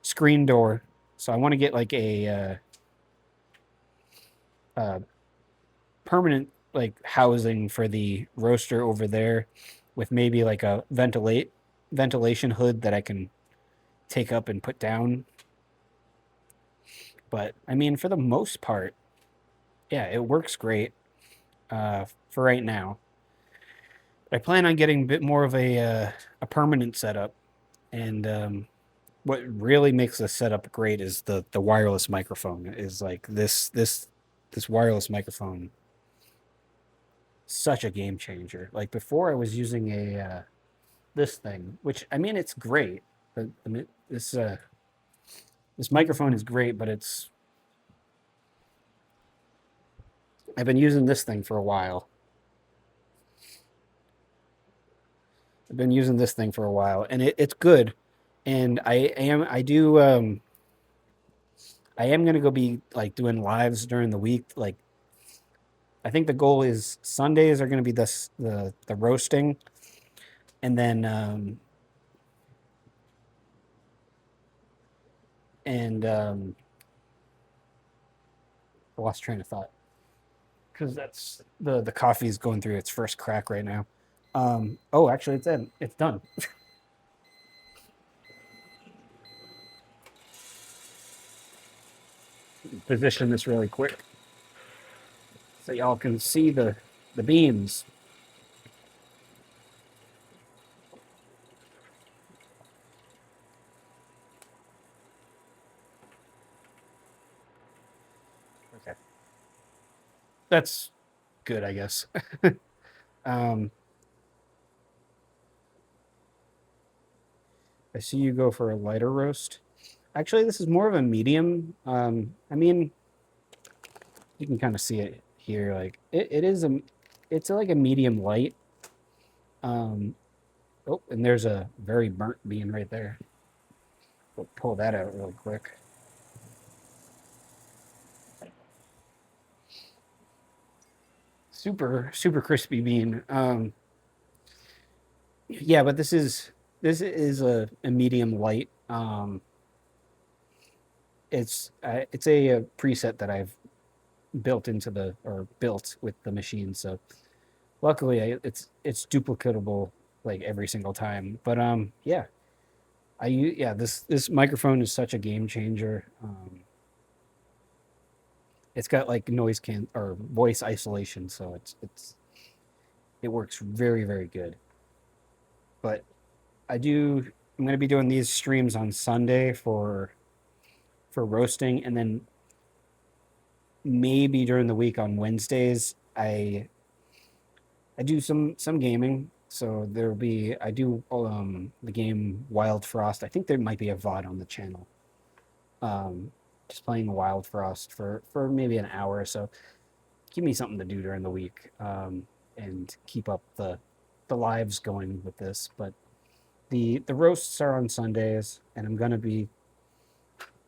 screen door. So I want to get like uh, permanent like housing for the roaster over there, with maybe like a ventilation hood that I can take up and put down. But I mean, for the most part, yeah, it works great for right now. I plan on getting a bit more of a permanent setup, and what really makes the setup great is the wireless microphone. Is like this wireless microphone, such a game changer. Like before, I was using a this thing, which I mean, it's great. But I mean, this microphone is great, but I've been using this thing for a while. I've been using this thing for a while, and it's good. And I am gonna go be like doing lives during the week. Like I think the goal is Sundays are gonna be the roasting, and then and I lost train of thought because that's the coffee is going through its first crack right now. Oh, actually, it's in. It's done. Position this really quick so y'all can see the beans. Okay, that's good, I guess. um, I see you go for a lighter roast. Actually, this is more of a medium. I mean, you can kind of see it here. Like it's like a medium light. Um, oh, and there's a very burnt bean right there. We'll pull that out really quick. Super crispy bean. Yeah, but this is a medium light. It's a preset that I've built with the machine. So luckily, it's duplicatable like every single time. But yeah, yeah, this microphone is such a game changer. It's got like noise can or voice isolation, so it works very good. But I'm going to be doing these streams on Sunday for roasting, and then maybe during the week on Wednesdays I do some gaming. So there'll be I do the game Wild Frost. I think there might be a VOD on the channel. Um, just playing Wild Frost for maybe an hour or so. Give me something to do during the week, and keep up the lives going with this. But the roasts are on Sundays, and I'm gonna be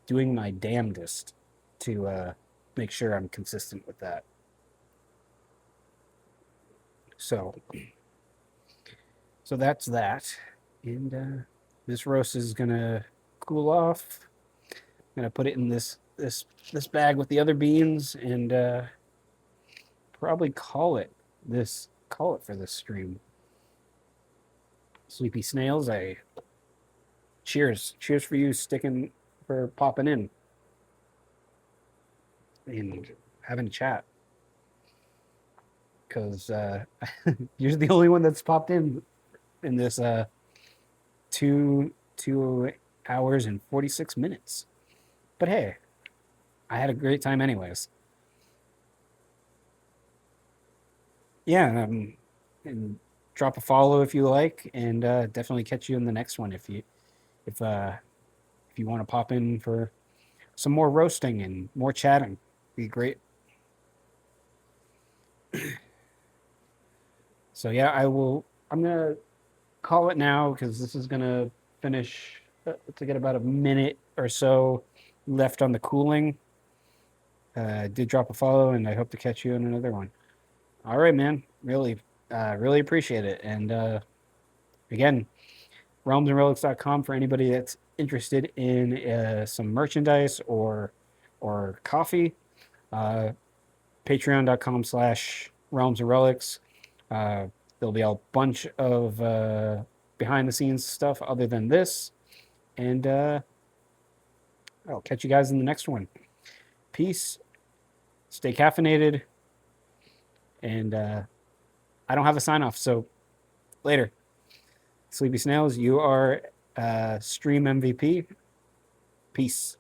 doing my damnedest to make sure I'm consistent with that. So so that's that, and this roast is gonna cool off. I'm gonna put it in this bag with the other beans, and probably call it for this stream. Sleepy snails, I cheers for you sticking for popping in and having a chat, because you're the only one that's popped in this 2 hours and 46 minutes. But hey, I had a great time anyways. Yeah, and drop a follow if you like, and definitely catch you in the next one if uh, if you want to pop in for some more roasting and more chatting. Be great. So yeah, I will. I'm gonna call it now because this is gonna finish to get about a minute or so left on the cooling. I did drop a follow, and I hope to catch you in another one. All right, man. Really appreciate it. And again, realmsandrelics.com for anybody that's interested in some merchandise or coffee. Uh, Patreon.com/realms and relics. There'll be a bunch of behind the scenes stuff other than this. And I'll catch you guys in the next one. Peace. Stay caffeinated. And I don't have a sign off. So later. Sleepy Snails, you are stream MVP. Peace.